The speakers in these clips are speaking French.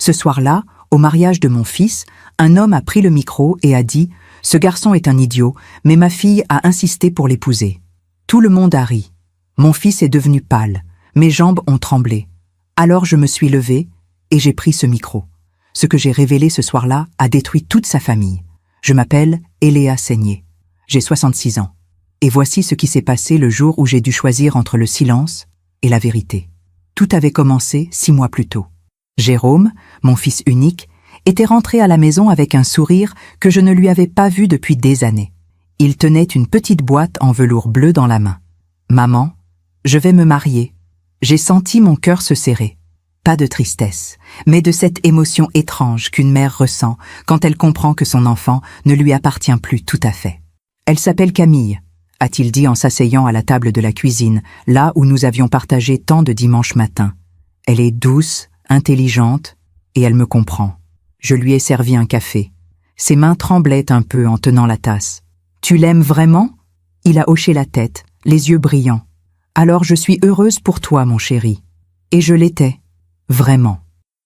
Ce soir-là, au mariage de mon fils, un homme a pris le micro et a dit « Ce garçon est un idiot, mais ma fille a insisté pour l'épouser. » Tout le monde a ri. Mon fils est devenu pâle. Mes jambes ont tremblé. Alors je me suis levée et j'ai pris ce micro. Ce que j'ai révélé ce soir-là a détruit toute sa famille. Je m'appelle Eléa Seigné. J'ai 66 ans. Et voici ce qui s'est passé le jour où j'ai dû choisir entre le silence et la vérité. Tout avait commencé 6 mois plus tôt. Jérôme, mon fils unique, était rentré à la maison avec un sourire que je ne lui avais pas vu depuis des années. Il tenait une petite boîte en velours bleu dans la main. « Maman, je vais me marier. » J'ai senti mon cœur se serrer. Pas de tristesse, mais de cette émotion étrange qu'une mère ressent quand elle comprend que son enfant ne lui appartient plus tout à fait. « Elle s'appelle Camille », a-t-il dit en s'asseyant à la table de la cuisine, là où nous avions partagé tant de dimanches matins. Elle est douce, intelligente, et elle me comprend. Je lui ai servi un café. Ses mains tremblaient un peu en tenant la tasse. « Tu l'aimes vraiment ?» Il a hoché la tête, les yeux brillants. « Alors je suis heureuse pour toi, mon chéri. » Et je l'étais. Vraiment.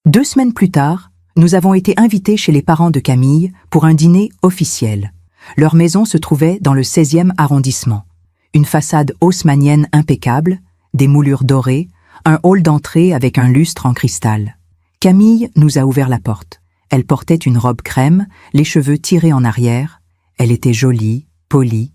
2 semaines plus tard, nous avons été invités chez les parents de Camille pour un dîner officiel. Leur maison se trouvait dans le 16e arrondissement. Une façade haussmannienne impeccable, des moulures dorées, un hall d'entrée avec un lustre en cristal. Camille nous a ouvert la porte. Elle portait une robe crème, les cheveux tirés en arrière. Elle était jolie, polie,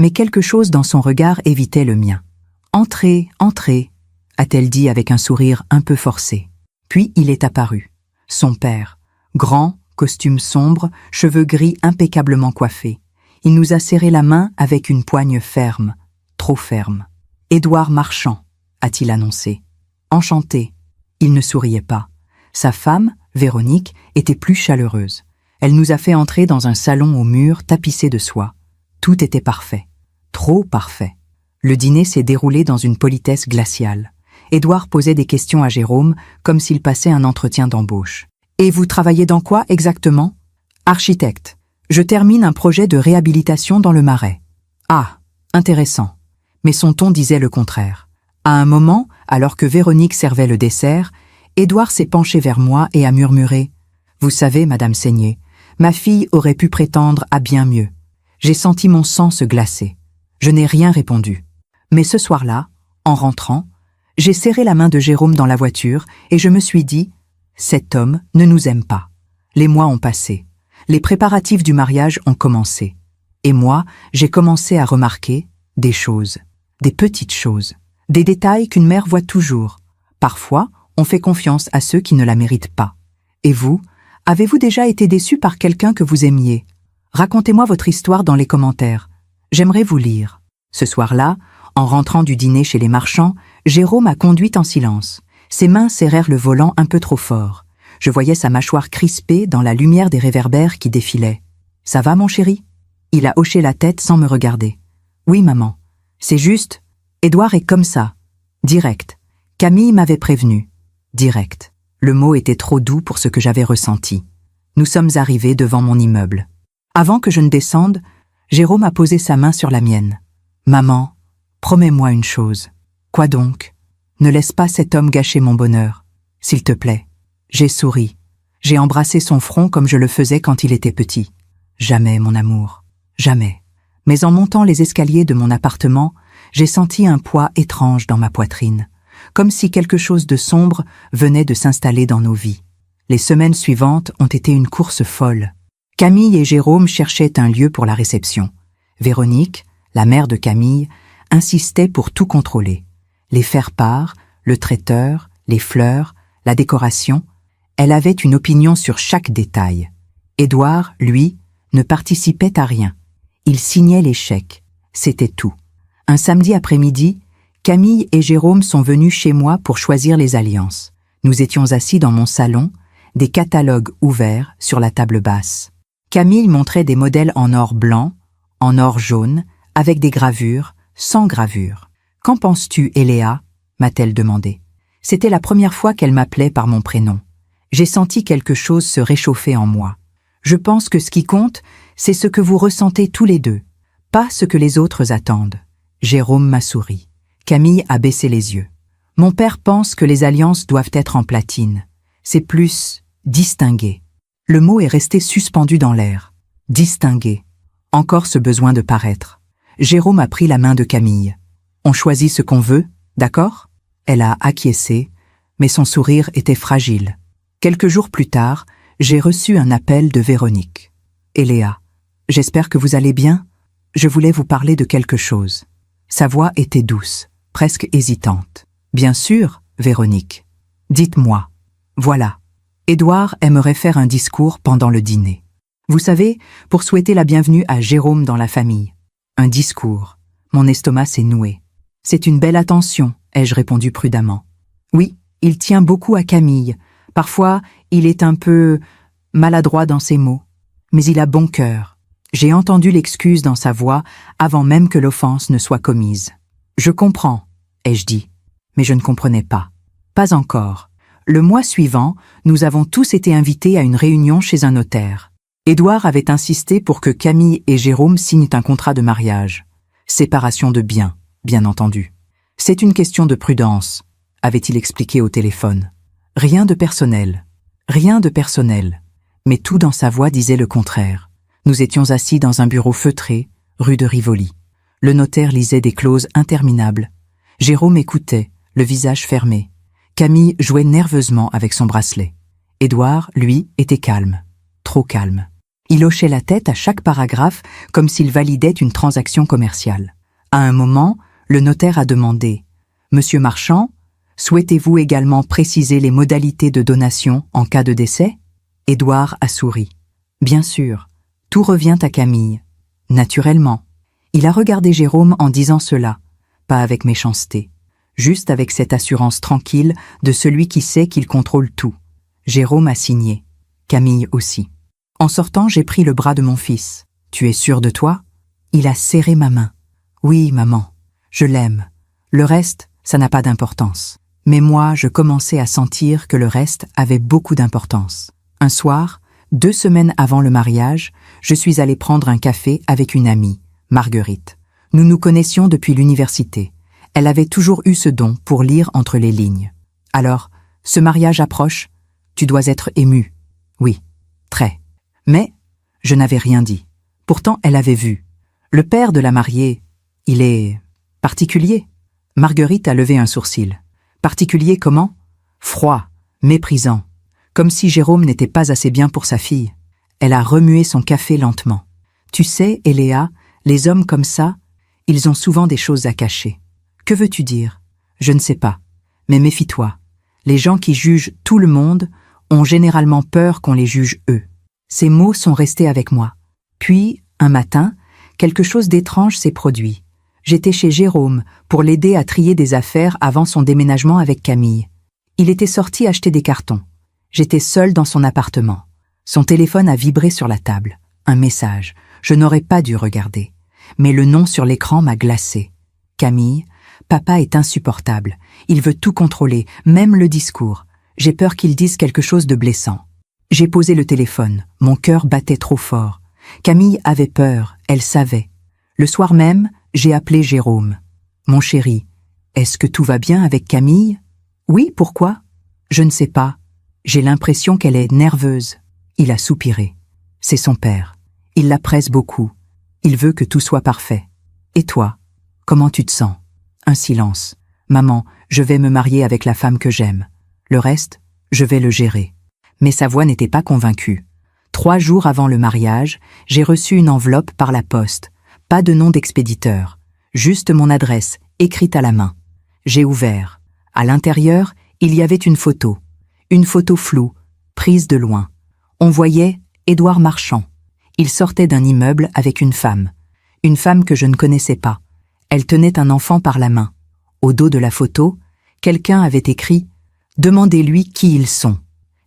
mais quelque chose dans son regard évitait le mien. « Entrez, entrez », a-t-elle dit avec un sourire un peu forcé. Puis il est apparu. Son père, grand, costume sombre, cheveux gris impeccablement coiffés. Il nous a serré la main avec une poigne ferme, trop ferme. « Édouard Marchand », a-t-il annoncé. Enchanté. Il ne souriait pas. Sa femme, Véronique, était plus chaleureuse. Elle nous a fait entrer dans un salon aux murs tapissés de soie. Tout était parfait. Trop parfait. Le dîner s'est déroulé dans une politesse glaciale. Édouard posait des questions à Jérôme comme s'il passait un entretien d'embauche. « Et vous travaillez dans quoi exactement ?»« Architecte. Je termine un projet de réhabilitation dans le Marais. »« Ah, intéressant. » Mais son ton disait le contraire. À un moment, alors que Véronique servait le dessert, Édouard s'est penché vers moi et a murmuré « Vous savez, Madame Seigné, ma fille aurait pu prétendre à bien mieux. » J'ai senti mon sang se glacer. Je n'ai rien répondu. Mais ce soir-là, en rentrant, j'ai serré la main de Jérôme dans la voiture et je me suis dit « Cet homme ne nous aime pas. » Les mois ont passé. Les préparatifs du mariage ont commencé. Et moi, j'ai commencé à remarquer des choses, des petites choses, des détails qu'une mère voit toujours. Parfois, on fait confiance à ceux qui ne la méritent pas. Et vous, avez-vous déjà été déçu par quelqu'un que vous aimiez? Racontez-moi votre histoire dans les commentaires. J'aimerais vous lire. Ce soir-là, en rentrant du dîner chez les Marchands, Jérôme a conduit en silence. Ses mains serrèrent le volant un peu trop fort. Je voyais sa mâchoire crispée dans la lumière des réverbères qui défilaient. « Ça va, mon chéri ?» Il a hoché la tête sans me regarder. « Oui, maman. C'est juste, Édouard est comme ça. Direct. Camille m'avait prévenu. Direct. » Le mot était trop doux pour ce que j'avais ressenti. Nous sommes arrivés devant mon immeuble. Avant que je ne descende, Jérôme a posé sa main sur la mienne. « Maman, promets-moi une chose. »« Quoi donc ? Ne laisse pas cet homme gâcher mon bonheur. S'il te plaît. » J'ai souri. J'ai embrassé son front comme je le faisais quand il était petit. « Jamais, mon amour. Jamais. » Mais en montant les escaliers de mon appartement, j'ai senti un poids étrange dans ma poitrine, comme si quelque chose de sombre venait de s'installer dans nos vies. Les semaines suivantes ont été une course folle. Camille et Jérôme cherchaient un lieu pour la réception. Véronique, la mère de Camille, insistait pour tout contrôler. Les faire-part, le traiteur, les fleurs, la décoration. Elle avait une opinion sur chaque détail. Édouard, lui, ne participait à rien. Il signait les chèques. C'était tout. Un samedi après-midi, Camille et Jérôme sont venus chez moi pour choisir les alliances. Nous étions assis dans mon salon, des catalogues ouverts sur la table basse. Camille montrait des modèles en or blanc, en or jaune, avec des gravures, sans gravure. « Qu'en penses-tu, Eléa ?» m'a-t-elle demandé. C'était la première fois qu'elle m'appelait par mon prénom. J'ai senti quelque chose se réchauffer en moi. Je pense que ce qui compte, c'est ce que vous ressentez tous les deux, pas ce que les autres attendent. Jérôme m'a souri. Camille a baissé les yeux. Mon père pense que les alliances doivent être en platine. C'est plus Distinguer. Le mot est resté suspendu dans l'air. Distinguer. Encore ce besoin de paraître. Jérôme a pris la main de Camille. On choisit ce qu'on veut, d'accord? Elle a acquiescé, mais son sourire était fragile. Quelques jours plus tard, j'ai reçu un appel de Véronique. « Eléa, j'espère que vous allez bien. Je voulais vous parler de quelque chose. » Sa voix était douce, presque hésitante. « Bien sûr, Véronique. Dites-moi. » Voilà. Édouard aimerait faire un discours pendant le dîner. Vous savez, pour souhaiter la bienvenue à Jérôme dans la famille. Un discours. Mon estomac s'est noué. C'est une belle attention, ai-je répondu prudemment. Oui, il tient beaucoup à Camille. Parfois, il est un peu maladroit dans ses mots. Mais il a bon cœur. J'ai entendu l'excuse dans sa voix avant même que l'offense ne soit commise. Je comprends, ai-je dit. Mais je ne comprenais pas. Pas encore. Le mois suivant, nous avons tous été invités à une réunion chez un notaire. Édouard avait insisté pour que Camille et Jérôme signent un contrat de mariage. Séparation de biens, bien entendu. C'est une question de prudence, avait-il expliqué au téléphone. Rien de personnel. Rien de personnel. Mais tout dans sa voix disait le contraire. Nous étions assis dans un bureau feutré, rue de Rivoli. Le notaire lisait des clauses interminables. Jérôme écoutait, le visage fermé. Camille jouait nerveusement avec son bracelet. Édouard, lui, était calme. Trop calme. Il hochait la tête à chaque paragraphe comme s'il validait une transaction commerciale. À un moment, le notaire a demandé « Monsieur Marchand, souhaitez-vous également préciser les modalités de donation en cas de décès ?» Édouard a souri. « Bien sûr, tout revient à Camille. » Naturellement. Il a regardé Jérôme en disant cela, pas avec méchanceté, juste avec cette assurance tranquille de celui qui sait qu'il contrôle tout. Jérôme a signé. Camille aussi. En sortant, j'ai pris le bras de mon fils. « Tu es sûr de toi ?» Il a serré ma main. « Oui, maman, je l'aime. Le reste, ça n'a pas d'importance. » Mais moi, je commençais à sentir que le reste avait beaucoup d'importance. Un soir, 2 semaines avant le mariage, je suis allé prendre un café avec une amie, Marguerite. Nous nous connaissions depuis l'université. Elle avait toujours eu ce don pour lire entre les lignes. « Alors, ce mariage approche. Tu dois être émue. »« Oui, très. » Mais je n'avais rien dit. Pourtant, elle avait vu. Le père de la mariée, il est particulier. Marguerite a levé un sourcil. Particulier comment? Froid, méprisant. Comme si Jérôme n'était pas assez bien pour sa fille. Elle a remué son café lentement. Tu sais, Eléa, les hommes comme ça, ils ont souvent des choses à cacher. Que veux-tu dire? Je ne sais pas. Mais méfie-toi. Les gens qui jugent tout le monde ont généralement peur qu'on les juge eux. Ces mots sont restés avec moi. Puis, un matin, quelque chose d'étrange s'est produit. J'étais chez Jérôme pour l'aider à trier des affaires avant son déménagement avec Camille. Il était sorti acheter des cartons. J'étais seule dans son appartement. Son téléphone a vibré sur la table. Un message. Je n'aurais pas dû regarder. Mais le nom sur l'écran m'a glacée. Camille, papa est insupportable. Il veut tout contrôler, même le discours. J'ai peur qu'il dise quelque chose de blessant. J'ai posé le téléphone. Mon cœur battait trop fort. Camille avait peur. Elle savait. Le soir même, j'ai appelé Jérôme. « Mon chéri, est-ce que tout va bien avec Camille ?»« Oui, pourquoi ?»« Je ne sais pas. J'ai l'impression qu'elle est nerveuse. » Il a soupiré. C'est son père. Il la presse beaucoup. Il veut que tout soit parfait. Et toi, comment tu te sens? Un silence. « Maman, je vais me marier avec la femme que j'aime. Le reste, je vais le gérer. » Mais sa voix n'était pas convaincue. 3 jours avant le mariage, j'ai reçu une enveloppe par la poste. Pas de nom d'expéditeur. Juste mon adresse, écrite à la main. J'ai ouvert. À l'intérieur, il y avait une photo. Une photo floue, prise de loin. On voyait Édouard Marchand. Il sortait d'un immeuble avec une femme. Une femme que je ne connaissais pas. Elle tenait un enfant par la main. Au dos de la photo, quelqu'un avait écrit « Demandez-lui qui ils sont ».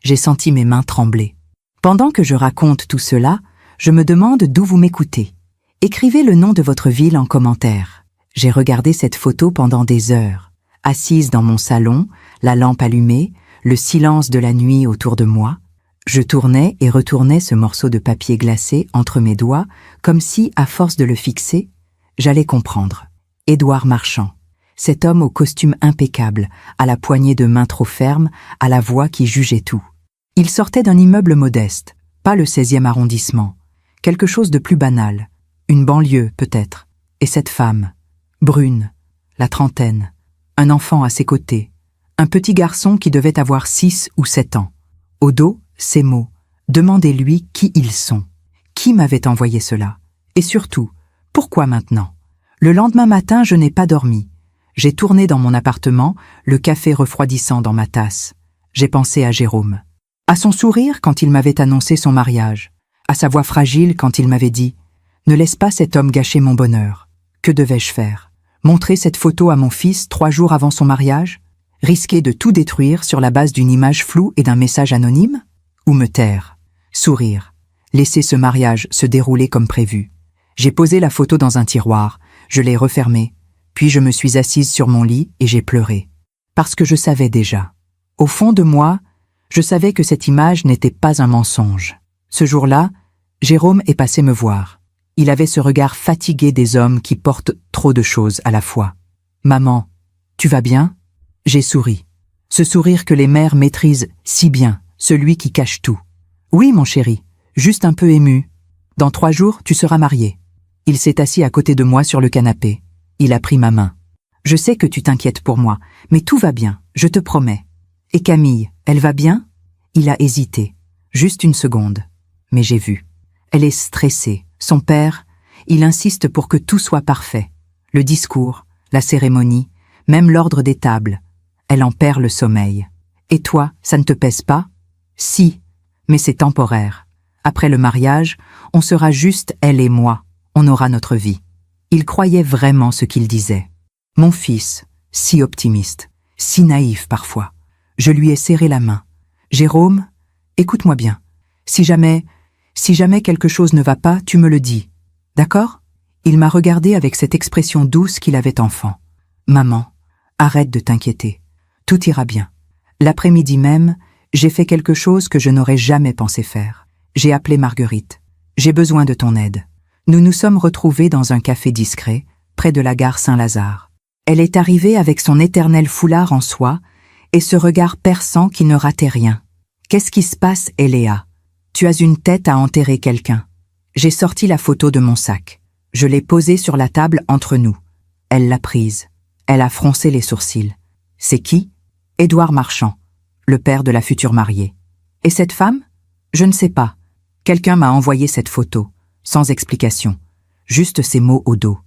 J'ai senti mes mains trembler. Pendant que je raconte tout cela, je me demande d'où vous m'écoutez. Écrivez le nom de votre ville en commentaire. J'ai regardé cette photo pendant des heures. Assise dans mon salon, la lampe allumée, le silence de la nuit autour de moi, je tournais et retournais ce morceau de papier glacé entre mes doigts, comme si, à force de le fixer, j'allais comprendre. Édouard Marchand. Cet homme au costume impeccable, à la poignée de main trop ferme, à la voix qui jugeait tout. Il sortait d'un immeuble modeste, pas le 16e arrondissement, quelque chose de plus banal, une banlieue peut-être, et cette femme, brune, la trentaine, un enfant à ses côtés, un petit garçon qui devait avoir 6 ou 7 ans. Au dos, ces mots, demandez-lui qui ils sont, qui m'avait envoyé cela, et surtout, pourquoi maintenant? Le lendemain matin, je n'ai pas dormi. J'ai tourné dans mon appartement, le café refroidissant dans ma tasse. J'ai pensé à Jérôme. À son sourire quand il m'avait annoncé son mariage. À sa voix fragile quand il m'avait dit « Ne laisse pas cet homme gâcher mon bonheur. » Que devais-je faire? Montrer cette photo à mon fils 3 jours avant son mariage? Risquer de tout détruire sur la base d'une image floue et d'un message anonyme? Ou me taire? Sourire. Laisser ce mariage se dérouler comme prévu. J'ai posé la photo dans un tiroir, je l'ai refermée, puis je me suis assise sur mon lit et j'ai pleuré. Parce que je savais déjà. Au fond de moi, je savais que cette image n'était pas un mensonge. Ce jour-là, Jérôme est passé me voir. Il avait ce regard fatigué des hommes qui portent trop de choses à la fois. « Maman, tu vas bien ?» J'ai souri. Ce sourire que les mères maîtrisent si bien, celui qui cache tout. « Oui, mon chéri, juste un peu ému. Dans 3 jours, tu seras marié. » Il s'est assis à côté de moi sur le canapé. Il a pris ma main. « Je sais que tu t'inquiètes pour moi, mais tout va bien, je te promets. » « Et Camille, elle va bien ?» Il a hésité, juste une seconde. Mais j'ai vu. Elle est stressée. Son père, il insiste pour que tout soit parfait. Le discours, la cérémonie, même l'ordre des tables. Elle en perd le sommeil. Et toi, ça ne te pèse pas? Si, mais c'est temporaire. Après le mariage, on sera juste elle et moi. On aura notre vie. Il croyait vraiment ce qu'il disait. Mon fils, si optimiste, si naïf parfois. Je lui ai serré la main. « Jérôme, écoute-moi bien. Si jamais quelque chose ne va pas, tu me le dis. D'accord ?» Il m'a regardé avec cette expression douce qu'il avait enfant. « Maman, arrête de t'inquiéter. Tout ira bien. » L'après-midi même, j'ai fait quelque chose que je n'aurais jamais pensé faire. J'ai appelé Marguerite. « J'ai besoin de ton aide. » Nous nous sommes retrouvés dans un café discret, près de la gare Saint-Lazare. Elle est arrivée avec son éternel foulard en soie, et ce regard perçant qui ne ratait rien. « Qu'est-ce qui se passe, Eléa? Tu as une tête à enterrer quelqu'un. » J'ai sorti la photo de mon sac. Je l'ai posée sur la table entre nous. Elle l'a prise. Elle a froncé les sourcils. « C'est qui? » « Édouard Marchand, le père de la future mariée. »« Et cette femme? » ?»« Je ne sais pas. Quelqu'un m'a envoyé cette photo, sans explication. Juste ces mots au dos. »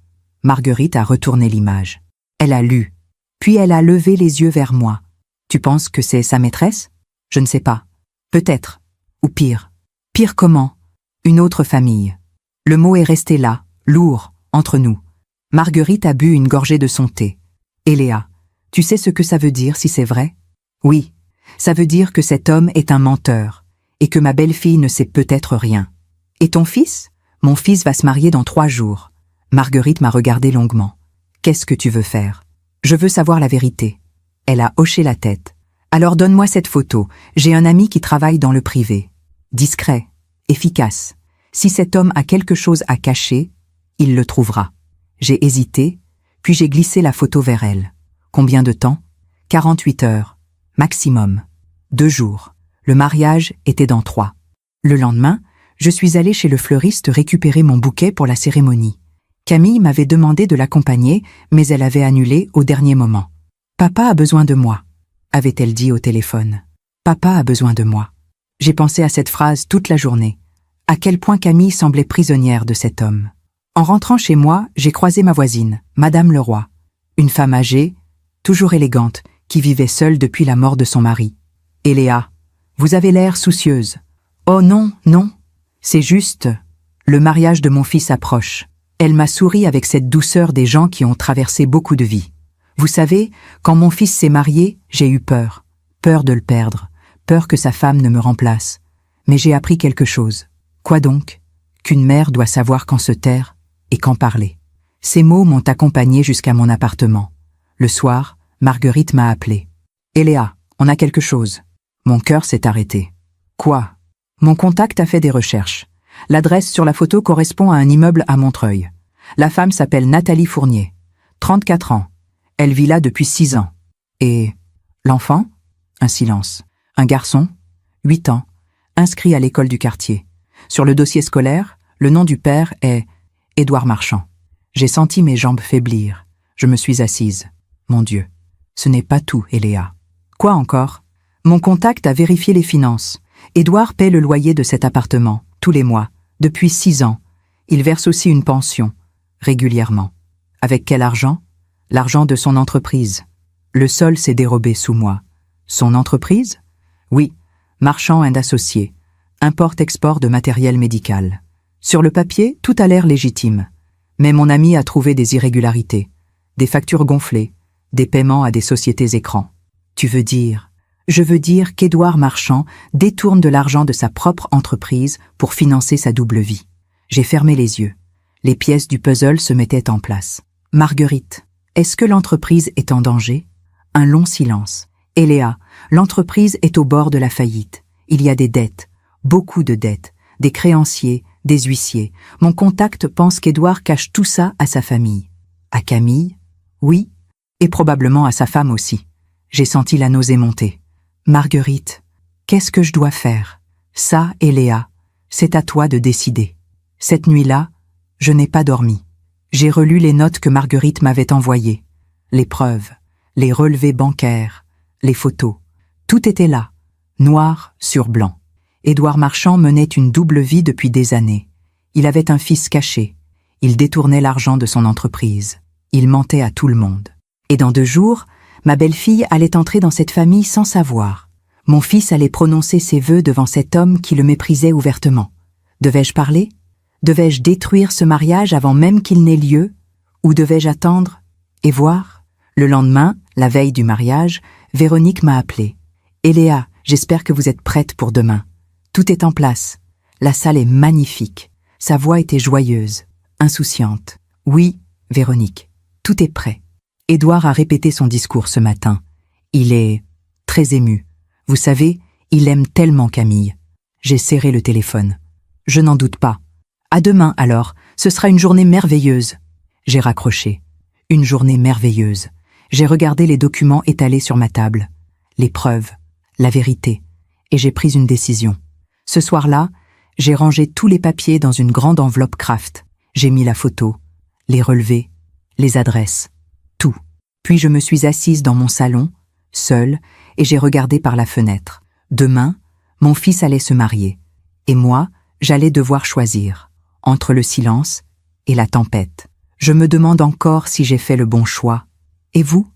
Marguerite a retourné l'image. Elle a lu. Puis elle a levé les yeux vers moi. Tu penses que c'est sa maîtresse? Je ne sais pas. Peut-être. Ou pire. Pire comment? Une autre famille. Le mot est resté là, lourd, entre nous. Marguerite a bu une gorgée de son thé. Eléa, tu sais ce que ça veut dire si c'est vrai? Oui. Ça veut dire que cet homme est un menteur, et que ma belle-fille ne sait peut-être rien. Et ton fils? Mon fils va se marier dans 3 jours. Marguerite m'a regardé longuement. Qu'est-ce que tu veux faire? Je veux savoir la vérité. Elle a hoché la tête. Alors donne-moi cette photo. J'ai un ami qui travaille dans le privé. Discret, efficace. Si cet homme a quelque chose à cacher, il le trouvera. J'ai hésité, puis j'ai glissé la photo vers elle. Combien de temps? 48 heures. Maximum. 2 jours. Le mariage était dans 3. Le lendemain, je suis allée chez le fleuriste récupérer mon bouquet pour la cérémonie. Camille m'avait demandé de l'accompagner, mais elle avait annulé au dernier moment. « Papa a besoin de moi », avait-elle dit au téléphone. « Papa a besoin de moi ». J'ai pensé à cette phrase toute la journée. À quel point Camille semblait prisonnière de cet homme. En rentrant chez moi, j'ai croisé ma voisine, Madame Leroy. Une femme âgée, toujours élégante, qui vivait seule depuis la mort de son mari. « Eléa, vous avez l'air soucieuse. »« Oh non, non, c'est juste, le mariage de mon fils approche. » Elle m'a souri avec cette douceur des gens qui ont traversé beaucoup de vies. Vous savez, quand mon fils s'est marié, j'ai eu peur. Peur de le perdre, peur que sa femme ne me remplace. Mais j'ai appris quelque chose. Quoi donc? Qu'une mère doit savoir quand se taire et quand parler. Ces mots m'ont accompagné jusqu'à mon appartement. Le soir, Marguerite m'a appelé. « Eléa, on a quelque chose. » Mon cœur s'est arrêté. « Quoi ?» Mon contact a fait des recherches. L'adresse sur la photo correspond à un immeuble à Montreuil. La femme s'appelle Nathalie Fournier. 34 ans. Elle vit là depuis 6 ans. Et l'enfant? Un silence. Un garçon? 8 ans, inscrit à l'école du quartier. Sur le dossier scolaire, le nom du père est Édouard Marchand. J'ai senti mes jambes faiblir. Je me suis assise. Mon Dieu, ce n'est pas tout, Eléa. Quoi encore? Mon contact a vérifié les finances. Édouard paie le loyer de cet appartement, tous les mois, depuis 6 ans. Il verse aussi une pension, régulièrement. Avec quel argent? L'argent de son entreprise. Le sol s'est dérobé sous moi. Son entreprise? Oui, Marchand & Associés. Import-export de matériel médical. Sur le papier, tout a l'air légitime. Mais mon ami a trouvé des irrégularités, des factures gonflées, des paiements à des sociétés écrans. Tu veux dire? Je veux dire qu'Édouard Marchand détourne de l'argent de sa propre entreprise pour financer sa double vie. J'ai fermé les yeux. Les pièces du puzzle se mettaient en place. Marguerite, est-ce que l'entreprise est en danger? Un long silence. Eléa, l'entreprise est au bord de la faillite. Il y a des dettes, beaucoup de dettes, des créanciers, des huissiers. Mon contact pense qu'Édouard cache tout ça à sa famille. À Camille? Oui, et probablement à sa femme aussi. J'ai senti la nausée monter. Marguerite, qu'est-ce que je dois faire? Ça, Eléa, c'est à toi de décider. Cette nuit-là, je n'ai pas dormi. J'ai relu les notes que Marguerite m'avait envoyées, les preuves, les relevés bancaires, les photos. Tout était là, noir sur blanc. Édouard Marchand menait une double vie depuis des années. Il avait un fils caché. Il détournait l'argent de son entreprise. Il mentait à tout le monde. Et dans 2 jours, ma belle-fille allait entrer dans cette famille sans savoir. Mon fils allait prononcer ses vœux devant cet homme qui le méprisait ouvertement. Devais-je parler? Devais-je détruire ce mariage avant même qu'il n'ait lieu? Ou devais-je attendre et voir? Le lendemain, la veille du mariage, Véronique m'a appelée. « Eléa, j'espère que vous êtes prête pour demain. Tout est en place. La salle est magnifique. » Sa voix était joyeuse, insouciante. « Oui, Véronique, tout est prêt. » Édouard a répété son discours ce matin. Il est très ému. Vous savez, il aime tellement Camille. J'ai serré le téléphone. Je n'en doute pas. À demain alors, ce sera une journée merveilleuse. J'ai raccroché. Une journée merveilleuse. J'ai regardé les documents étalés sur ma table. Les preuves, la vérité. Et j'ai pris une décision. Ce soir-là, j'ai rangé tous les papiers dans une grande enveloppe Kraft. J'ai mis la photo, les relevés, les adresses, tout. Puis je me suis assise dans mon salon, seule, et j'ai regardé par la fenêtre. Demain, mon fils allait se marier. Et moi, j'allais devoir choisir, entre le silence et la tempête. Je me demande encore si j'ai fait le bon choix. Et vous,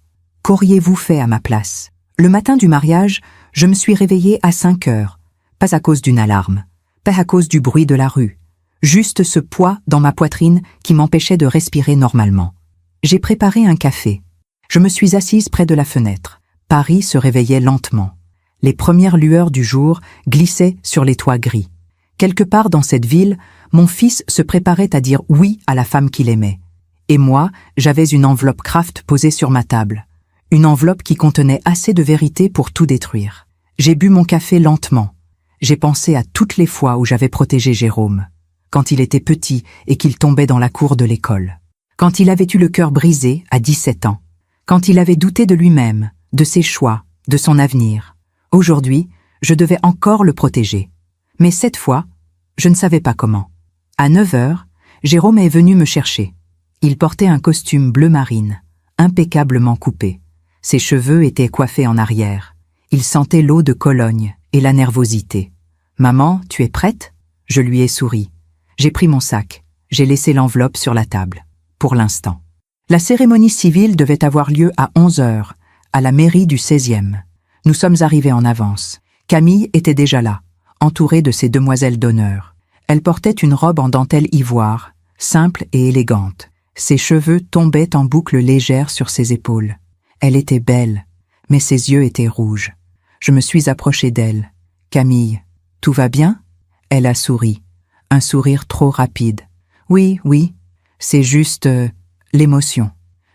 qu'auriez-vous fait à ma place? Le matin du mariage, je me suis réveillée à 5 heures, pas à cause d'une alarme, pas à cause du bruit de la rue, juste ce poids dans ma poitrine qui m'empêchait de respirer normalement. J'ai préparé un café. Je me suis assise près de la fenêtre. Paris se réveillait lentement. Les premières lueurs du jour glissaient sur les toits gris. Quelque part dans cette ville, mon fils se préparait à dire oui à la femme qu'il aimait. Et moi, j'avais une enveloppe Kraft posée sur ma table. Une enveloppe qui contenait assez de vérité pour tout détruire. J'ai bu mon café lentement. J'ai pensé à toutes les fois où j'avais protégé Jérôme. Quand il était petit et qu'il tombait dans la cour de l'école. Quand il avait eu le cœur brisé à 17 ans. Quand il avait douté de lui-même, de ses choix, de son avenir. Aujourd'hui, je devais encore le protéger. Mais cette fois, je ne savais pas comment. À 9 heures, Jérôme est venu me chercher. Il portait un costume bleu marine, impeccablement coupé. Ses cheveux étaient coiffés en arrière. Il sentait l'eau de Cologne et la nervosité. « Maman, tu es prête ?» Je lui ai souri. J'ai pris mon sac. J'ai laissé l'enveloppe sur la table. Pour l'instant. La cérémonie civile devait avoir lieu à 11 heures, à la mairie du 16e. Nous sommes arrivés en avance. Camille était déjà là, entourée de ses demoiselles d'honneur. Elle portait une robe en dentelle ivoire, simple et élégante. Ses cheveux tombaient en boucles légères sur ses épaules. Elle était belle, mais ses yeux étaient rouges. Je me suis approchée d'elle. « Camille, tout va bien ?» Elle a souri. Un sourire trop rapide. « Oui, oui, c'est juste l'émotion. »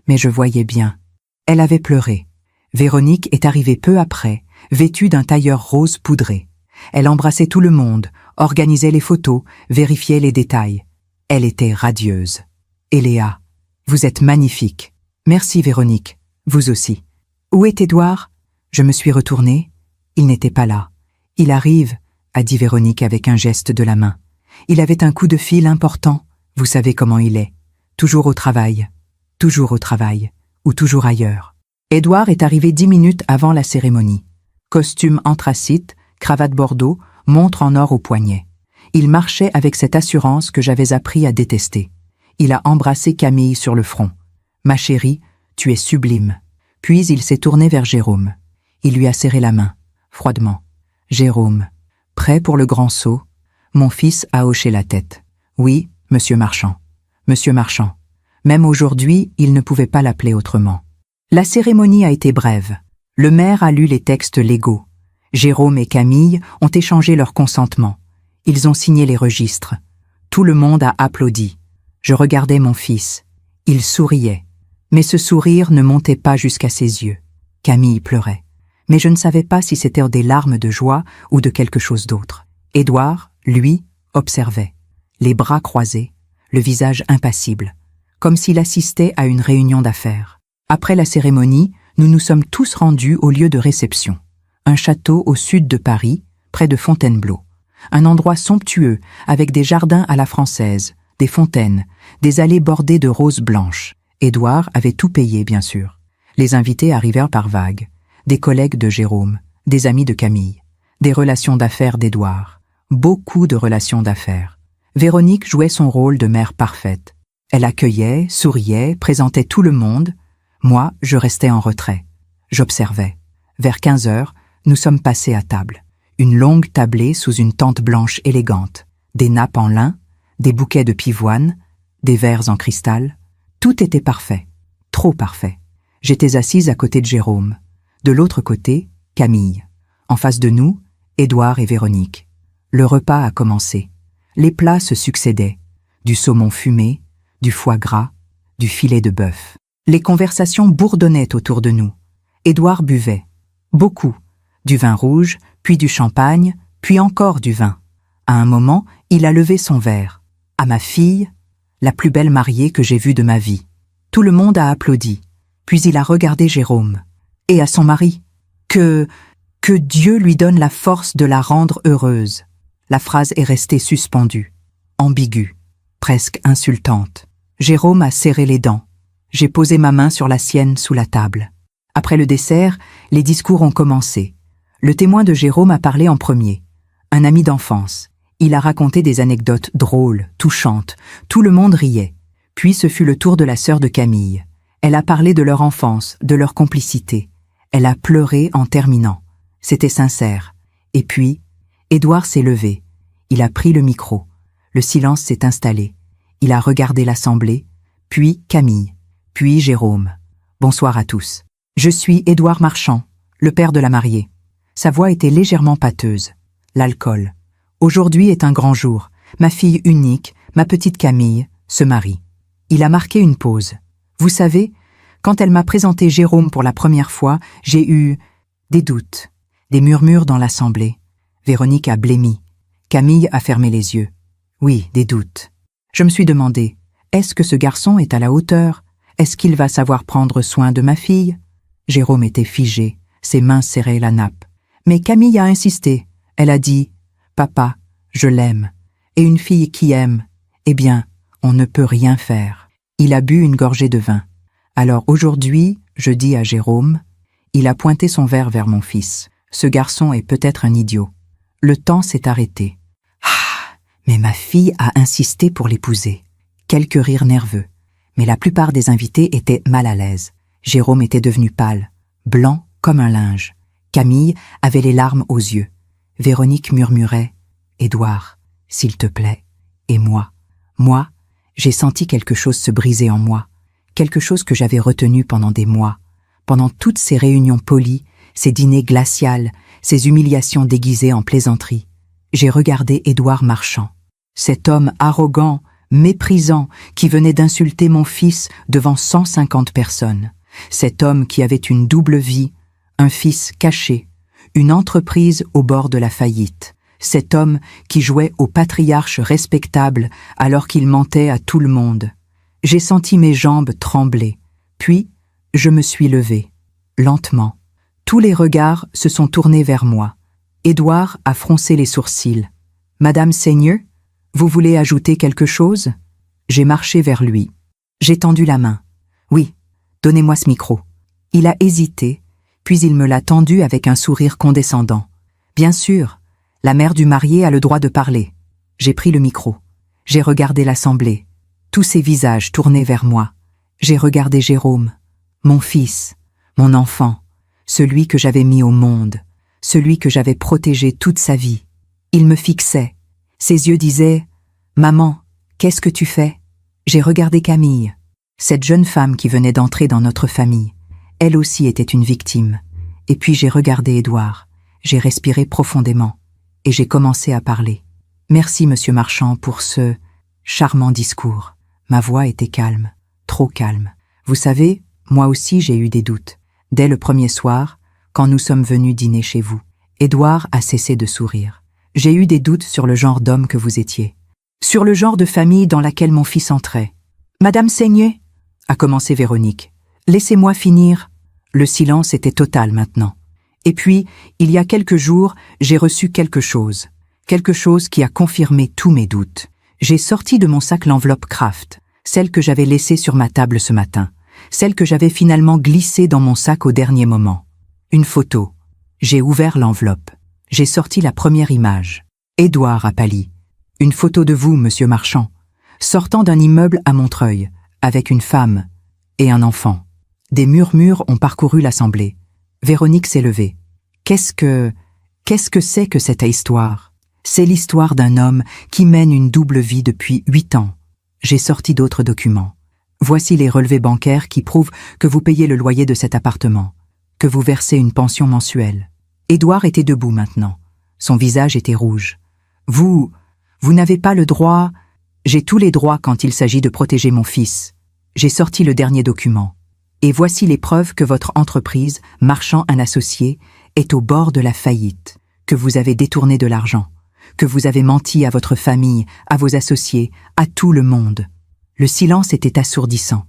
Mais je voyais bien. Elle avait pleuré. Véronique est arrivée peu après, vêtue d'un tailleur rose poudré. Elle embrassait tout le monde, organisait les photos, vérifiait les détails. Elle était radieuse. « Eléa, vous êtes magnifique. »« Merci Véronique, vous aussi. »« Où est Édouard ?» Je me suis retournée. Il n'était pas là. Il arrive, a dit Véronique avec un geste de la main. Il avait un coup de fil important, vous savez comment il est. Toujours au travail, ou toujours ailleurs. Édouard est arrivé 10 minutes avant la cérémonie. Costume anthracite, cravate bordeaux, montre en or au poignet. Il marchait avec cette assurance que j'avais appris à détester. Il a embrassé Camille sur le front. « Ma chérie, tu es sublime. » Puis il s'est tourné vers Jérôme. Il lui a serré la main, froidement. « Jérôme, prêt pour le grand saut ?» Mon fils a hoché la tête. « Oui, monsieur Marchand. Monsieur Marchand. » Même aujourd'hui, il ne pouvait pas l'appeler autrement. La cérémonie a été brève. Le maire a lu les textes légaux. Jérôme et Camille ont échangé leur consentement. Ils ont signé les registres. Tout le monde a applaudi. Je regardais mon fils. Il souriait. Mais ce sourire ne montait pas jusqu'à ses yeux. Camille pleurait. Mais je ne savais pas si c'était des larmes de joie ou de quelque chose d'autre. Édouard, lui, observait. Les bras croisés, le visage impassible, comme s'il assistait à une réunion d'affaires. Après la cérémonie, nous nous sommes tous rendus au lieu de réception. Un château au sud de Paris, près de Fontainebleau. Un endroit somptueux, avec des jardins à la française, des fontaines, des allées bordées de roses blanches. Édouard avait tout payé, bien sûr. Les invités arrivèrent par vagues. Des collègues de Jérôme, des amis de Camille, des relations d'affaires d'Édouard. Beaucoup de relations d'affaires. Véronique jouait son rôle de mère parfaite. Elle accueillait, souriait, présentait tout le monde. Moi, je restais en retrait. J'observais. Vers 15 heures, nous sommes passés à table. Une longue tablée sous une tente blanche élégante. Des nappes en lin, des bouquets de pivoine, des verres en cristal. Tout était parfait. Trop parfait. J'étais assise à côté de Jérôme. De l'autre côté, Camille. En face de nous, Édouard et Véronique. Le repas a commencé. Les plats se succédaient. Du saumon fumé, du foie gras, du filet de bœuf. Les conversations bourdonnaient autour de nous. Édouard buvait. Beaucoup. Du vin rouge, puis du champagne, puis encore du vin. À un moment, il a levé son verre. À ma fille, la plus belle mariée que j'ai vue de ma vie. Tout le monde a applaudi. Puis il a regardé Jérôme. Et à son mari. Que Dieu lui donne la force de la rendre heureuse. La phrase est restée suspendue, ambiguë, presque insultante. Jérôme a serré les dents. J'ai posé ma main sur la sienne sous la table. Après le dessert, les discours ont commencé. Le témoin de Jérôme a parlé en premier. Un ami d'enfance. Il a raconté des anecdotes drôles, touchantes. Tout le monde riait. Puis ce fut le tour de la sœur de Camille. Elle a parlé de leur enfance, de leur complicité. Elle a pleuré en terminant. C'était sincère. Et puis, Édouard s'est levé. Il a pris le micro. Le silence s'est installé. Il a regardé l'assemblée, puis Camille, puis Jérôme. Bonsoir à tous. Je suis Édouard Marchand, le père de la mariée. Sa voix était légèrement pâteuse. L'alcool. Aujourd'hui est un grand jour. Ma fille unique, ma petite Camille, se marie. Il a marqué une pause. Vous savez, quand elle m'a présenté Jérôme pour la première fois, j'ai eu des doutes, des murmures dans l'assemblée. Véronique a blêmi. Camille a fermé les yeux. Oui, des doutes. Je me suis demandé, est-ce que ce garçon est à la hauteur? Est-ce qu'il va savoir prendre soin de ma fille? Jérôme était figé, ses mains serraient la nappe. Mais Camille a insisté. Elle a dit, « Papa, je l'aime. » Et une fille qui aime, eh bien, on ne peut rien faire. Il a bu une gorgée de vin. Alors aujourd'hui, je dis à Jérôme, il a pointé son verre vers mon fils. Ce garçon est peut-être un idiot. Le temps s'est arrêté. Ah, mais ma fille a insisté pour l'épouser. Quelques rires nerveux. Mais la plupart des invités étaient mal à l'aise. Jérôme était devenu pâle, blanc comme un linge. Camille avait les larmes aux yeux. Véronique murmurait « Édouard, s'il te plaît, et moi ?» Moi, j'ai senti quelque chose se briser en moi, quelque chose que j'avais retenu pendant des mois, pendant toutes ces réunions polies, ces dîners glacials, ces humiliations déguisées en plaisanterie. J'ai regardé Édouard Marchand, cet homme arrogant, méprisant, qui venait d'insulter mon fils devant 150 personnes, cet homme qui avait une double vie, un fils caché, une entreprise au bord de la faillite, cet homme qui jouait au patriarche respectable alors qu'il mentait à tout le monde. J'ai senti mes jambes trembler, puis je me suis levée, lentement. Tous les regards se sont tournés vers moi. Édouard a froncé les sourcils. « Madame Seigneur, vous voulez ajouter quelque chose ?» J'ai marché vers lui. J'ai tendu la main. « Oui, donnez-moi ce micro. » Il a hésité, puis il me l'a tendu avec un sourire condescendant. « Bien sûr, la mère du marié a le droit de parler. » J'ai pris le micro. J'ai regardé l'assemblée. Tous ces visages tournés vers moi. J'ai regardé Jérôme, mon fils, mon enfant, celui que j'avais mis au monde, celui que j'avais protégé toute sa vie. Il me fixait. Ses yeux disaient « Maman, qu'est-ce que tu fais ?» J'ai regardé Camille, cette jeune femme qui venait d'entrer dans notre famille. Elle aussi était une victime. Et puis j'ai regardé Édouard. J'ai respiré profondément. Et j'ai commencé à parler. « Merci, monsieur Marchand, pour ce charmant discours. » Ma voix était calme, trop calme. Vous savez, moi aussi j'ai eu des doutes. Dès le premier soir, quand nous sommes venus dîner chez vous, Édouard a cessé de sourire. J'ai eu des doutes sur le genre d'homme que vous étiez. Sur le genre de famille dans laquelle mon fils entrait. « Madame Seignet » a commencé Véronique. « Laissez-moi finir. » Le silence était total maintenant. Et puis, il y a quelques jours, j'ai reçu quelque chose qui a confirmé tous mes doutes. J'ai sorti de mon sac l'enveloppe Kraft, celle que j'avais laissée sur ma table ce matin, celle que j'avais finalement glissée dans mon sac au dernier moment. Une photo. J'ai ouvert l'enveloppe. J'ai sorti la première image. Édouard a pâli. Une photo de vous, monsieur Marchand, sortant d'un immeuble à Montreuil, avec une femme et un enfant. Des murmures ont parcouru l'assemblée. Véronique s'est levée. Qu'est-ce que c'est que cette histoire ? C'est l'histoire d'un homme qui mène une double vie depuis 8 ans. J'ai sorti d'autres documents. Voici les relevés bancaires qui prouvent que vous payez le loyer de cet appartement, que vous versez une pension mensuelle. Édouard était debout maintenant. Son visage était rouge. Vous n'avez pas le droit... J'ai tous les droits quand il s'agit de protéger mon fils. J'ai sorti le dernier document. Et voici les preuves que votre entreprise, Marchand & Associés, est au bord de la faillite, que vous avez détourné de l'argent, que vous avez menti à votre famille, à vos associés, à tout le monde. Le silence était assourdissant.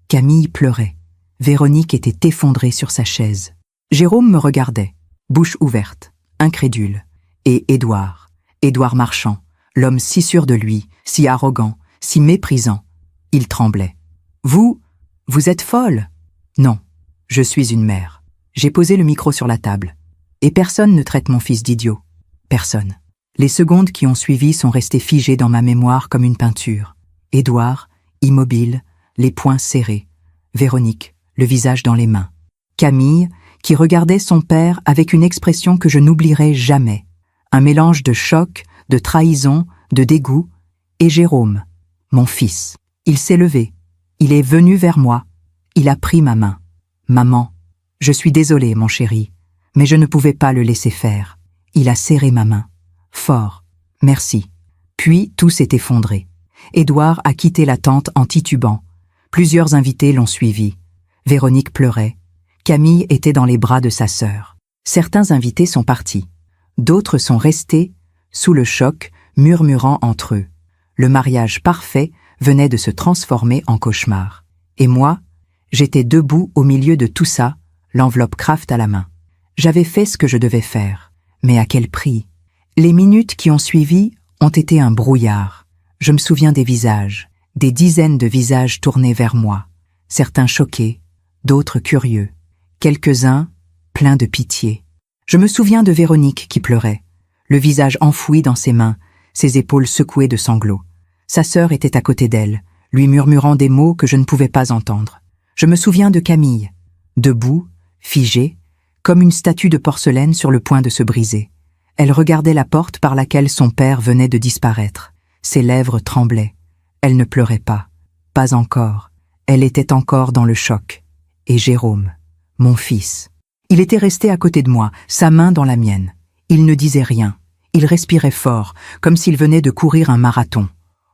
Camille pleurait. Véronique était effondrée sur sa chaise. Jérôme me regardait, bouche ouverte, incrédule. Et Édouard Marchand, l'homme si sûr de lui, si arrogant, si méprisant, il tremblait. Vous êtes folle !» Non, je suis une mère. J'ai posé le micro sur la table. Et personne ne traite mon fils d'idiot. Personne. Les secondes qui ont suivi sont restées figées dans ma mémoire comme une peinture. Édouard, immobile, les poings serrés. Véronique, le visage dans les mains. Camille, qui regardait son père avec une expression que je n'oublierai jamais. Un mélange de choc, de trahison, de dégoût. Et Jérôme, mon fils. Il s'est levé. Il est venu vers moi. Il a pris ma main. « Maman, je suis désolé, mon chéri, mais je ne pouvais pas le laisser faire. » Il a serré ma main. Fort. « Merci. » Puis tout s'est effondré. Édouard a quitté la tente en titubant. Plusieurs invités l'ont suivi. Véronique pleurait. Camille était dans les bras de sa sœur. Certains invités sont partis. D'autres sont restés, sous le choc, murmurant entre eux. Le mariage parfait venait de se transformer en cauchemar. Et moi, j'étais debout au milieu de tout ça, l'enveloppe Kraft à la main. J'avais fait ce que je devais faire, mais à quel prix ? Les minutes qui ont suivi ont été un brouillard. Je me souviens des visages, des dizaines de visages tournés vers moi, certains choqués, d'autres curieux, quelques-uns pleins de pitié. Je me souviens de Véronique qui pleurait, le visage enfoui dans ses mains, ses épaules secouées de sanglots. Sa sœur était à côté d'elle, lui murmurant des mots que je ne pouvais pas entendre. Je me souviens de Camille, debout, figée, comme une statue de porcelaine sur le point de se briser. Elle regardait la porte par laquelle son père venait de disparaître. Ses lèvres tremblaient. Elle ne pleurait pas. Pas encore. Elle était encore dans le choc. Et Jérôme, mon fils. Il était resté à côté de moi, sa main dans la mienne. Il ne disait rien. Il respirait fort, comme s'il venait de courir un marathon.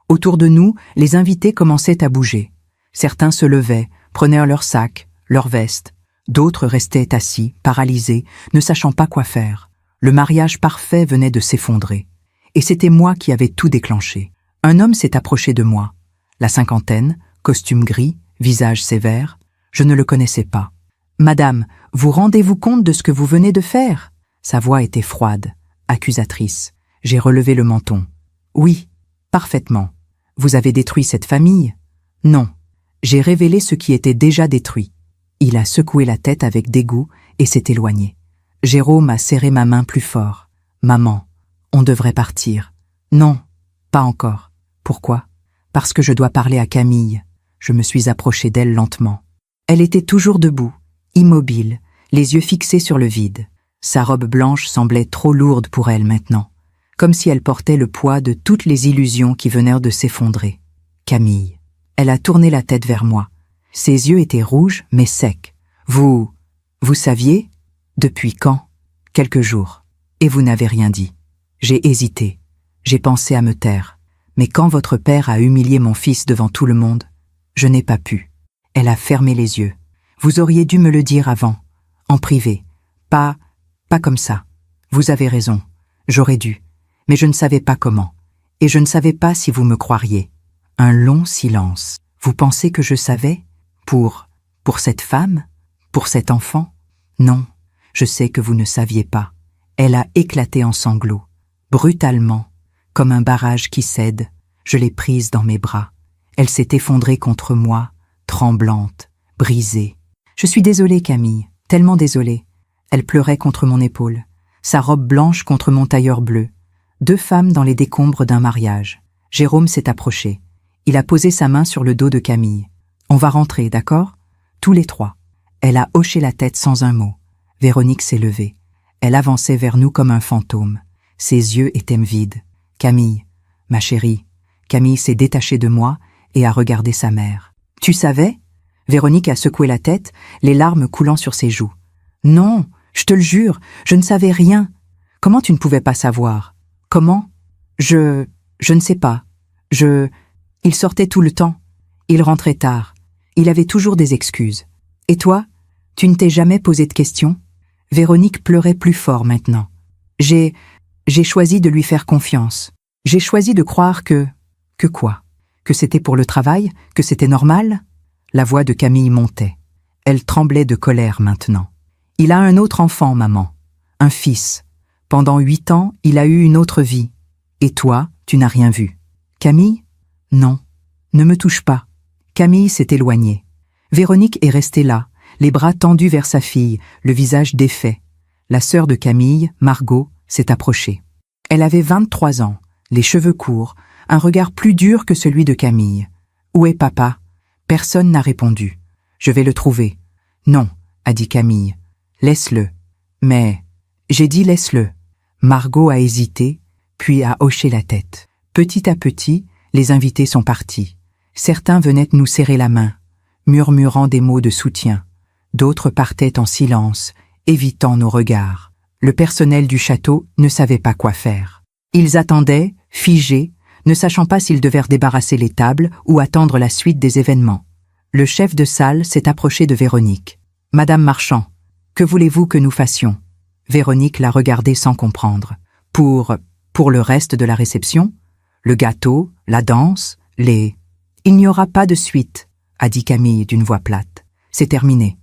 Autour de nous, les invités commençaient à bouger. Certains se levaient, prenaient leur sac, leur veste. D'autres restaient assis, paralysés, ne sachant pas quoi faire. Le mariage parfait venait de s'effondrer. Et c'était moi qui avais tout déclenché. Un homme s'est approché de moi. La cinquantaine, costume gris, visage sévère. Je ne le connaissais pas. « Madame, vous rendez-vous compte de ce que vous venez de faire ?» Sa voix était froide, accusatrice. J'ai relevé le menton. Oui, parfaitement. Vous avez détruit cette famille? Non. J'ai révélé ce qui était déjà détruit. Il a secoué la tête avec dégoût et s'est éloigné. Jérôme a serré ma main plus fort. Maman, on devrait partir. Non, pas encore. Pourquoi? Parce que je dois parler à Camille. Je me suis approché d'elle lentement. Elle était toujours debout, immobile, les yeux fixés sur le vide. Sa robe blanche semblait trop lourde pour elle maintenant, comme si elle portait le poids de toutes les illusions qui venaient de s'effondrer. Camille. Elle a tourné la tête vers moi. Ses yeux étaient rouges mais secs. Vous saviez? Depuis quand? Quelques jours. Et vous n'avez rien dit. J'ai hésité. J'ai pensé à me taire. Mais quand votre père a humilié mon fils devant tout le monde, je n'ai pas pu. Elle a fermé les yeux. Vous auriez dû me le dire avant, en privé. Pas comme ça. Vous avez raison. J'aurais dû. Mais je ne savais pas comment. Et je ne savais pas si vous me croiriez. Un long silence. Vous pensez que je savais? Pour cette femme? Pour cet enfant? Non, je sais que vous ne saviez pas. Elle a éclaté en sanglots. Brutalement, comme un barrage qui cède, je l'ai prise dans mes bras. Elle s'est effondrée contre moi, tremblante, brisée. Je suis désolée, Camille, tellement désolée. Elle pleurait contre mon épaule, sa robe blanche contre mon tailleur bleu. 2 femmes dans les décombres d'un mariage. Jérôme s'est approché. Il a posé sa main sur le dos de Camille. On va rentrer, d'accord? Tous les 3. Elle a hoché la tête sans un mot. Véronique s'est levée. Elle avançait vers nous comme un fantôme. Ses yeux étaient vides. Camille, ma chérie. Camille s'est détachée de moi et a regardé sa mère. Tu savais? Véronique a secoué la tête, les larmes coulant sur ses joues. Non, je te le jure, je ne savais rien. Comment tu ne pouvais pas savoir? Comment? Je ne sais pas. Il sortait tout le temps. Il rentrait tard. Il avait toujours des excuses. Et toi? Tu ne t'es jamais posé de questions? Véronique pleurait plus fort maintenant. J'ai choisi de lui faire confiance. J'ai choisi de croire que quoi? Que c'était pour le travail? Que c'était normal? La voix de Camille montait. Elle tremblait de colère maintenant. Il a un autre enfant, maman. Un fils. Pendant 8 ans, il a eu une autre vie. Et toi, tu n'as rien vu. Camille? Non. Ne me touche pas. Camille s'est éloignée. Véronique est restée là, les bras tendus vers sa fille, le visage défait. La sœur de Camille, Margot, s'est approchée. Elle avait 23 ans, les cheveux courts, un regard plus dur que celui de Camille. « Où est papa ?» Personne n'a répondu. « Je vais le trouver. »« Non, » a dit Camille. « Laisse-le. »« Mais... » J'ai dit « laisse-le. » Margot a hésité, puis a hoché la tête. Petit à petit, les invités sont partis. Certains venaient nous serrer la main, murmurant des mots de soutien. D'autres partaient en silence, évitant nos regards. Le personnel du château ne savait pas quoi faire. Ils attendaient, figés, ne sachant pas s'ils devaient débarrasser les tables ou attendre la suite des événements. Le chef de salle s'est approché de Véronique. « Madame Marchand, que voulez-vous que nous fassions ?» Véronique l'a regardé sans comprendre. « Pour le reste de la réception? Le gâteau, la danse, les... » « Il n'y aura pas de suite, » a dit Camille d'une voix plate. « C'est terminé. »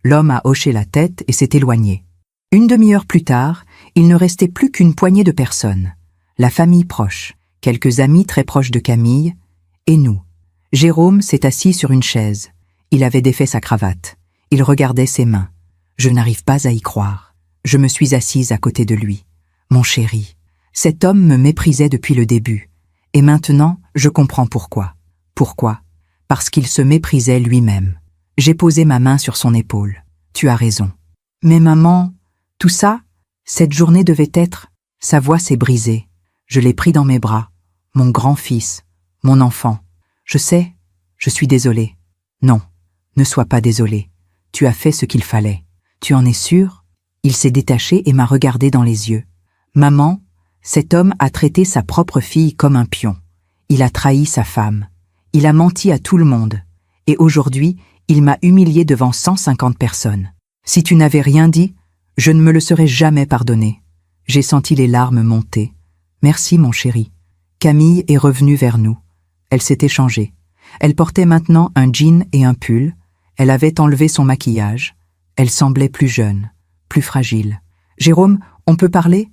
L'homme a hoché la tête et s'est éloigné. Une demi-heure plus tard, il ne restait plus qu'une poignée de personnes. La famille proche, quelques amis très proches de Camille, et nous. Jérôme s'est assis sur une chaise. Il avait défait sa cravate. Il regardait ses mains. Je n'arrive pas à y croire. Je me suis assise à côté de lui. Mon chéri, cet homme me méprisait depuis le début. Et maintenant, je comprends pourquoi. Pourquoi? Parce qu'il se méprisait lui-même. J'ai posé ma main sur son épaule. Tu as raison. Mais maman, tout ça, cette journée devait être... Sa voix s'est brisée. Je l'ai pris dans mes bras. Mon grand-fils, mon enfant. Je sais, je suis désolée. Non, ne sois pas désolée. Tu as fait ce qu'il fallait. Tu en es sûre? Il s'est détaché et m'a regardé dans les yeux. Maman, cet homme a traité sa propre fille comme un pion. Il a trahi sa femme. Il a menti à tout le monde. Et aujourd'hui, il m'a humilié devant 150 personnes. Si tu n'avais rien dit, je ne me le serais jamais pardonné. J'ai senti les larmes monter. Merci, mon chéri. Camille est revenue vers nous. Elle s'était changée. Elle portait maintenant un jean et un pull. Elle avait enlevé son maquillage. Elle semblait plus jeune, plus fragile. « Jérôme, on peut parler ?»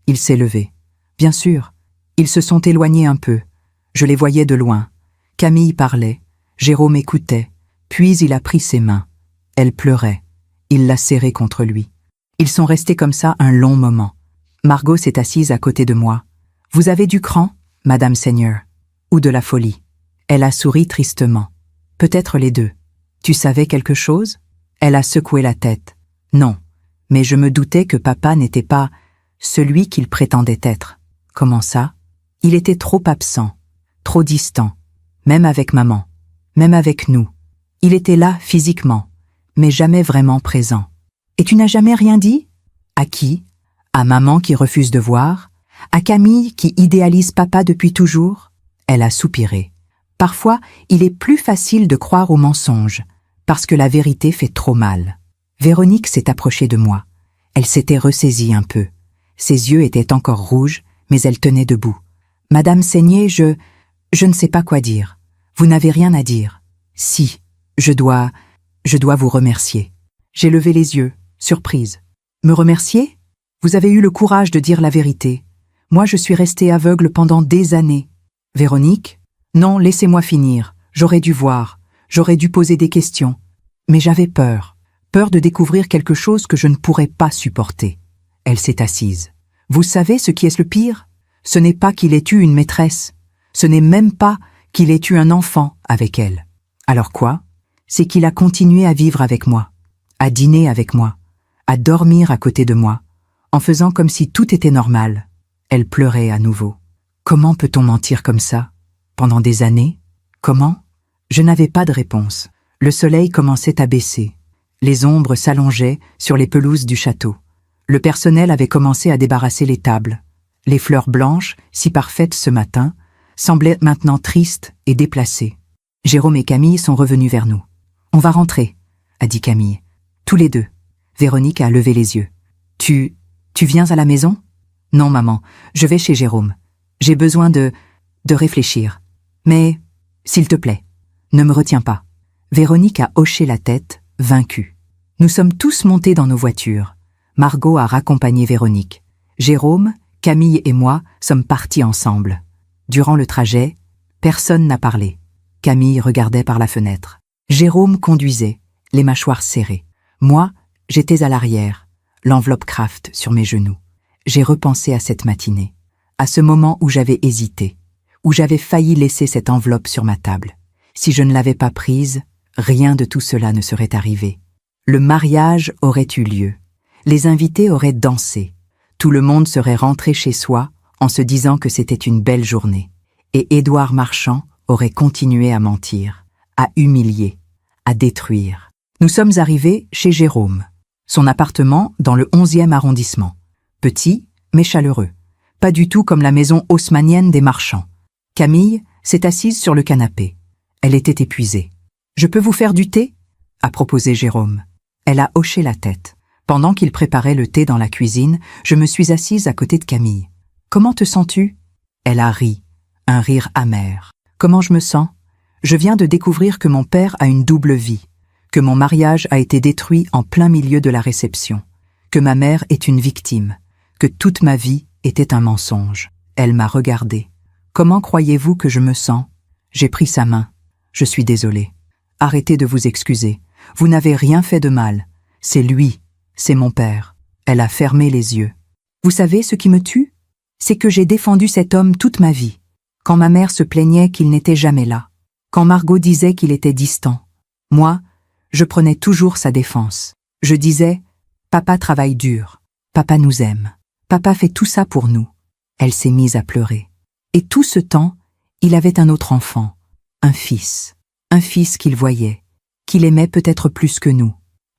Il s'est levé. Bien sûr, ils se sont éloignés un peu. Je les voyais de loin. Camille parlait, Jérôme écoutait, puis il a pris ses mains. Elle pleurait. Il l'a serrée contre lui. Ils sont restés comme ça un long moment. Margot s'est assise à côté de moi. « Vous avez du cran, Madame Seigneur, ou de la folie ?» Elle a souri tristement. « Peut-être les deux. Tu savais quelque chose ?» Elle a secoué la tête. « Non, mais je me doutais que papa n'était pas celui qu'il prétendait être. » Comment ça? Il était trop absent, trop distant, même avec maman, même avec nous. Il était là physiquement, mais jamais vraiment présent. « Et tu n'as jamais rien dit? » À qui? À maman qui refuse de voir? À Camille qui idéalise papa depuis toujours? Elle a soupiré. Parfois, il est plus facile de croire aux mensonges, parce que la vérité fait trop mal. Véronique s'est approchée de moi. Elle s'était ressaisie un peu. Ses yeux étaient encore rouges, mais elle tenait debout. « Madame Seigné, je ne sais pas quoi dire. Vous n'avez rien à dire. Si, je dois vous remercier. » J'ai levé les yeux, surprise. « Me remercier? Vous avez eu le courage de dire la vérité. Moi, je suis restée aveugle pendant des années. » Véronique? Non, laissez-moi finir. J'aurais dû voir. J'aurais dû poser des questions. Mais j'avais peur. Peur de découvrir quelque chose que je ne pourrais pas supporter. Elle s'est assise. « Vous savez ce qui est le pire? Ce n'est pas qu'il ait eu une maîtresse. Ce n'est même pas qu'il ait eu un enfant avec elle. Alors quoi? C'est qu'il a continué à vivre avec moi, à dîner avec moi, à dormir à côté de moi, en faisant comme si tout était normal. » Elle pleurait à nouveau. Comment peut-on mentir comme ça? Pendant des années? Comment? Je n'avais pas de réponse. Le soleil commençait à baisser. Les ombres s'allongeaient sur les pelouses du château. Le personnel avait commencé à débarrasser les tables. Les fleurs blanches, si parfaites ce matin, semblaient maintenant tristes et déplacées. Jérôme et Camille sont revenus vers nous. « On va rentrer », a dit Camille. « Tous les deux. » Véronique a levé les yeux. « Tu viens à la maison ?»« Non, maman, je vais chez Jérôme. J'ai besoin de réfléchir. Mais, s'il te plaît, ne me retiens pas. » Véronique a hoché la tête, vaincue. Nous sommes tous montés dans nos voitures. Margot a raccompagné Véronique. Jérôme, Camille et moi sommes partis ensemble. Durant le trajet, personne n'a parlé. Camille regardait par la fenêtre. Jérôme conduisait, les mâchoires serrées. Moi, j'étais à l'arrière, l'enveloppe Kraft sur mes genoux. J'ai repensé à cette matinée, à ce moment où j'avais hésité, où j'avais failli laisser cette enveloppe sur ma table. Si je ne l'avais pas prise, rien de tout cela ne serait arrivé. Le mariage aurait eu lieu. Les invités auraient dansé. Tout le monde serait rentré chez soi en se disant que c'était une belle journée. Et Édouard Marchand aurait continué à mentir, à humilier, à détruire. Nous sommes arrivés chez Jérôme. Son appartement dans le 11e arrondissement. Petit, mais chaleureux. Pas du tout comme la maison haussmannienne des Marchands. Camille s'est assise sur le canapé. Elle était épuisée. « Je peux vous faire du thé ?» a proposé Jérôme. Elle a hoché la tête. Pendant qu'il préparait le thé dans la cuisine, je me suis assise à côté de Camille. « Comment te sens-tu » Elle a ri, un rire amer. « Comment je me sens ?» Je viens de découvrir que mon père a une double vie, que mon mariage a été détruit en plein milieu de la réception, que ma mère est une victime, que toute ma vie était un mensonge. Elle m'a regardée. « Comment croyez-vous que je me sens ?» J'ai pris sa main. « Je suis désolée. Arrêtez de vous excuser. Vous n'avez rien fait de mal. C'est lui. C'est mon père. » Elle a fermé les yeux. « Vous savez ce qui me tue? C'est que j'ai défendu cet homme toute ma vie. Quand ma mère se plaignait qu'il n'était jamais là. Quand Margot disait qu'il était distant. Moi, je prenais toujours sa défense. Je disais, « Papa travaille dur. Papa nous aime. Papa fait tout ça pour nous. » Elle s'est mise à pleurer. Et tout ce temps, il avait un autre enfant, un fils qu'il voyait, qu'il aimait peut-être plus que nous.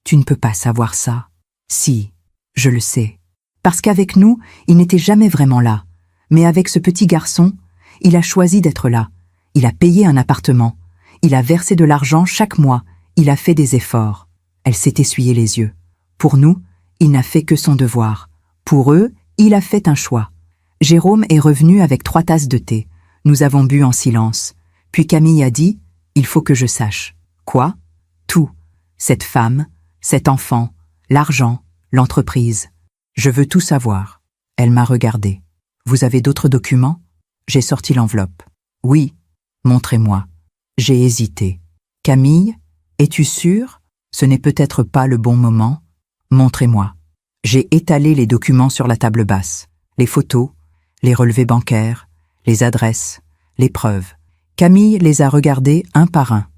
Tu ne peux pas savoir ça. Si, je le sais. Parce qu'avec nous, il n'était jamais vraiment là. Mais avec ce petit garçon, il a choisi d'être là. Il a payé un appartement. Il a versé de l'argent chaque mois. Il a fait des efforts. Elle s'est essuyé les yeux. Pour nous, il n'a fait que son devoir. Pour eux, il a fait un choix. Jérôme est revenu avec 3 tasses de thé. Nous avons bu en silence. Puis Camille a dit, « Il faut que je sache. » Quoi? Tout. Cette femme, cet enfant, l'argent, l'entreprise. Je veux tout savoir. Elle m'a regardé. Vous avez d'autres documents? J'ai sorti l'enveloppe. Oui. Montrez-moi. J'ai hésité. Camille, es-tu sûre? Ce n'est peut-être pas le bon moment. Montrez-moi. J'ai étalé les documents sur la table basse. Les photos, les relevés bancaires, les adresses, les preuves. Camille les a regardés un par un,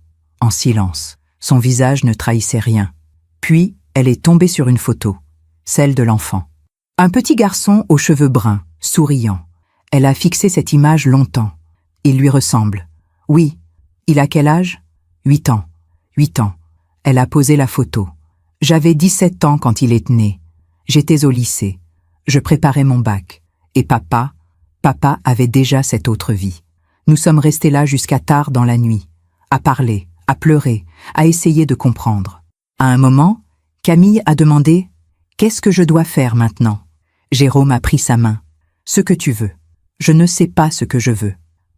en silence. Son visage ne trahissait rien. Puis, elle est tombée sur une photo, celle de l'enfant. Un petit garçon aux cheveux bruns, souriant. Elle a fixé cette image longtemps. Il lui ressemble. Oui. Il a quel âge? 8 ans. 8 ans. Elle a posé la photo. J'avais 17 ans quand il est né. J'étais au lycée. Je préparais mon bac. Et papa avait déjà cette autre vie. Nous sommes restés là jusqu'à tard dans la nuit, à parler, à pleurer, à essayer de comprendre. À un moment, Camille a demandé « Qu'est-ce que je dois faire maintenant ?» Jérôme a pris sa main. « Ce que tu veux. Je ne sais pas ce que je veux.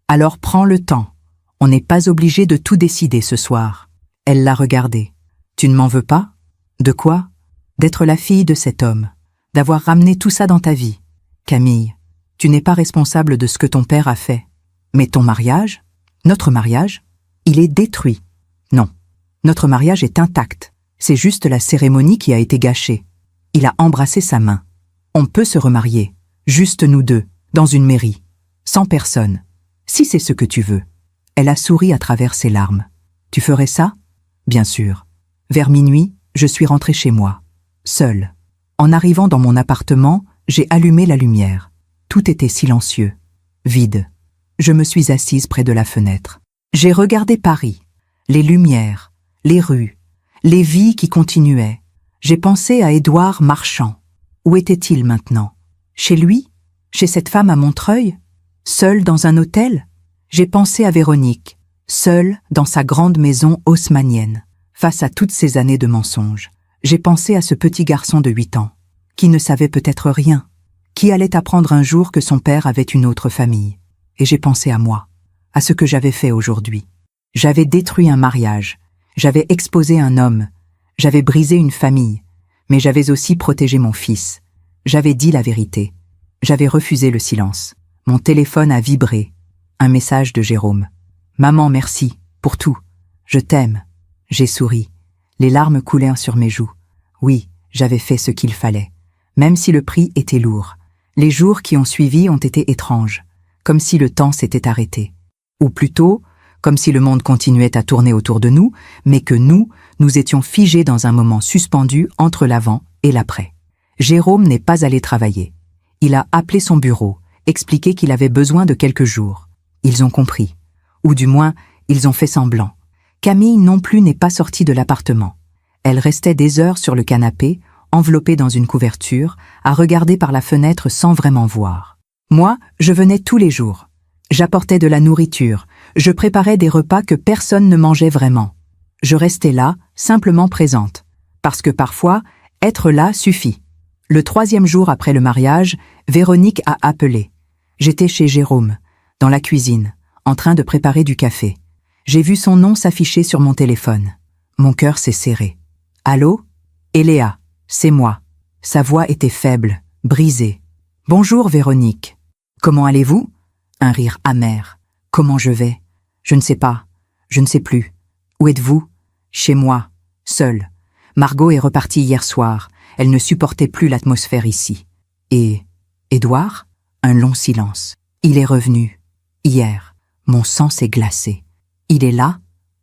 Alors prends le temps. On n'est pas obligé de tout décider ce soir. » Elle l'a regardé. « Tu ne m'en veux pas? De quoi? D'être la fille de cet homme, d'avoir ramené tout ça dans ta vie. Camille, tu n'es pas responsable de ce que ton père a fait. Mais ton mariage, notre mariage, il est détruit. Non, notre mariage est intact. C'est juste la cérémonie qui a été gâchée. Il a embrassé sa main. On peut se remarier, juste nous deux, dans une mairie, sans personne, si c'est ce que tu veux. » Elle a souri à travers ses larmes. « Tu ferais ça? Bien sûr. » Vers minuit, je suis rentrée chez moi, seule. En arrivant dans mon appartement, j'ai allumé la lumière. Tout était silencieux, vide. Je me suis assise près de la fenêtre. J'ai regardé Paris, les lumières, les rues, les vies qui continuaient. J'ai pensé à Édouard Marchand. Où était-il maintenant? Chez lui? Chez cette femme à Montreuil? Seule dans un hôtel? J'ai pensé à Véronique, seule dans sa grande maison haussmannienne, face à toutes ces années de mensonges. J'ai pensé à ce petit garçon de 8 ans, qui ne savait peut-être rien, qui allait apprendre un jour que son père avait une autre famille. Et j'ai pensé à moi, à ce que j'avais fait aujourd'hui. J'avais détruit un mariage, j'avais exposé un homme, j'avais brisé une famille, mais j'avais aussi protégé mon fils. J'avais dit la vérité, j'avais refusé le silence. Mon téléphone a vibré. Un message de Jérôme. « Maman, merci, pour tout. Je t'aime. » J'ai souri. Les larmes coulaient sur mes joues. Oui, j'avais fait ce qu'il fallait, même si le prix était lourd. Les jours qui ont suivi ont été étranges, comme si le temps s'était arrêté. Ou plutôt, comme si le monde continuait à tourner autour de nous, mais que nous étions figés dans un moment suspendu entre l'avant et l'après. Jérôme n'est pas allé travailler. Il a appelé son bureau, expliqué qu'il avait besoin de quelques jours. Ils ont compris. Ou du moins, ils ont fait semblant. Camille non plus n'est pas sortie de l'appartement. Elle restait des heures sur le canapé, enveloppée dans une couverture, à regarder par la fenêtre sans vraiment voir. Moi, je venais tous les jours. J'apportais de la nourriture, je préparais des repas que personne ne mangeait vraiment. Je restais là, simplement présente. Parce que parfois, être là suffit. Le 3e jour après le mariage, Véronique a appelé. J'étais chez Jérôme, dans la cuisine, en train de préparer du café. J'ai vu son nom s'afficher sur mon téléphone. Mon cœur s'est serré. « Allô? Eléa, c'est moi. » Sa voix était faible, brisée. « Bonjour Véronique. Comment allez-vous? » Un rire amer. « Comment je vais? Je ne sais pas. Je ne sais plus. Où êtes-vous? Chez moi, seule. Margot est repartie hier soir. Elle ne supportait plus l'atmosphère ici. Et Édouard? Un long silence. Il est revenu. Hier. Mon sang s'est glacé. Il est là?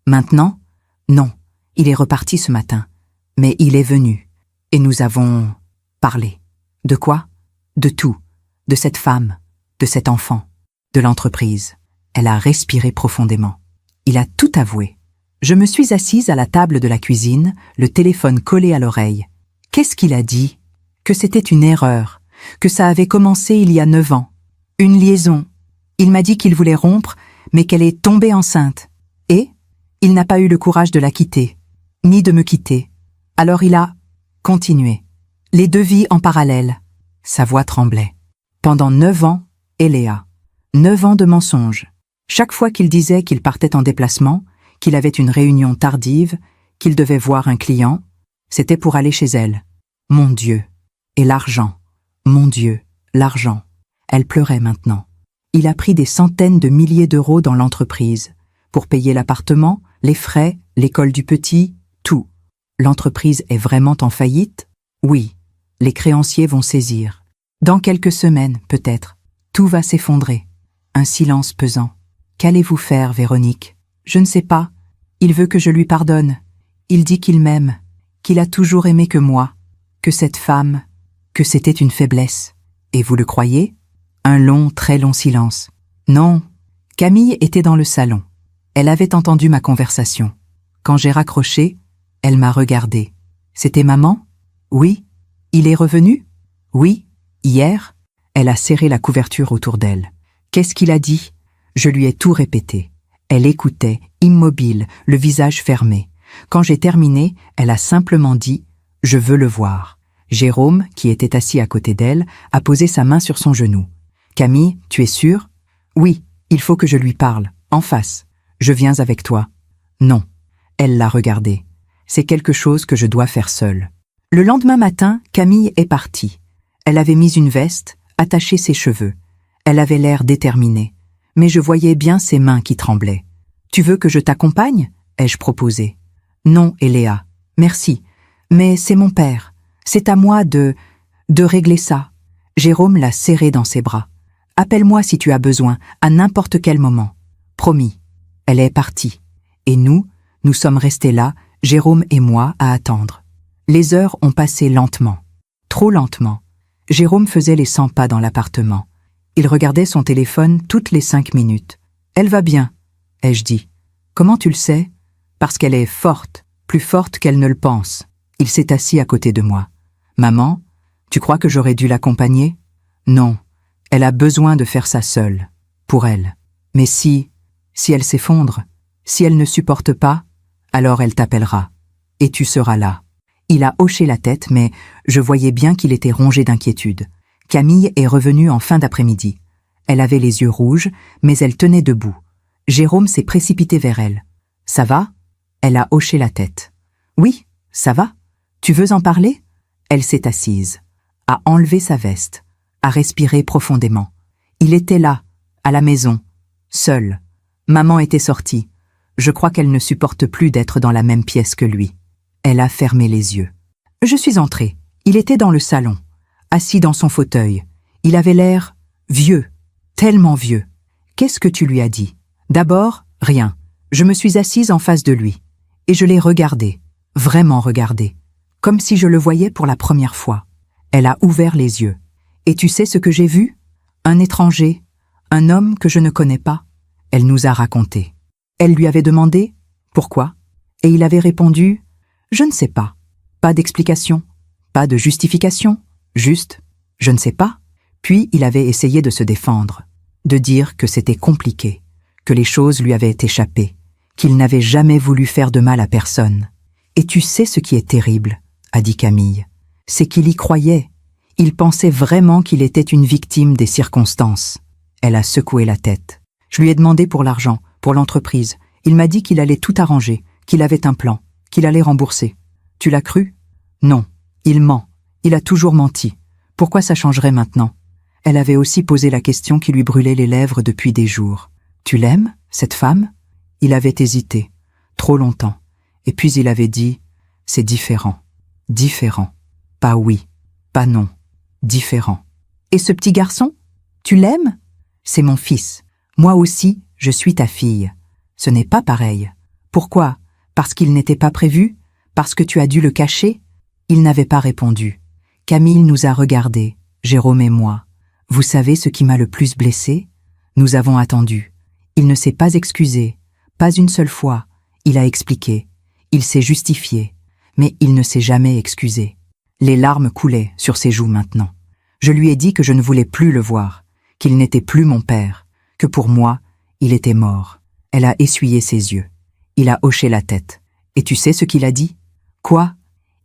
Maintenant? Non. Il est reparti ce matin. Mais il est venu. Et nous avons parlé. De quoi? De tout. De cette femme. De cet enfant. De l'entreprise. Elle a respiré profondément. Il a tout avoué. Je me suis assise à la table de la cuisine, le téléphone collé à l'oreille. Qu'est-ce qu'il a dit? Que c'était une erreur, que ça avait commencé il y a 9 ans. Une liaison. Il m'a dit qu'il voulait rompre, mais qu'elle est tombée enceinte. Et il n'a pas eu le courage de la quitter, ni de me quitter. Alors il a continué. Les 2 vies en parallèle. Sa voix tremblait. Pendant 9 ans, Eléa. 9 ans de mensonges. Chaque fois qu'il disait qu'il partait en déplacement, qu'il avait une réunion tardive, qu'il devait voir un client, c'était pour aller chez elle. Mon Dieu. Et l'argent. Mon Dieu. l'argent. Elle pleurait maintenant. Il a pris des centaines de milliers d'euros dans l'entreprise, pour payer l'appartement, les frais, l'école du petit, tout. L'entreprise est vraiment en faillite? Oui. Les créanciers vont saisir. Dans quelques semaines, peut-être. Tout va s'effondrer. Un silence pesant. Qu'allez-vous faire, Véronique? Je ne sais pas. Il veut que je lui pardonne. Il dit qu'il m'aime, qu'il a toujours aimé que moi, que cette femme, que c'était une faiblesse. Et vous le croyez? Un long, très long silence. Non. Camille était dans le salon. Elle avait entendu ma conversation. Quand j'ai raccroché, elle m'a regardé. C'était maman? Oui. Il est revenu? Oui. Hier? Elle a serré la couverture autour d'elle. Qu'est-ce qu'il a dit? Je lui ai tout répété. Elle écoutait, immobile, le visage fermé. Quand j'ai terminé, elle a simplement dit « Je veux le voir ». Jérôme, qui était assis à côté d'elle, a posé sa main sur son genou. « Camille, tu es sûre? »« Oui, il faut que je lui parle, en face. Je viens avec toi. »« Non. » Elle l'a regardé. « C'est quelque chose que je dois faire seule. » Le lendemain matin, Camille est partie. Elle avait mis une veste, attaché ses cheveux. Elle avait l'air déterminée. Mais je voyais bien ses mains qui tremblaient. « Tu veux que je t'accompagne » ai-je proposé. « Non, Eléa, merci. Mais c'est mon père. C'est à moi de régler ça. » Jérôme l'a serré dans ses bras. « Appelle-moi si tu as besoin, à n'importe quel moment. » Promis. Elle est partie. Et nous sommes restés là, Jérôme et moi, à attendre. Les heures ont passé lentement. Trop lentement. Jérôme faisait les 100 pas dans l'appartement. Il regardait son téléphone toutes les 5 minutes. « Elle va bien, » ai-je dit. « Comment tu le sais ?»« Parce qu'elle est forte, plus forte qu'elle ne le pense. » Il s'est assis à côté de moi. « Maman, tu crois que j'aurais dû l'accompagner ?»« Non, elle a besoin de faire ça seule, pour elle. Mais si elle s'effondre, si elle ne supporte pas, alors elle t'appellera. Et tu seras là. » Il a hoché la tête, mais je voyais bien qu'il était rongé d'inquiétude. Camille est revenue en fin d'après-midi. Elle avait les yeux rouges, mais elle tenait debout. Jérôme s'est précipité vers elle. « Ça va ?» Elle a hoché la tête. « Oui, ça va. Tu veux en parler ?» Elle s'est assise, a enlevé sa veste, a respiré profondément. Il était là, à la maison, seul. Maman était sortie. Je crois qu'elle ne supporte plus d'être dans la même pièce que lui. Elle a fermé les yeux. Je suis entrée. Il était dans le salon, assis dans son fauteuil. Il avait l'air vieux, tellement vieux. Qu'est-ce que tu lui as dit? D'abord, rien. Je me suis assise en face de lui. Et je l'ai regardé, vraiment regardé, comme si je le voyais pour la première fois. Elle a ouvert les yeux. Et tu sais ce que j'ai vu? Un étranger, un homme que je ne connais pas. Elle nous a raconté. Elle lui avait demandé « Pourquoi ?» Et il avait répondu « Je ne sais pas. » Pas d'explication, pas de justification, juste « Je ne sais pas ». Puis il avait essayé de se défendre, de dire que c'était compliqué, que les choses lui avaient échappé, qu'il n'avait jamais voulu faire de mal à personne. « Et tu sais ce qui est terrible ?» a dit Camille. « C'est qu'il y croyait. Il pensait vraiment qu'il était une victime des circonstances. » Elle a secoué la tête. Je lui ai demandé pour l'argent, pour l'entreprise. Il m'a dit qu'il allait tout arranger, qu'il avait un plan, qu'il allait rembourser. Tu l'as cru? Non. Il ment. Il a toujours menti. Pourquoi ça changerait maintenant? Elle avait aussi posé la question qui lui brûlait les lèvres depuis des jours. Tu l'aimes, cette femme? Il avait hésité, trop longtemps. Et puis il avait dit, c'est différent. Différent. Pas oui, pas non. Différent. Et ce petit garçon? Tu l'aimes? C'est mon fils. Moi aussi, je suis ta fille. Ce n'est pas pareil. Pourquoi? Parce qu'il n'était pas prévu? Parce que tu as dû le cacher? Il n'avait pas répondu. Camille nous a regardés, Jérôme et moi. Vous savez ce qui m'a le plus blessé? Nous avons attendu. Il ne s'est pas excusé, pas une seule fois. Il a expliqué. Il s'est justifié. Mais il ne s'est jamais excusé. Les larmes coulaient sur ses joues maintenant. Je lui ai dit que je ne voulais plus le voir, qu'il n'était plus mon père, que pour moi, il était mort. Elle a essuyé ses yeux. Il a hoché la tête. Et tu sais ce qu'il a dit? Quoi?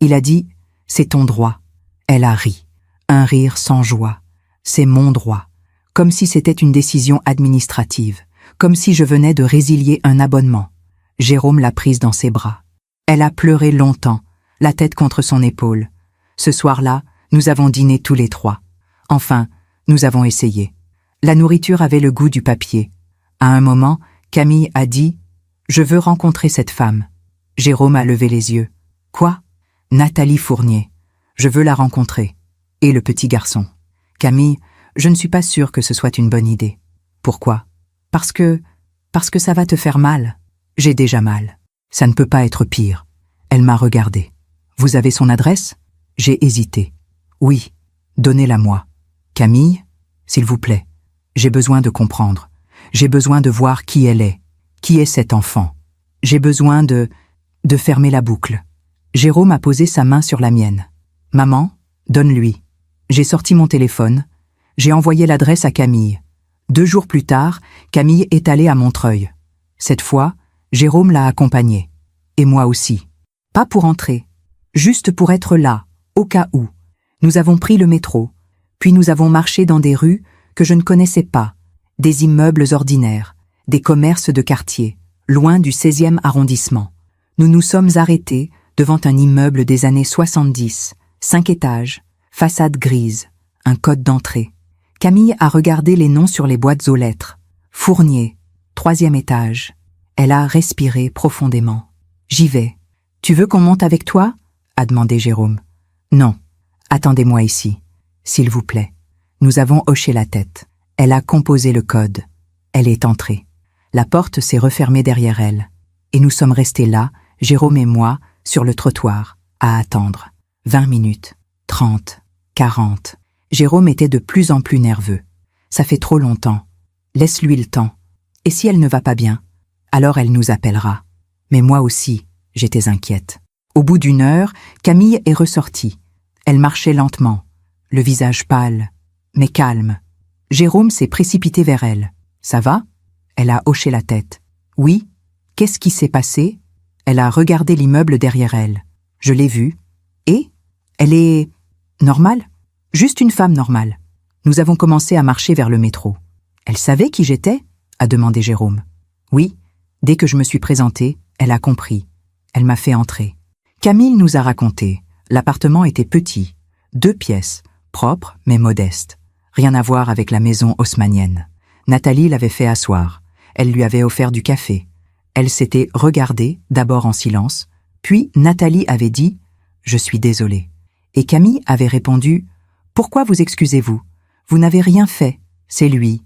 Il a dit, c'est ton droit. Elle a ri. Un rire sans joie. C'est mon droit. Comme si c'était une décision administrative. Comme si je venais de résilier un abonnement. Jérôme l'a prise dans ses bras. Elle a pleuré longtemps, la tête contre son épaule. Ce soir-là, nous avons dîné tous les trois. Enfin, Nous avons essayé. La nourriture avait le goût du papier. À un moment, Camille a dit « Je veux rencontrer cette femme ». Jérôme a levé les yeux. « Quoi ?» ?»« Nathalie Fournier. Je veux la rencontrer. » Et le petit garçon. « Camille, je ne suis pas sûre que ce soit une bonne idée. »« Pourquoi ?»« Parce que ça va te faire mal. » »« J'ai déjà mal. Ça ne peut pas être pire. » Elle m'a regardé. « Vous avez son adresse ?» J'ai hésité. « Oui, donnez-la-moi. »« Camille, s'il vous plaît. J'ai besoin de comprendre. J'ai besoin de voir qui elle est. Qui est cet enfant. J'ai besoin de fermer la boucle. » Jérôme a posé sa main sur la mienne. « Maman, donne-lui. » J'ai sorti mon téléphone. J'ai envoyé l'adresse à Camille. 2 jours plus tard, Camille est allée à Montreuil. Cette fois, Jérôme l'a accompagnée. Et moi aussi. Pas pour entrer. Juste pour être là, au cas où. Nous avons pris le métro. Puis nous avons marché dans des rues que je ne connaissais pas. Des immeubles ordinaires. Des commerces de quartier. Loin du 16e arrondissement. Nous nous sommes arrêtés devant un immeuble des années 70, 5 étages, façade grise, un code d'entrée. Camille a regardé les noms sur les boîtes aux lettres. Fournier, 3e étage. Elle a respiré profondément. « J'y vais. »« Tu veux qu'on monte avec toi ?» a demandé Jérôme. « Non. Attendez-moi ici. S'il vous plaît. » Nous avons hoché la tête. Elle a composé le code. Elle est entrée. La porte s'est refermée derrière elle. Et nous sommes restés là, Jérôme et moi, sur le trottoir, à attendre. 20 minutes, 30, 40. Jérôme était de plus en plus nerveux. Ça fait trop longtemps. Laisse-lui le temps. Et si elle ne va pas bien, alors elle nous appellera. Mais moi aussi, j'étais inquiète. Au bout d'1 heure, Camille est ressortie. Elle marchait lentement, le visage pâle, mais calme. Jérôme s'est précipité vers elle. « Ça va ?» Elle a hoché la tête. « Oui. Qu'est-ce qui s'est passé ?» Elle a regardé l'immeuble derrière elle. Je l'ai vue. Et elle est normale. Juste une femme normale. Nous avons commencé à marcher vers le métro. Elle savait qui j'étais ? A demandé Jérôme. Oui. Dès que je me suis présentée, elle a compris. Elle m'a fait entrer. Camille nous a raconté. L'appartement était petit. 2 pièces, propres mais modestes. Rien à voir avec la maison haussmannienne. Nathalie l'avait fait asseoir. Elle lui avait offert du café. Elle s'était regardée, d'abord en silence, puis Nathalie avait dit « Je suis désolée ». Et Camille avait répondu « Pourquoi vous excusez-vous ? Vous n'avez rien fait, c'est lui ».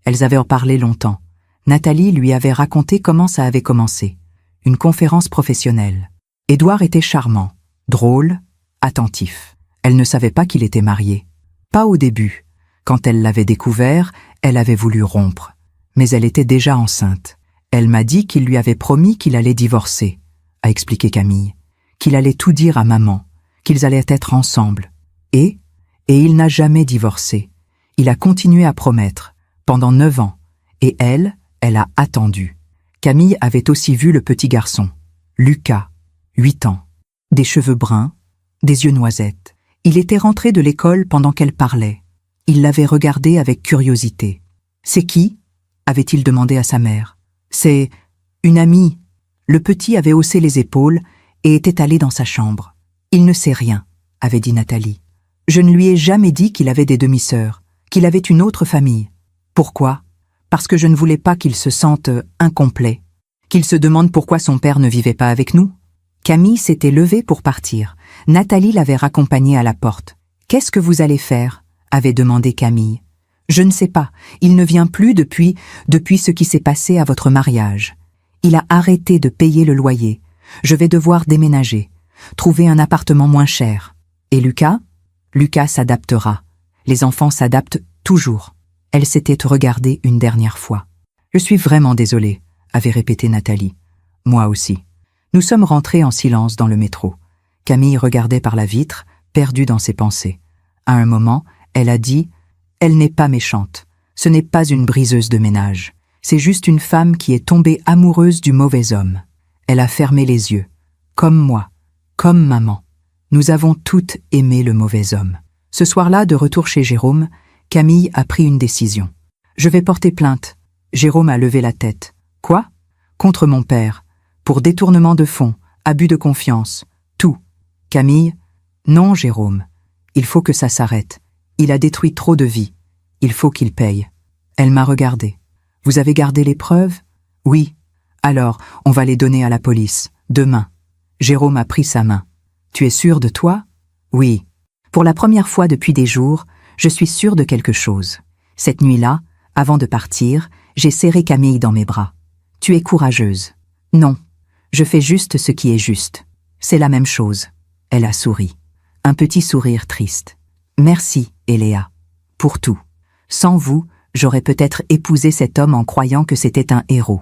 Elles avaient en parlé longtemps. Nathalie lui avait raconté comment ça avait commencé. Une conférence professionnelle. Édouard était charmant, drôle, attentif. Elle ne savait pas qu'il était marié. Pas au début. Quand elle l'avait découvert, elle avait voulu rompre. Mais elle était déjà enceinte. Elle m'a dit qu'il lui avait promis qu'il allait divorcer, a expliqué Camille, qu'il allait tout dire à maman, qu'ils allaient être ensemble. Et il n'a jamais divorcé. Il a continué à promettre, pendant 9 ans. Et elle a attendu. Camille avait aussi vu le petit garçon, Lucas, 8 ans. Des cheveux bruns, des yeux noisettes. Il était rentré de l'école pendant qu'elle parlait. Il l'avait regardé avec curiosité. « C'est qui ?» avait-il demandé à sa mère. « C'est une amie. » Le petit avait haussé les épaules et était allé dans sa chambre. « Il ne sait rien, » avait dit Nathalie. « Je ne lui ai jamais dit qu'il avait des demi-sœurs, qu'il avait une autre famille. Pourquoi ? Parce que je ne voulais pas qu'il se sente incomplet, qu'il se demande pourquoi son père ne vivait pas avec nous. » Camille s'était levée pour partir. Nathalie l'avait raccompagnée à la porte. « Qu'est-ce que vous allez faire ?» avait demandé Camille. « Je ne sais pas, il ne vient plus depuis ce qui s'est passé à votre mariage. Il a arrêté de payer le loyer. Je vais devoir déménager, trouver un appartement moins cher. Et Lucas ? Lucas s'adaptera. Les enfants s'adaptent toujours. » Elle s'était regardée une dernière fois. « Je suis vraiment désolée, » avait répété Nathalie. « Moi aussi. » Nous sommes rentrés en silence dans le métro. Camille regardait par la vitre, perdue dans ses pensées. À un moment, elle a dit « Elle n'est pas méchante. Ce n'est pas une briseuse de ménage. C'est juste une femme qui est tombée amoureuse du mauvais homme. Elle a fermé les yeux. Comme moi. Comme maman. Nous avons toutes aimé le mauvais homme. » Ce soir-là, de retour chez Jérôme, Camille a pris une décision. « Je vais porter plainte. » Jérôme a levé la tête. « Quoi ? » ?»« Contre mon père. Pour détournement de fonds, abus de confiance. Tout. » Camille. « Non, Jérôme. Il faut que ça s'arrête. Il a détruit trop de vies. Il faut qu'il paye. Elle m'a regardé. Vous avez gardé les preuves? Oui. Alors, on va les donner à la police. Demain. Jérôme a pris sa main. Tu es sûr de toi? Oui. Pour la première fois depuis des jours, je suis sûre de quelque chose. Cette nuit-là, avant de partir, j'ai serré Camille dans mes bras. Tu es courageuse. Non. Je fais juste ce qui est juste. C'est la même chose. Elle a souri. Un petit sourire triste. Merci, Eléa. Pour tout. Sans vous, j'aurais peut-être épousé cet homme en croyant que c'était un héros.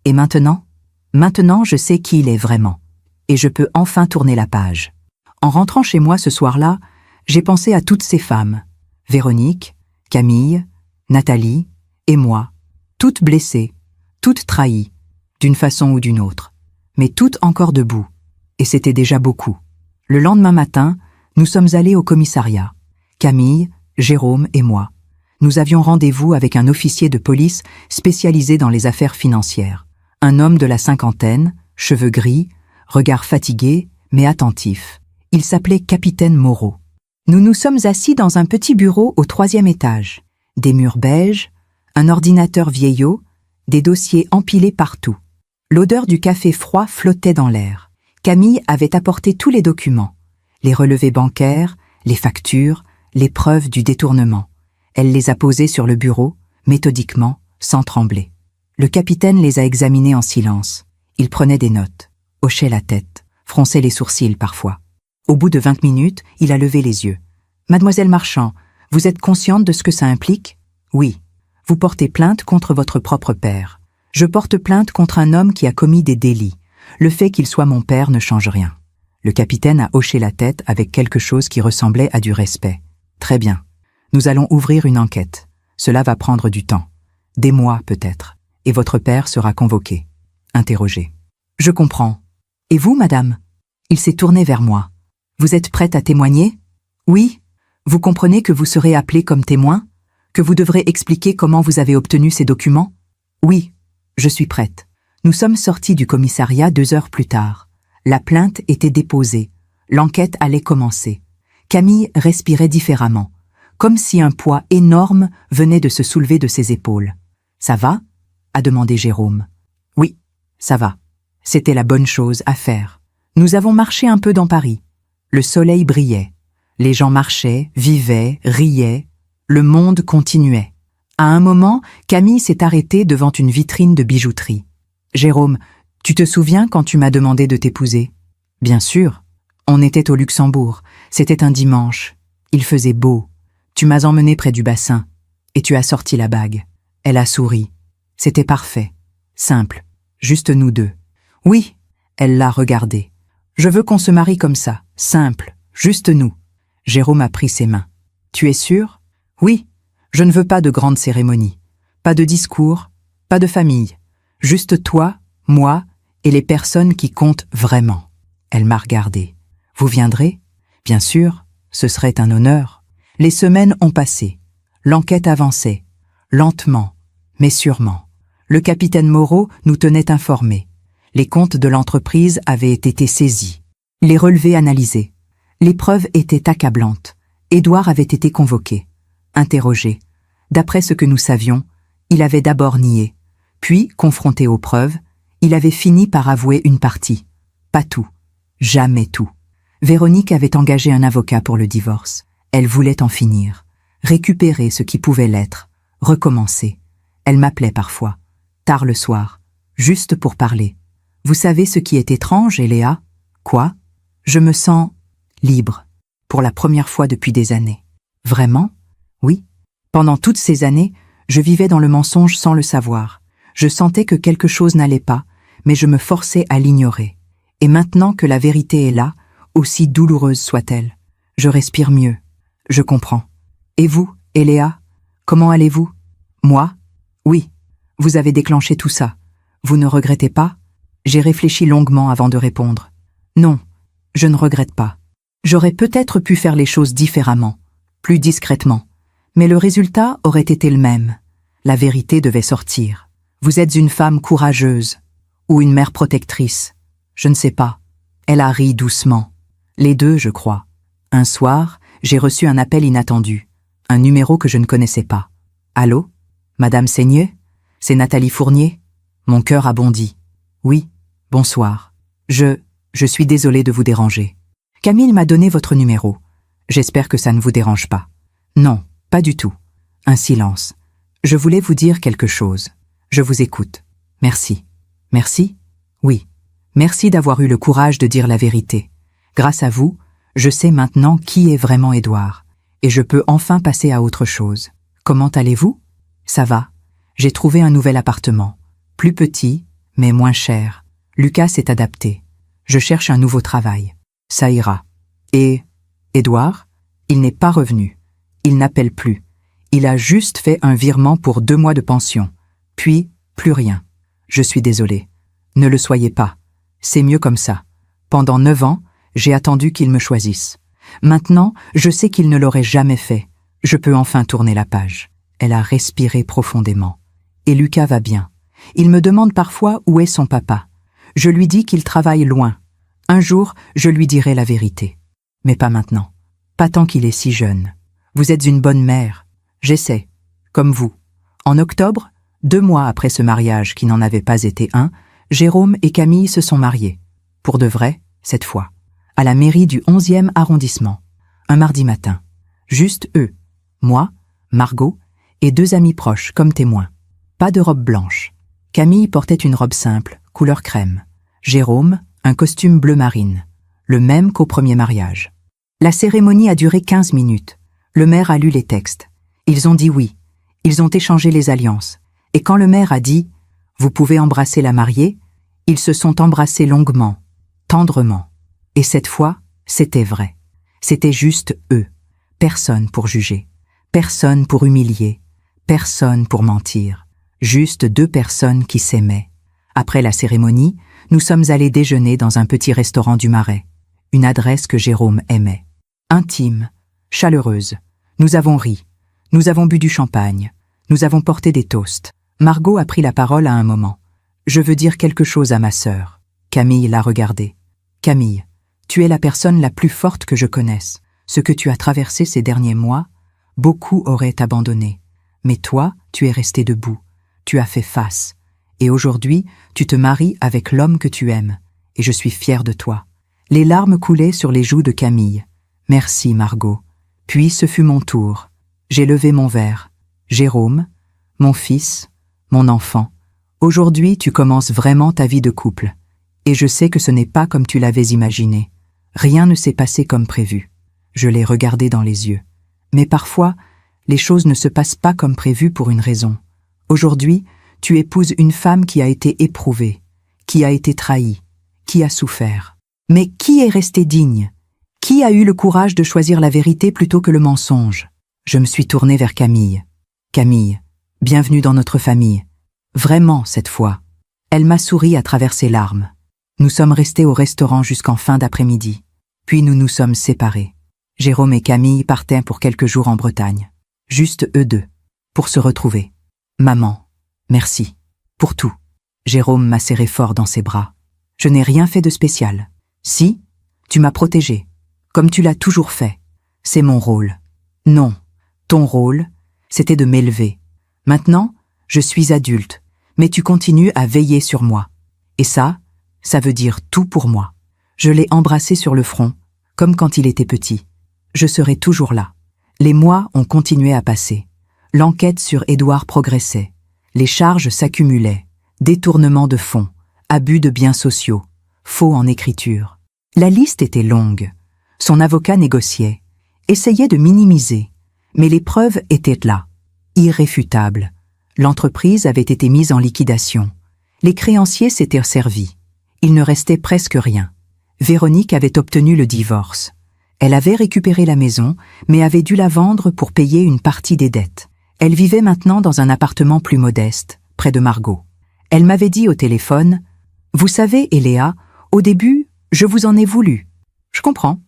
Et maintenant? Maintenant, je sais qui il est vraiment. Et je peux enfin tourner la page. En rentrant chez moi ce soir-là, j'ai pensé à toutes ces femmes. Véronique, Camille, Nathalie et moi. Toutes blessées, toutes trahies, d'une façon ou d'une autre. Mais toutes encore debout. Et c'était déjà beaucoup. Le lendemain matin, nous sommes allés au commissariat. Camille, Jérôme et moi. Nous avions rendez-vous avec un officier de police spécialisé dans les affaires financières. Un homme de la cinquantaine, cheveux gris, regard fatigué, mais attentif. Il s'appelait Capitaine Moreau. Nous nous sommes assis dans un petit bureau au 3e étage. Des murs beiges, un ordinateur vieillot, des dossiers empilés partout. L'odeur du café froid flottait dans l'air. Camille avait apporté tous les documents. Les relevés bancaires, les factures, les preuves du détournement. Elle les a posés sur le bureau, méthodiquement, sans trembler. Le capitaine les a examinés en silence. Il prenait des notes, hochait la tête, fronçait les sourcils parfois. Au bout de 20 minutes, il a levé les yeux. « Mademoiselle Marchand, vous êtes consciente de ce que ça implique? » « Oui. Vous portez plainte contre votre propre père. Je porte plainte contre un homme qui a commis des délits. Le fait qu'il soit mon père ne change rien. » Le capitaine a hoché la tête avec quelque chose qui ressemblait à du respect. « Très bien. Nous allons ouvrir une enquête. Cela va prendre du temps. Des mois peut-être. Et votre père sera convoqué. Interrogé. »« Je comprends. Et vous, madame ?» Il s'est tourné vers moi. « Vous êtes prête à témoigner? » « Oui. Vous comprenez que vous serez appelé comme témoin? Que vous devrez expliquer comment vous avez obtenu ces documents? » « Oui. Je suis prête. » Nous sommes sortis du commissariat 2 heures plus tard. La plainte était déposée. L'enquête allait commencer. Camille respirait différemment, comme si un poids énorme venait de se soulever de ses épaules. « Ça va ?» a demandé Jérôme. « Oui, ça va. C'était la bonne chose à faire. Nous avons marché un peu dans Paris. Le soleil brillait. Les gens marchaient, vivaient, riaient. Le monde continuait. À un moment, Camille s'est arrêtée devant une vitrine de bijouterie. « Jérôme, tu te souviens quand tu m'as demandé de t'épouser ?»« Bien sûr. On était au Luxembourg. C'était un dimanche. Il faisait beau. Tu m'as emmené près du bassin. Et tu as sorti la bague. » Elle a souri. C'était parfait. Simple. Juste nous deux. « Oui. » Elle l'a regardé. « Je veux qu'on se marie comme ça. Simple. Juste nous. » Jérôme a pris ses mains. « Tu es sûr? » « Oui. Je ne veux pas de grandes cérémonies. Pas de discours. Pas de famille. Juste toi, moi et les personnes qui comptent vraiment. » Elle m'a regardé. « Vous viendrez? » « Bien sûr. Ce serait un honneur. » Les semaines ont passé. L'enquête avançait. Lentement, mais sûrement. Le capitaine Moreau nous tenait informés. Les comptes de l'entreprise avaient été saisis. Les relevés analysés. Les preuves étaient accablantes. Édouard avait été convoqué. Interrogé. D'après ce que nous savions, il avait d'abord nié. Puis, confronté aux preuves, il avait fini par avouer une partie. Pas tout. Jamais tout. Véronique avait engagé un avocat pour le divorce. Elle voulait en finir. Récupérer ce qui pouvait l'être. Recommencer. Elle m'appelait parfois. Tard le soir. Juste pour parler. Vous savez ce qui est étrange, Eléa? Quoi? Je me sens libre. Pour la première fois depuis des années. Vraiment? Oui. Pendant toutes ces années, je vivais dans le mensonge sans le savoir. Je sentais que quelque chose n'allait pas, mais je me forçais à l'ignorer. Et maintenant que la vérité est là, aussi douloureuse soit-elle, je respire mieux. Je comprends. Et vous, Eléa, comment allez-vous? Moi? Oui. Vous avez déclenché tout ça. Vous ne regrettez pas? J'ai réfléchi longuement avant de répondre. Non, je ne regrette pas. J'aurais peut-être pu faire les choses différemment, plus discrètement. Mais le résultat aurait été le même. La vérité devait sortir. Vous êtes une femme courageuse, ou une mère protectrice. Je ne sais pas. Elle a ri doucement. Les deux, je crois. Un soir, j'ai reçu un appel inattendu. Un numéro que je ne connaissais pas. Allô? Madame Seigneur? C'est Nathalie Fournier? Mon cœur a bondi. Oui, bonsoir. Je suis désolée de vous déranger. Camille m'a donné votre numéro. J'espère que ça ne vous dérange pas. Non, pas du tout. Un silence. Je voulais vous dire quelque chose. Je vous écoute. Merci. Merci? Oui. Merci d'avoir eu le courage de dire la vérité. Grâce à vous, je sais maintenant qui est vraiment Édouard. Et je peux enfin passer à autre chose. Comment allez-vous? Ça va. J'ai trouvé un nouvel appartement. Plus petit, mais moins cher. Lucas s'est adapté. Je cherche un nouveau travail. Ça ira. Et Édouard? Il n'est pas revenu. Il n'appelle plus. Il a juste fait un virement pour 2 mois de pension. Puis, plus rien. Je suis désolée. Ne le soyez pas. C'est mieux comme ça. Pendant 9 ans, j'ai attendu qu'il me choisisse. Maintenant, je sais qu'il ne l'aurait jamais fait. Je peux enfin tourner la page. Elle a respiré profondément. Et Lucas va bien. Il me demande parfois où est son papa. Je lui dis qu'il travaille loin. Un jour, je lui dirai la vérité. Mais pas maintenant. Pas tant qu'il est si jeune. Vous êtes une bonne mère. J'essaie. Comme vous. En octobre, 2 mois après ce mariage qui n'en avait pas été un, Jérôme et Camille se sont mariés. Pour de vrai, cette fois. À la mairie du 11e arrondissement. Un mardi matin. Juste eux. Moi, Margot, et 2 amis proches comme témoins. Pas de robe blanche. Camille portait une robe simple, couleur crème. Jérôme, un costume bleu marine. Le même qu'au premier mariage. La cérémonie a duré 15 minutes. Le maire a lu les textes. Ils ont dit oui. Ils ont échangé les alliances. Et quand le maire a dit « Vous pouvez embrasser la mariée », ils se sont embrassés longuement, tendrement. Et cette fois, c'était vrai. C'était juste eux. Personne pour juger. Personne pour humilier. Personne pour mentir. Juste 2 personnes qui s'aimaient. Après la cérémonie, nous sommes allés déjeuner dans un petit restaurant du Marais. Une adresse que Jérôme aimait. Intime, chaleureuse. Nous avons ri. Nous avons bu du champagne. Nous avons porté des toasts. Margot a pris la parole à un moment. Je veux dire quelque chose à ma sœur. Camille l'a regardée. Camille, tu es la personne la plus forte que je connaisse. Ce que tu as traversé ces derniers mois, beaucoup auraient abandonné. Mais toi, tu es restée debout. Tu as fait face. Et aujourd'hui, tu te maries avec l'homme que tu aimes. Et je suis fière de toi. Les larmes coulaient sur les joues de Camille. Merci, Margot. Puis ce fut mon tour. J'ai levé mon verre. Jérôme, mon fils, mon enfant, aujourd'hui tu commences vraiment ta vie de couple. Et je sais que ce n'est pas comme tu l'avais imaginé. Rien ne s'est passé comme prévu. Je l'ai regardé dans les yeux. Mais parfois, les choses ne se passent pas comme prévu pour une raison. Aujourd'hui, tu épouses une femme qui a été éprouvée, qui a été trahie, qui a souffert. Mais qui est resté digne? Qui a eu le courage de choisir la vérité plutôt que le mensonge? Je me suis tournée vers Camille. Camille, bienvenue dans notre famille. Vraiment, cette fois. Elle m'a souri à travers ses larmes. Nous sommes restés au restaurant jusqu'en fin d'après-midi. Puis nous nous sommes séparés. Jérôme et Camille partaient pour quelques jours en Bretagne. Juste eux 2. Pour se retrouver. Maman, merci. Pour tout. Jérôme m'a serré fort dans ses bras. Je n'ai rien fait de spécial. Si, tu m'as protégée. Comme tu l'as toujours fait. C'est mon rôle. Non, ton rôle, c'était de m'élever. Maintenant, je suis adulte, mais tu continues à veiller sur moi. Et ça veut dire tout pour moi. Je l'ai embrassé sur le front, comme quand il était petit. Je serai toujours là. Les mois ont continué à passer. L'enquête sur Édouard progressait. Les charges s'accumulaient. Détournement de fonds, abus de biens sociaux, faux en écriture. La liste était longue. Son avocat négociait, essayait de minimiser. Mais les preuves étaient là, irréfutables. L'entreprise avait été mise en liquidation. Les créanciers s'étaient servis. Il ne restait presque rien. Véronique avait obtenu le divorce. Elle avait récupéré la maison, mais avait dû la vendre pour payer une partie des dettes. Elle vivait maintenant dans un appartement plus modeste, près de Margot. Elle m'avait dit au téléphone « Vous savez, Eléa, au début, je vous en ai voulu. Je comprends.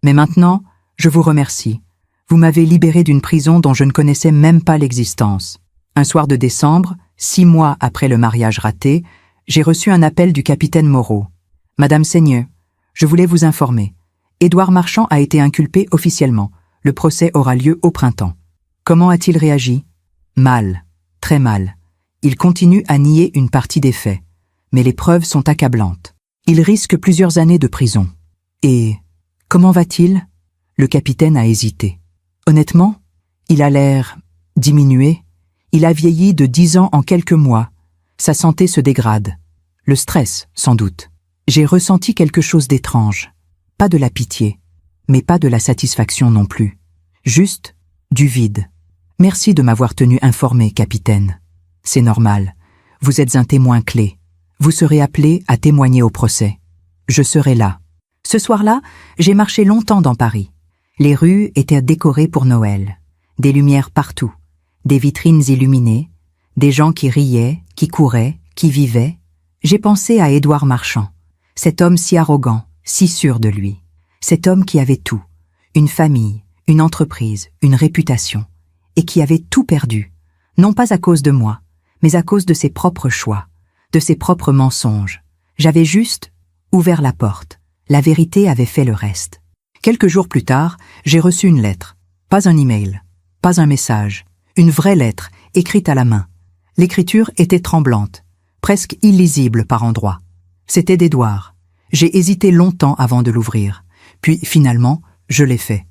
Mais maintenant, je vous remercie. Vous m'avez libérée d'une prison dont je ne connaissais même pas l'existence. Un soir de décembre, 6 mois après le mariage raté, j'ai reçu un appel du capitaine Moreau. « Madame Seigneur, je voulais vous informer. Édouard Marchand a été inculpé officiellement. Le procès aura lieu au printemps. » Comment a-t-il réagi? Mal, très mal. Il continue à nier une partie des faits, mais les preuves sont accablantes. Il risque plusieurs années de prison. Et comment va-t-il? Le capitaine a hésité. Honnêtement, il a l'air diminué. Il a vieilli de 10 ans en quelques mois. Sa santé se dégrade. Le stress, sans doute. J'ai ressenti quelque chose d'étrange. Pas de la pitié, mais pas de la satisfaction non plus. Juste du vide. Merci de m'avoir tenu informé, capitaine. C'est normal. Vous êtes un témoin clé. Vous serez appelé à témoigner au procès. Je serai là. Ce soir-là, j'ai marché longtemps dans Paris. Les rues étaient décorées pour Noël. Des lumières partout. Des vitrines illuminées. Des gens qui riaient, qui couraient, qui vivaient. J'ai pensé à Édouard Marchand. Cet homme si arrogant, si sûr de lui. Cet homme qui avait tout. Une famille, une entreprise, une réputation. Et qui avait tout perdu. Non pas à cause de moi, mais à cause de ses propres choix, de ses propres mensonges. J'avais juste ouvert la porte. La vérité avait fait le reste. Quelques jours plus tard, j'ai reçu une lettre. Pas un email, pas un message. Une vraie lettre, écrite à la main. L'écriture était tremblante, presque illisible par endroits. C'était d'Édouard. J'ai hésité longtemps avant de l'ouvrir. Puis, finalement, je l'ai fait.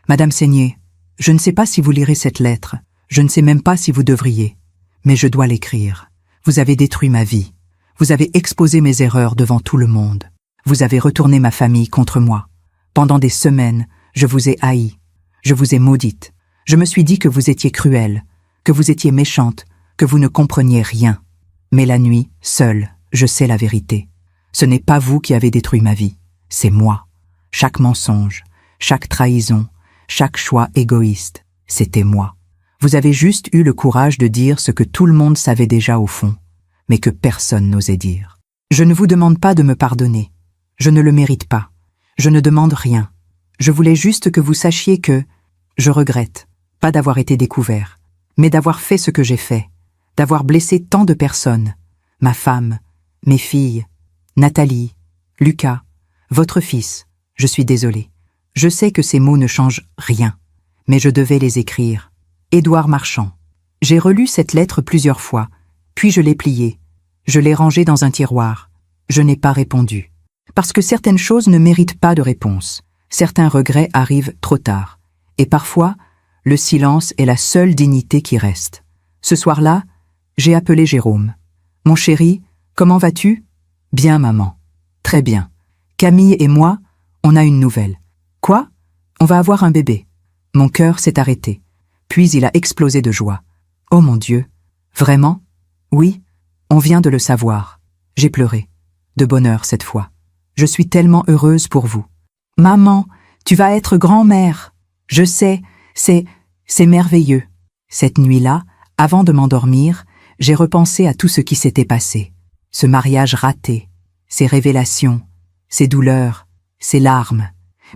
Madame Seigné, je ne sais pas si vous lirez cette lettre. Je ne sais même pas si vous devriez. Mais je dois l'écrire. Vous avez détruit ma vie. Vous avez exposé mes erreurs devant tout le monde. Vous avez retourné ma famille contre moi. Pendant des semaines, je vous ai haï. Je vous ai maudite. Je me suis dit que vous étiez cruelle, que vous étiez méchante, que vous ne compreniez rien. Mais la nuit, seule, je sais la vérité. Ce n'est pas vous qui avez détruit ma vie, c'est moi. Chaque mensonge, chaque trahison, chaque choix égoïste, c'était moi. Vous avez juste eu le courage de dire ce que tout le monde savait déjà au fond, mais que personne n'osait dire. Je ne vous demande pas de me pardonner. Je ne le mérite pas. Je ne demande rien. Je voulais juste que vous sachiez que je regrette, pas d'avoir été découvert, mais d'avoir fait ce que j'ai fait, d'avoir blessé tant de personnes, ma femme, mes filles, Nathalie, Lucas, votre fils. Je suis désolé. Je sais que ces mots ne changent rien, mais je devais les écrire. Édouard Marchand. J'ai relu cette lettre plusieurs fois, puis je l'ai pliée. Je l'ai rangée dans un tiroir. Je n'ai pas répondu. Parce que certaines choses ne méritent pas de réponse. Certains regrets arrivent trop tard. Et parfois, le silence est la seule dignité qui reste. Ce soir-là, j'ai appelé Jérôme. « Mon chéri, comment vas-tu ?»« Bien, maman. »« Très bien. Camille et moi, on a une nouvelle. »« Quoi ? On va avoir un bébé. » Mon cœur s'est arrêté. Puis il a explosé de joie. « Oh mon Dieu. Vraiment ? Oui, on vient de le savoir. » J'ai pleuré. De bonheur cette fois. Je suis tellement heureuse pour vous. « Maman, tu vas être grand-mère. Je sais, c'est merveilleux. » Cette nuit-là, avant de m'endormir, j'ai repensé à tout ce qui s'était passé. Ce mariage raté, ces révélations, ces douleurs, ces larmes,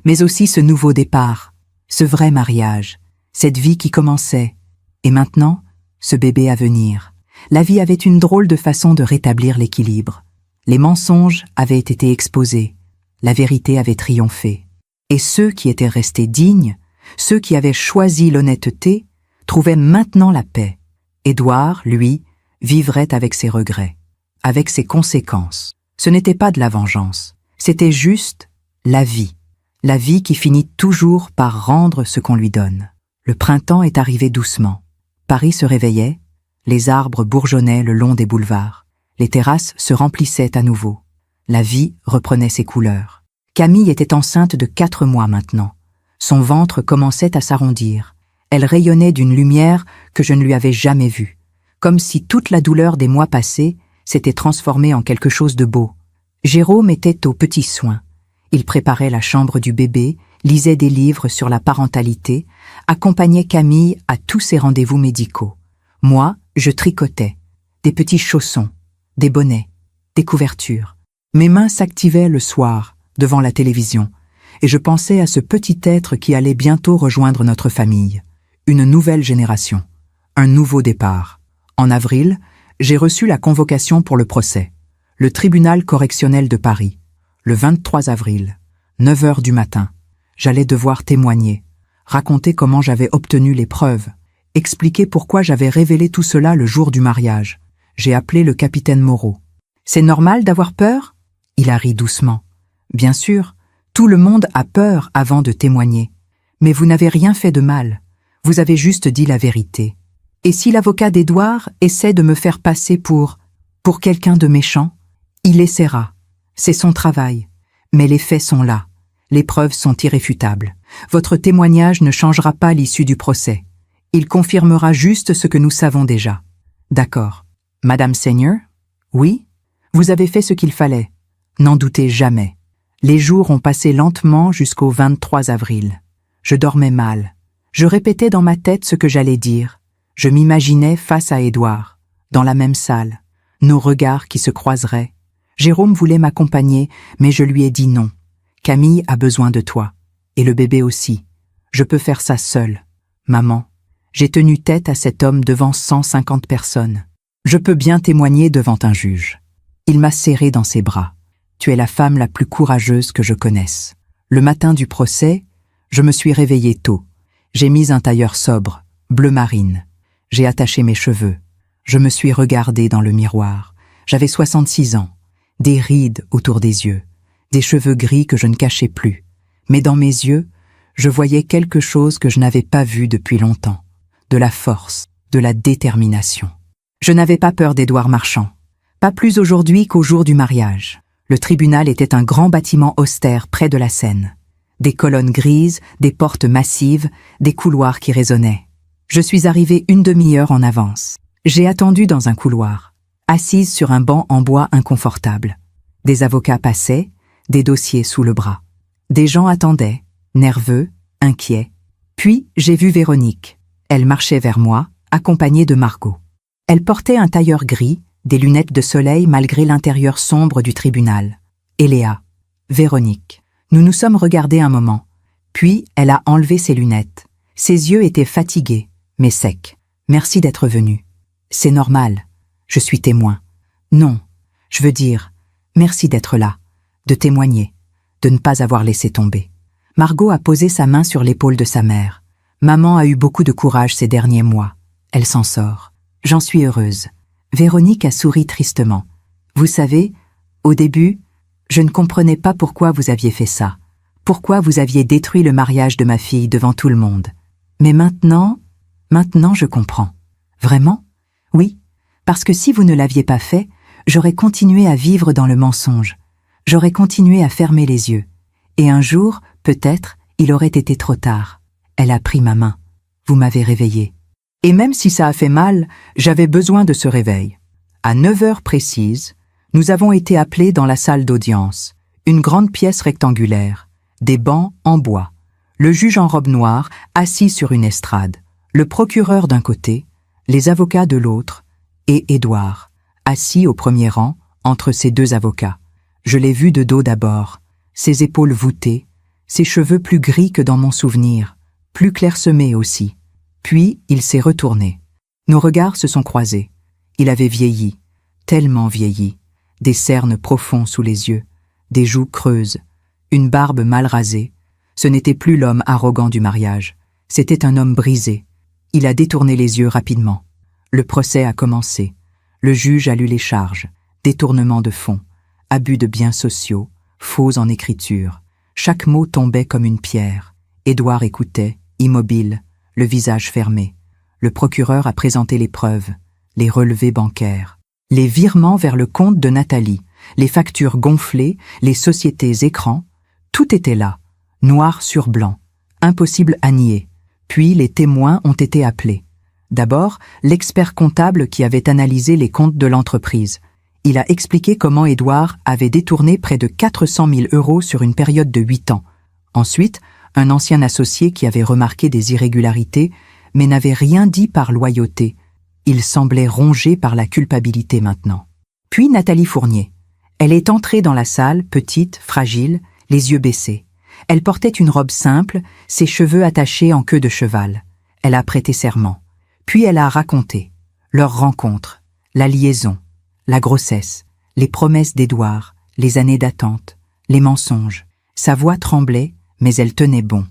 mais aussi ce nouveau départ, ce vrai mariage, cette vie qui commençait. Et maintenant, ce bébé à venir. La vie avait une drôle de façon de rétablir l'équilibre. Les mensonges avaient été exposés, la vérité avait triomphé. Et ceux qui étaient restés dignes, ceux qui avaient choisi l'honnêteté, trouvaient maintenant la paix. Édouard, lui, vivrait avec ses regrets, avec ses conséquences. Ce n'était pas de la vengeance, c'était juste la vie qui finit toujours par rendre ce qu'on lui donne. Le printemps est arrivé doucement. Paris se réveillait, les arbres bourgeonnaient le long des boulevards, les terrasses se remplissaient à nouveau. La vie reprenait ses couleurs. Camille était enceinte de 4 mois maintenant. Son ventre commençait à s'arrondir. Elle rayonnait d'une lumière que je ne lui avais jamais vue, comme si toute la douleur des mois passés s'était transformée en quelque chose de beau. Jérôme était aux petits soins. Il préparait la chambre du bébé, lisait des livres sur la parentalité, accompagnait Camille à tous ses rendez-vous médicaux. Moi, je tricotais, des petits chaussons, des bonnets, des couvertures. Mes mains s'activaient le soir, devant la télévision, et je pensais à ce petit être qui allait bientôt rejoindre notre famille. Une nouvelle génération, un nouveau départ. En avril, j'ai reçu la convocation pour le procès. Le tribunal correctionnel de Paris. Le 23 avril, 9 heures du matin. J'allais devoir témoigner, raconter comment j'avais obtenu les preuves expliquer pourquoi j'avais révélé tout cela le jour du mariage. J'ai appelé le capitaine Moreau. « C'est normal d'avoir peur ?» Il a ri doucement. « Bien sûr, tout le monde a peur avant de témoigner. Mais vous n'avez rien fait de mal. Vous avez juste dit la vérité. Et si l'avocat d'Édouard essaie de me faire passer pour quelqu'un de méchant, il essaiera. C'est son travail. Mais les faits sont là. Les preuves sont irréfutables. Votre témoignage ne changera pas l'issue du procès. Il confirmera juste ce que nous savons déjà. D'accord. Madame Seigneur? Oui? Vous avez fait ce qu'il fallait. N'en doutez jamais. Les jours ont passé lentement jusqu'au 23 avril. Je dormais mal. Je répétais dans ma tête ce que j'allais dire. Je m'imaginais face à Édouard, dans la même salle, nos regards qui se croiseraient. Jérôme voulait m'accompagner, mais je lui ai dit non. Camille a besoin de toi. Et le bébé aussi. Je peux faire ça seule. Maman, j'ai tenu tête à cet homme devant 150 personnes. Je peux bien témoigner devant un juge. Il m'a serré dans ses bras. Tu es la femme la plus courageuse que je connaisse. Le matin du procès, je me suis réveillée tôt. J'ai mis un tailleur sobre, bleu marine. J'ai attaché mes cheveux. Je me suis regardée dans le miroir. J'avais 66 ans. Des rides autour des yeux. Des cheveux gris que je ne cachais plus. Mais dans mes yeux, je voyais quelque chose que je n'avais pas vu depuis longtemps. De la force, de la détermination. Je n'avais pas peur d'Édouard Marchand. Pas plus aujourd'hui qu'au jour du mariage. Le tribunal était un grand bâtiment austère près de la Seine. Des colonnes grises, des portes massives, des couloirs qui résonnaient. Je suis arrivée une demi-heure en avance. J'ai attendu dans un couloir, assise sur un banc en bois inconfortable. Des avocats passaient, des dossiers sous le bras. Des gens attendaient, nerveux, inquiets. Puis j'ai vu Véronique. Elle marchait vers moi, accompagnée de Margot. Elle portait un tailleur gris, des lunettes de soleil malgré l'intérieur sombre du tribunal. Et Léa, Véronique. Nous nous sommes regardés un moment. Puis elle a enlevé ses lunettes. Ses yeux étaient fatigués, mais secs. Merci d'être venu. C'est normal. Je suis témoin. Non, je veux dire, merci d'être là, de témoigner, de ne pas avoir laissé tomber. Margot a posé sa main sur l'épaule de sa mère. Maman a eu beaucoup de courage ces derniers mois. Elle s'en sort. J'en suis heureuse. Véronique a souri tristement. Vous savez, au début, je ne comprenais pas pourquoi vous aviez fait ça. Pourquoi vous aviez détruit le mariage de ma fille devant tout le monde. Mais maintenant je comprends. Vraiment? Oui, parce que si vous ne l'aviez pas fait, j'aurais continué à vivre dans le mensonge. J'aurais continué à fermer les yeux. Et un jour, peut-être, il aurait été trop tard. Elle a pris ma main. Vous m'avez réveillée. Et même si ça a fait mal, j'avais besoin de ce réveil. À 9 heures précises, nous avons été appelés dans la salle d'audience, une grande pièce rectangulaire, des bancs en bois, le juge en robe noire assis sur une estrade, le procureur d'un côté, les avocats de l'autre, et Édouard, assis au premier rang entre ces deux avocats. Je l'ai vu de dos d'abord, ses épaules voûtées, ses cheveux plus gris que dans mon souvenir, plus clairsemés aussi. Puis il s'est retourné. Nos regards se sont croisés. Il avait vieilli, tellement vieilli, des cernes profonds sous les yeux, des joues creuses, une barbe mal rasée. Ce n'était plus l'homme arrogant du mariage, c'était un homme brisé. Il a détourné les yeux rapidement. Le procès a commencé. Le juge a lu les charges, détournement de fonds, abus de biens sociaux, faux en écriture. Chaque mot tombait comme une pierre. Édouard écoutait, immobile, le visage fermé. Le procureur a présenté les preuves, les relevés bancaires, les virements vers le compte de Nathalie, les factures gonflées, les sociétés écrans. Tout était là, noir sur blanc, impossible à nier. Puis les témoins ont été appelés. D'abord, l'expert comptable qui avait analysé les comptes de l'entreprise. Il a expliqué comment Édouard avait détourné près de 400 000 € sur une période de 8 ans. Ensuite, un ancien associé qui avait remarqué des irrégularités, mais n'avait rien dit par loyauté. Il semblait rongé par la culpabilité maintenant. Puis Nathalie Fournier. Elle est entrée dans la salle, petite, fragile, les yeux baissés. Elle portait une robe simple, ses cheveux attachés en queue de cheval. Elle a prêté serment. Puis elle a raconté leur rencontre, la liaison, la grossesse, les promesses d'Édouard, les années d'attente, les mensonges. Sa voix tremblait, mais elle tenait bon.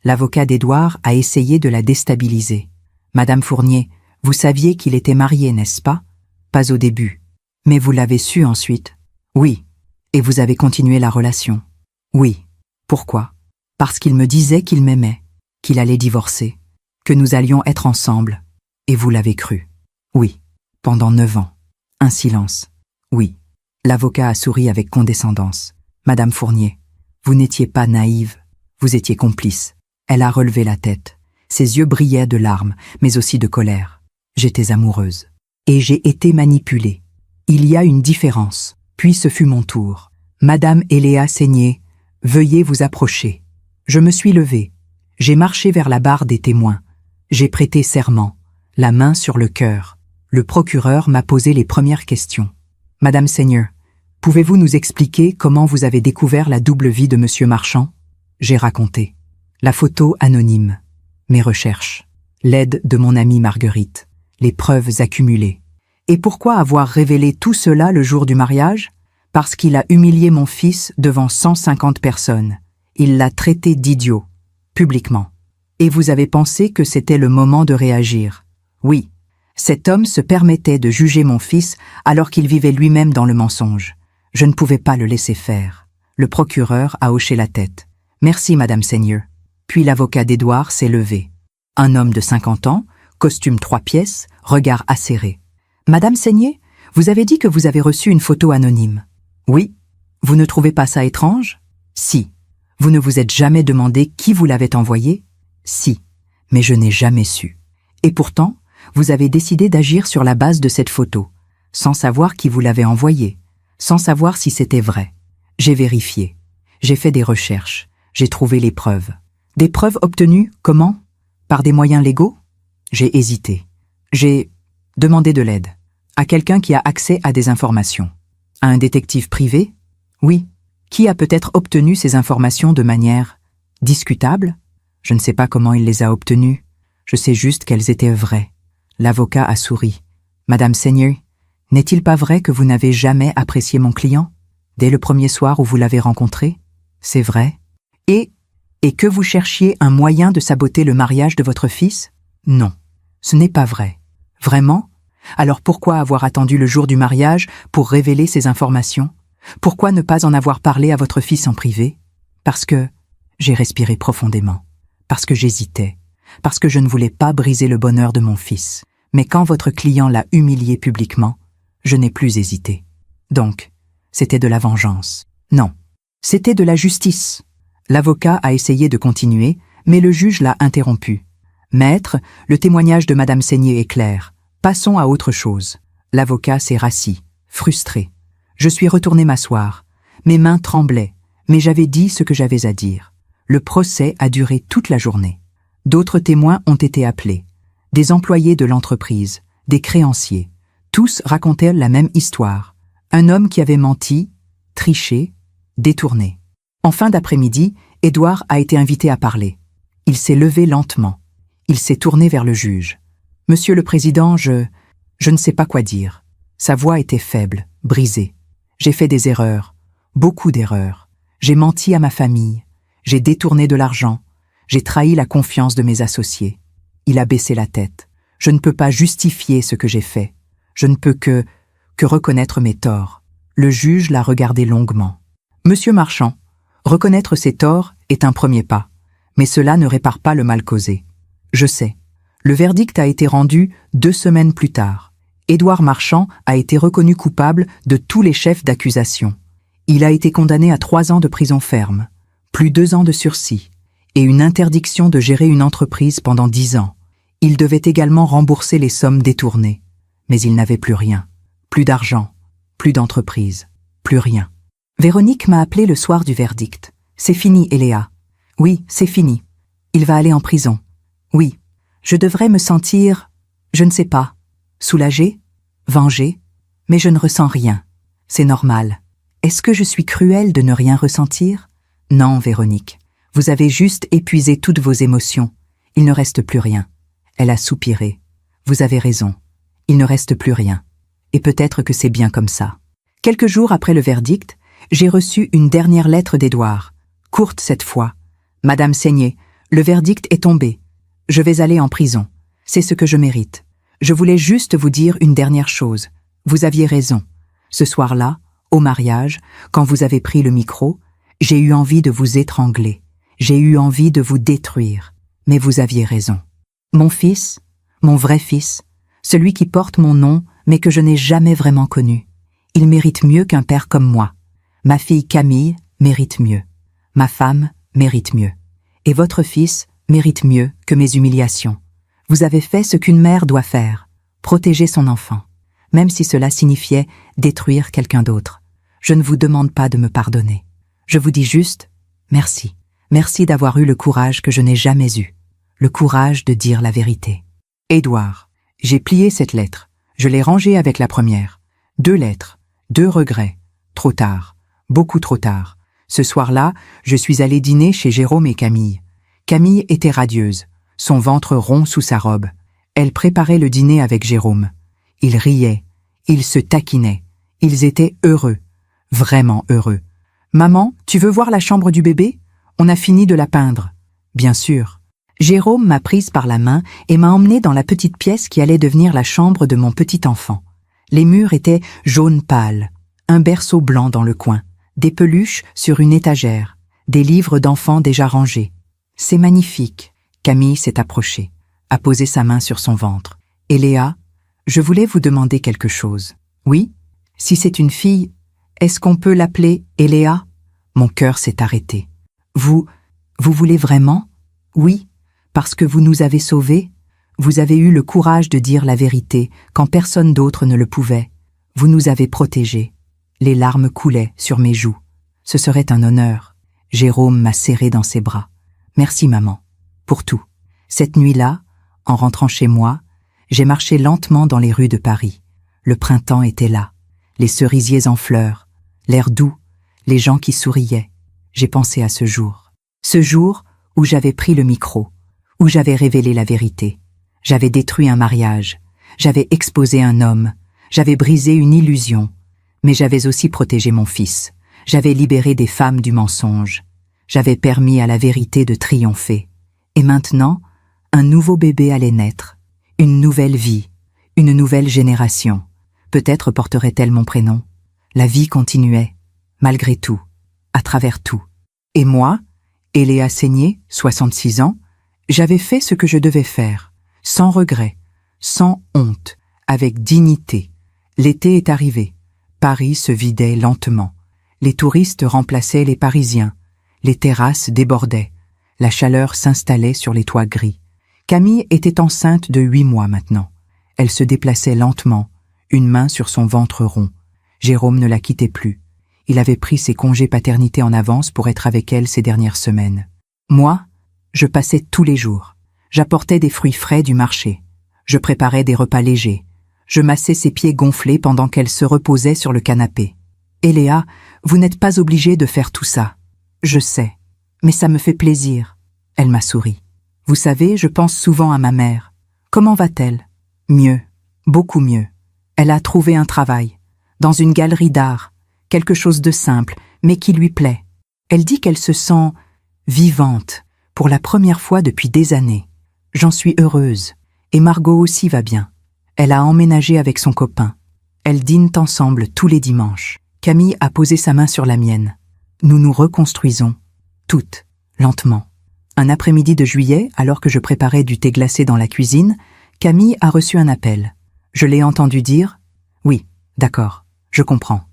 L'avocat d'Édouard a essayé de la déstabiliser. Madame Fournier, vous saviez qu'il était marié, n'est-ce pas? Pas au début. Mais vous l'avez su ensuite? Oui. Et vous avez continué la relation? Oui. Pourquoi? Parce qu'il me disait qu'il m'aimait, qu'il allait divorcer, que nous allions être ensemble. Et vous l'avez cru? Oui. Pendant 9 ans. Un silence. Oui. L'avocat a souri avec condescendance. Madame Fournier, vous n'étiez pas naïve, vous étiez complice. Elle a relevé la tête. Ses yeux brillaient de larmes, mais aussi de colère. J'étais amoureuse. Et j'ai été manipulée. Il y a une différence. Puis ce fut mon tour. Madame Eléa Seigné, veuillez vous approcher. Je me suis levée. J'ai marché vers la barre des témoins. J'ai prêté serment, la main sur le cœur. Le procureur m'a posé les premières questions. Madame Seigneur, pouvez-vous nous expliquer comment vous avez découvert la double vie de Monsieur Marchand? J'ai raconté. La photo anonyme, mes recherches, l'aide de mon amie Marguerite, les preuves accumulées. Et pourquoi avoir révélé tout cela le jour du mariage? Parce qu'il a humilié mon fils devant 150 personnes. Il l'a traité d'idiot, publiquement. Et vous avez pensé que c'était le moment de réagir. Oui, cet homme se permettait de juger mon fils alors qu'il vivait lui-même dans le mensonge. Je ne pouvais pas le laisser faire. Le procureur a hoché la tête. Merci, Madame Seigneur. Puis l'avocat d'Édouard s'est levé. Un homme de 50 ans, costume 3 pièces, regard acéré. Madame Seigné, vous avez dit que vous avez reçu une photo anonyme. Oui. Vous ne trouvez pas ça étrange? Si. Vous ne vous êtes jamais demandé qui vous l'avait envoyée? Si. Mais je n'ai jamais su. Et pourtant, vous avez décidé d'agir sur la base de cette photo, sans savoir qui vous l'avait envoyée, sans savoir si c'était vrai. J'ai vérifié. J'ai fait des recherches. J'ai trouvé les preuves. Des preuves obtenues, comment? Par des moyens légaux? J'ai hésité. J'ai demandé de l'aide. À quelqu'un qui a accès à des informations. À un détective privé? Oui. Qui a peut-être obtenu ces informations de manière discutable? Je ne sais pas comment il les a obtenues. Je sais juste qu'elles étaient vraies. L'avocat a souri. Madame Seigneur, n'est-il pas vrai que vous n'avez jamais apprécié mon client? Dès le premier soir où vous l'avez rencontré? C'est vrai. Et que vous cherchiez un moyen de saboter le mariage de votre fils? Non, ce n'est pas vrai. Vraiment? Alors pourquoi avoir attendu le jour du mariage pour révéler ces informations? Pourquoi ne pas en avoir parlé à votre fils en privé? Parce que j'ai respiré profondément, parce que j'hésitais, parce que je ne voulais pas briser le bonheur de mon fils. Mais quand votre client l'a humilié publiquement, je n'ai plus hésité. Donc, c'était de la vengeance. Non, c'était de la justice. L'avocat a essayé de continuer, mais le juge l'a interrompu. Maître, le témoignage de Madame Seigné est clair. Passons à autre chose. L'avocat s'est rassis, frustré. Je suis retourné m'asseoir. Mes mains tremblaient, mais j'avais dit ce que j'avais à dire. Le procès a duré toute la journée. D'autres témoins ont été appelés. Des employés de l'entreprise, des créanciers. Tous racontaient la même histoire. Un homme qui avait menti, triché, détourné. En fin d'après-midi, Édouard a été invité à parler. Il s'est levé lentement. Il s'est tourné vers le juge. « Monsieur le Président, je ne sais pas quoi dire. » Sa voix était faible, brisée. J'ai fait des erreurs, beaucoup d'erreurs. J'ai menti à ma famille. J'ai détourné de l'argent. J'ai trahi la confiance de mes associés. Il a baissé la tête. Je ne peux pas justifier ce que j'ai fait. Je ne peux que reconnaître mes torts. Le juge l'a regardé longuement. « Monsieur Marchand, reconnaître ses torts est un premier pas, mais cela ne répare pas le mal causé. Je sais. Le verdict a été rendu 2 semaines plus tard. Édouard Marchand a été reconnu coupable de tous les chefs d'accusation. Il a été condamné à 3 ans de prison ferme, plus 2 ans de sursis, et une interdiction de gérer une entreprise pendant 10 ans. Il devait également rembourser les sommes détournées. Mais il n'avait plus rien. Plus d'argent, plus d'entreprise, plus rien. Véronique m'a appelé le soir du verdict. « C'est fini, Eléa. »« Oui, c'est fini. Il va aller en prison. »« Oui. Je devrais me sentir, je ne sais pas, soulagée, vengée, mais je ne ressens rien. C'est normal. Est-ce que je suis cruelle de ne rien ressentir? Non, Véronique. Vous avez juste épuisé toutes vos émotions. Il ne reste plus rien. » Elle a soupiré. « Vous avez raison. Il ne reste plus rien. Et peut-être que c'est bien comme ça. » Quelques jours après le verdict, j'ai reçu une dernière lettre d'Édouard, courte cette fois. « Madame Seigné, le verdict est tombé. Je vais aller en prison. C'est ce que je mérite. Je voulais juste vous dire une dernière chose. Vous aviez raison. Ce soir-là, au mariage, quand vous avez pris le micro, j'ai eu envie de vous étrangler. J'ai eu envie de vous détruire. Mais vous aviez raison. Mon fils, mon vrai fils, celui qui porte mon nom mais que je n'ai jamais vraiment connu, il mérite mieux qu'un père comme moi. Ma fille Camille mérite mieux. Ma femme mérite mieux. Et votre fils mérite mieux que mes humiliations. Vous avez fait ce qu'une mère doit faire, protéger son enfant, même si cela signifiait détruire quelqu'un d'autre. Je ne vous demande pas de me pardonner. Je vous dis juste merci. Merci d'avoir eu le courage que je n'ai jamais eu. Le courage de dire la vérité. Édouard, j'ai plié cette lettre. Je l'ai rangée avec la première. 2 lettres, 2 regrets. Trop tard, beaucoup trop tard. Ce soir-là, je suis allé dîner chez Jérôme et Camille. Camille était radieuse, son ventre rond sous sa robe. Elle préparait le dîner avec Jérôme. Ils riaient, ils se taquinaient. Ils étaient heureux, vraiment heureux. « Maman, tu veux voir la chambre du bébé ? On a fini de la peindre. » Bien sûr. Jérôme m'a prise par la main et m'a emmenée dans la petite pièce qui allait devenir la chambre de mon petit enfant. Les murs étaient jaune pâle, un berceau blanc dans le coin, des peluches sur une étagère, des livres d'enfants déjà rangés. C'est magnifique. Camille s'est approchée, a posé sa main sur son ventre. Et Léa, je voulais vous demander quelque chose. Oui? Si c'est une fille, est-ce qu'on peut l'appeler Eléa? Mon cœur s'est arrêté. Vous voulez vraiment? Oui, parce que vous nous avez sauvés. Vous avez eu le courage de dire la vérité quand personne d'autre ne le pouvait. Vous nous avez protégés. Les larmes coulaient sur mes joues. Ce serait un honneur. Jérôme m'a serré dans ses bras. Merci maman, pour tout. Cette nuit-là, en rentrant chez moi, j'ai marché lentement dans les rues de Paris. Le printemps était là, les cerisiers en fleurs, l'air doux, les gens qui souriaient. J'ai pensé à ce jour où j'avais pris le micro, où j'avais révélé la vérité. J'avais détruit un mariage, j'avais exposé un homme, j'avais brisé une illusion, mais j'avais aussi protégé mon fils. J'avais libéré des femmes du mensonge. J'avais permis à la vérité de triompher. Et maintenant, un nouveau bébé allait naître, une nouvelle vie, une nouvelle génération. Peut-être porterait-elle mon prénom. La vie continuait, malgré tout, à travers tout. Et moi, Eléa Seigné, 66 ans, j'avais fait ce que je devais faire, sans regret, sans honte, avec dignité. L'été est arrivé. Paris se vidait lentement. Les touristes remplaçaient les Parisiens. Les terrasses débordaient. La chaleur s'installait sur les toits gris. Camille était enceinte de 8 mois maintenant. Elle se déplaçait lentement, une main sur son ventre rond. Jérôme ne la quittait plus. Il avait pris ses congés paternité en avance pour être avec elle ces dernières semaines. Moi, je passais tous les jours. J'apportais des fruits frais du marché. Je préparais des repas légers. Je massais ses pieds gonflés pendant qu'elle se reposait sur le canapé. « Eléa, vous n'êtes pas obligée de faire tout ça. Je sais, mais ça me fait plaisir. » Elle m'a souri. « Vous savez, je pense souvent à ma mère. Comment va-t-elle ? » « Mieux, beaucoup mieux. Elle a trouvé un travail, dans une galerie d'art, quelque chose de simple, mais qui lui plaît. Elle dit qu'elle se sent vivante, pour la première fois depuis des années. J'en suis heureuse, et Margot aussi va bien. Elle a emménagé avec son copain. Elles dînent ensemble tous les dimanches. Camille a posé sa main sur la mienne. Nous nous reconstruisons, toutes, lentement. Un après-midi de juillet, alors que je préparais du thé glacé dans la cuisine, Camille a reçu un appel. Je l'ai entendu dire « Oui, d'accord, je comprends.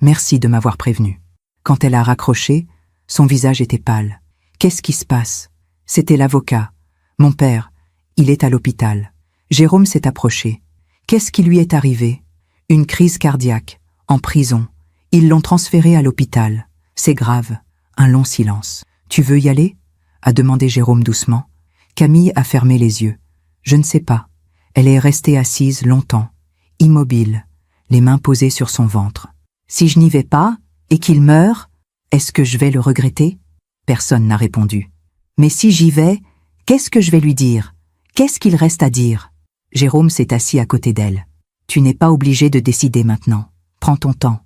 Merci de m'avoir prévenu. » Quand elle a raccroché, son visage était pâle. Qu'est-ce qui se passe? C'était l'avocat. Mon père, il est à l'hôpital. Jérôme s'est approché. Qu'est-ce qui lui est arrivé? Une crise cardiaque, en prison. Ils l'ont transféré à l'hôpital. C'est grave. Un long silence. Tu veux y aller? A demandé Jérôme doucement. Camille a fermé les yeux. Je ne sais pas. Elle est restée assise longtemps, immobile, les mains posées sur son ventre. Si je n'y vais pas, et qu'il meurt, est-ce que je vais le regretter? Personne n'a répondu. Mais si j'y vais, qu'est-ce que je vais lui dire? Qu'est-ce qu'il reste à dire? Jérôme s'est assis à côté d'elle. Tu n'es pas obligée de décider maintenant. Prends ton temps.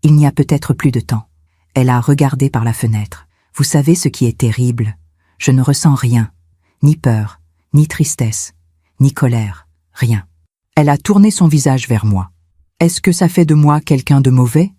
Il n'y a peut-être plus de temps. Elle a regardé par la fenêtre. Vous savez ce qui est terrible? Je ne ressens rien. Ni peur, ni tristesse, ni colère, rien. Elle a tourné son visage vers moi. Est-ce que ça fait de moi quelqu'un de mauvais?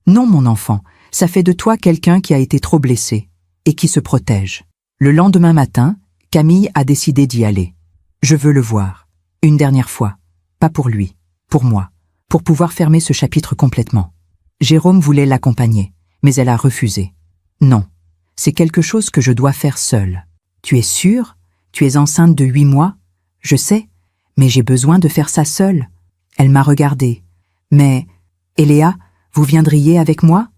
Non, mon enfant, ça fait de toi quelqu'un qui a été trop blessé et qui se protège. Le lendemain matin, Camille a décidé d'y aller. Je veux le voir. Une dernière fois. Pas pour lui, pour moi, pour pouvoir fermer ce chapitre complètement. Jérôme voulait l'accompagner, mais elle a refusé. Non, c'est quelque chose que je dois faire seule. Tu es sûre? Tu es enceinte de 8 mois? Je sais, mais j'ai besoin de faire ça seule. Elle m'a regardée. Mais, Eléa, vous viendriez avec moi?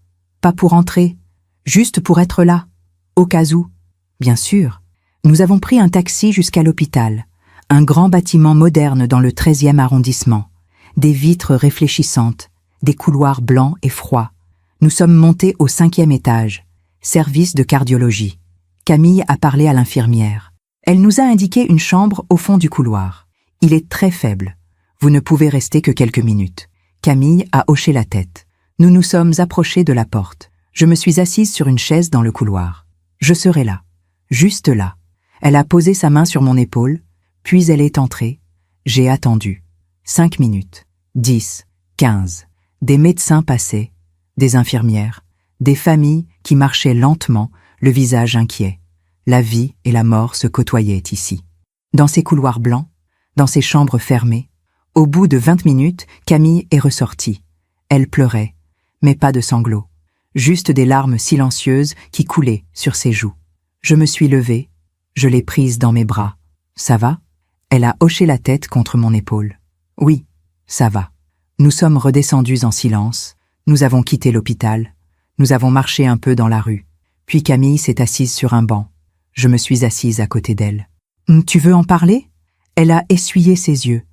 Pas pour entrer, juste pour être là, au cas où. Bien sûr. Nous avons pris un taxi jusqu'à l'hôpital, un grand bâtiment moderne dans le 13e arrondissement, des vitres réfléchissantes, des couloirs blancs et froids. Nous sommes montés au 5e étage, service de cardiologie. Camille a parlé à l'infirmière. Elle nous a indiqué une chambre au fond du couloir. Il est très faible. Vous ne pouvez rester que quelques minutes. Camille a hoché la tête. Nous nous sommes approchés de la porte. Je me suis assise sur une chaise dans le couloir. Je serai là. Juste là. Elle a posé sa main sur mon épaule, puis elle est entrée. J'ai attendu. 5 minutes. 10. 15. Des médecins passaient, des infirmières, des familles qui marchaient lentement, le visage inquiet. La vie et la mort se côtoyaient ici. Dans ces couloirs blancs, dans ces chambres fermées, au bout de 20 minutes, Camille est ressortie. Elle pleurait, mais pas de sanglots, juste des larmes silencieuses qui coulaient sur ses joues. Je me suis levée, je l'ai prise dans mes bras. Ça va? Elle a hoché la tête contre mon épaule. Oui, ça va. Nous sommes redescendus en silence, nous avons quitté l'hôpital, nous avons marché un peu dans la rue. Puis Camille s'est assise sur un banc. Je me suis assise à côté d'elle. « Tu veux en parler ?» Elle a essuyé ses yeux.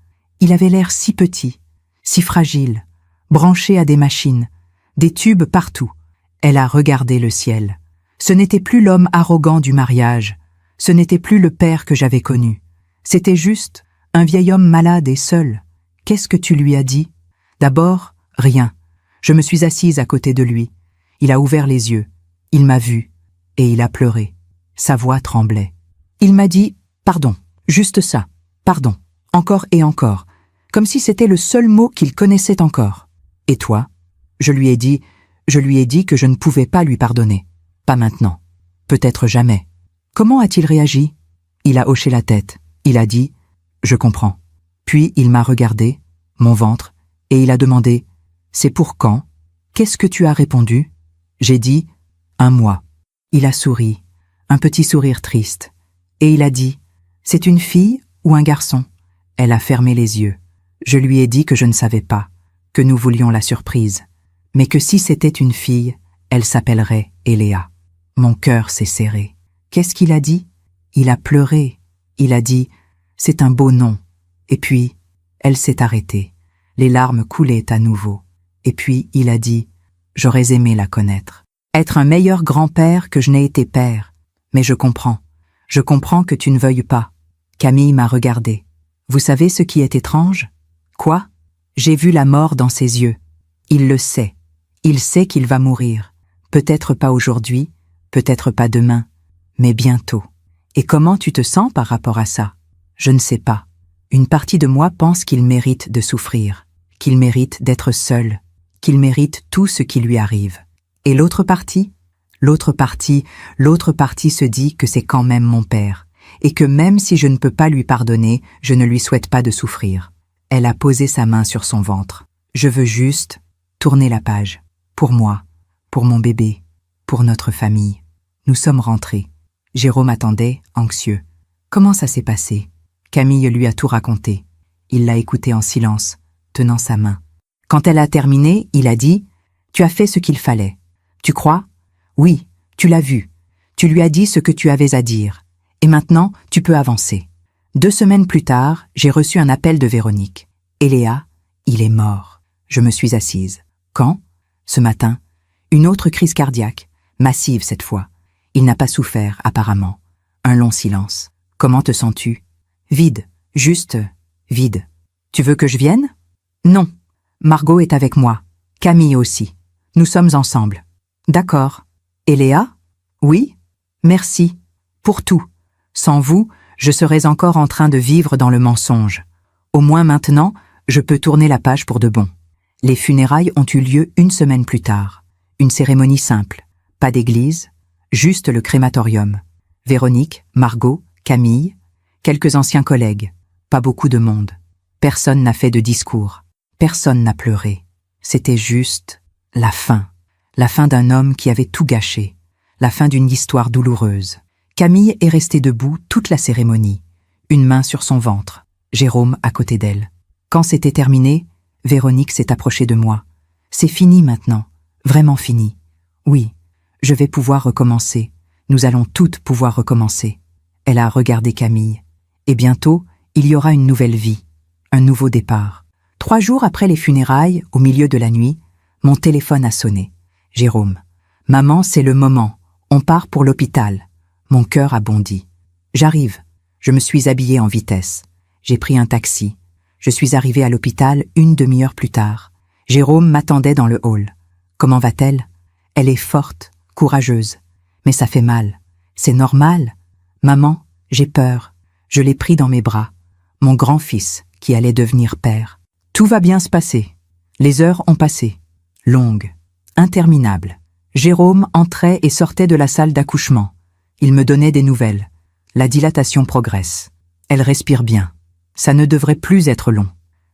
Il avait l'air si petit, si fragile, branché à des machines, des tubes partout. Elle a regardé le ciel. Ce n'était plus l'homme arrogant du mariage, ce n'était plus le père que j'avais connu. C'était juste un vieil homme malade et seul. Qu'est-ce que tu lui as dit? D'abord, rien. Je me suis assise à côté de lui. Il a ouvert les yeux. Il m'a vue et il a pleuré. Sa voix tremblait. Il m'a dit « Pardon, juste ça, pardon, encore et encore », comme si c'était le seul mot qu'il connaissait encore. Et toi? Je lui ai dit que je ne pouvais pas lui pardonner. Pas maintenant. Peut-être jamais. Comment a-t-il réagi? Il a hoché la tête. Il a dit « Je comprends ». Puis il m'a regardé, mon ventre, et il a demandé « C'est pour quand? Qu'est-ce que tu as répondu ?» J'ai dit « 1 mois ». Il a souri, un petit sourire triste, et il a dit « C'est une fille ou un garçon ?» Elle a fermé les yeux. Je lui ai dit que je ne savais pas, que nous voulions la surprise, mais que si c'était une fille, elle s'appellerait Eléa. Mon cœur s'est serré. Qu'est-ce qu'il a dit? Il a pleuré. Il a dit « C'est un beau nom ». Et puis, elle s'est arrêtée. Les larmes coulaient à nouveau. Et puis, il a dit « J'aurais aimé la connaître. Être un meilleur grand-père que je n'ai été père. Mais je comprends. Je comprends que tu ne veuilles pas. » Camille m'a regardé. Vous savez ce qui est étrange? Quoi? J'ai vu la mort dans ses yeux. Il le sait. Il sait qu'il va mourir. Peut-être pas aujourd'hui, peut-être pas demain, mais bientôt. Et comment tu te sens par rapport à ça? Je ne sais pas. Une partie de moi pense qu'il mérite de souffrir, qu'il mérite d'être seul, qu'il mérite tout ce qui lui arrive. Et l'autre partie? L'autre partie se dit que c'est quand même mon père, et que même si je ne peux pas lui pardonner, je ne lui souhaite pas de souffrir. Elle a posé sa main sur son ventre. Je veux juste tourner la page. Pour moi, pour mon bébé, pour notre famille. Nous sommes rentrés. Jérôme attendait, anxieux. Comment ça s'est passé? Camille lui a tout raconté. Il l'a écouté en silence, tenant sa main. Quand elle a terminé, il a dit « Tu as fait ce qu'il fallait. Tu crois? Oui, tu l'as vu. Tu lui as dit ce que tu avais à dire. Et maintenant, tu peux avancer. » 2 semaines plus tard, j'ai reçu un appel de Véronique. « Eléa, il est mort. » Je me suis assise. Quand? Ce matin. Une autre crise cardiaque, massive cette fois. Il n'a pas souffert, apparemment. Un long silence. Comment te sens-tu? Vide, juste vide. Tu veux que je vienne? Non. Margot est avec moi. Camille aussi. Nous sommes ensemble. D'accord. Et Léa? Oui. Merci. Pour tout. Sans vous, je serais encore en train de vivre dans le mensonge. Au moins maintenant, je peux tourner la page pour de bon. Les funérailles ont eu lieu une semaine plus tard. Une cérémonie simple. Pas d'église, juste le crématorium. Véronique, Margot, Camille, quelques anciens collègues. Pas beaucoup de monde. Personne n'a fait de discours. Personne n'a pleuré. C'était juste la fin. La fin d'un homme qui avait tout gâché. La fin d'une histoire douloureuse. Camille est restée debout toute la cérémonie. Une main sur son ventre. Jérôme à côté d'elle. Quand c'était terminé, Véronique s'est approchée de moi. C'est fini maintenant. Vraiment fini. Oui, je vais pouvoir recommencer. Nous allons toutes pouvoir recommencer. Elle a regardé Camille. Et bientôt, il y aura une nouvelle vie. Un nouveau départ. 3 jours après les funérailles, au milieu de la nuit, mon téléphone a sonné. Jérôme. Maman, c'est le moment. On part pour l'hôpital. Mon cœur a bondi. J'arrive. Je me suis habillée en vitesse. J'ai pris un taxi. Je suis arrivée à l'hôpital une demi-heure plus tard. Jérôme m'attendait dans le hall. Comment va-t-elle? Elle est forte, courageuse. Mais ça fait mal. C'est normal. Maman, j'ai peur. Je l'ai pris dans mes bras. Mon grand-fils, qui allait devenir père. Tout va bien se passer. Les heures ont passé. Longues. Interminables. Jérôme entrait et sortait de la salle d'accouchement. Il me donnait des nouvelles. La dilatation progresse. Elle respire bien. Ça ne devrait plus être long.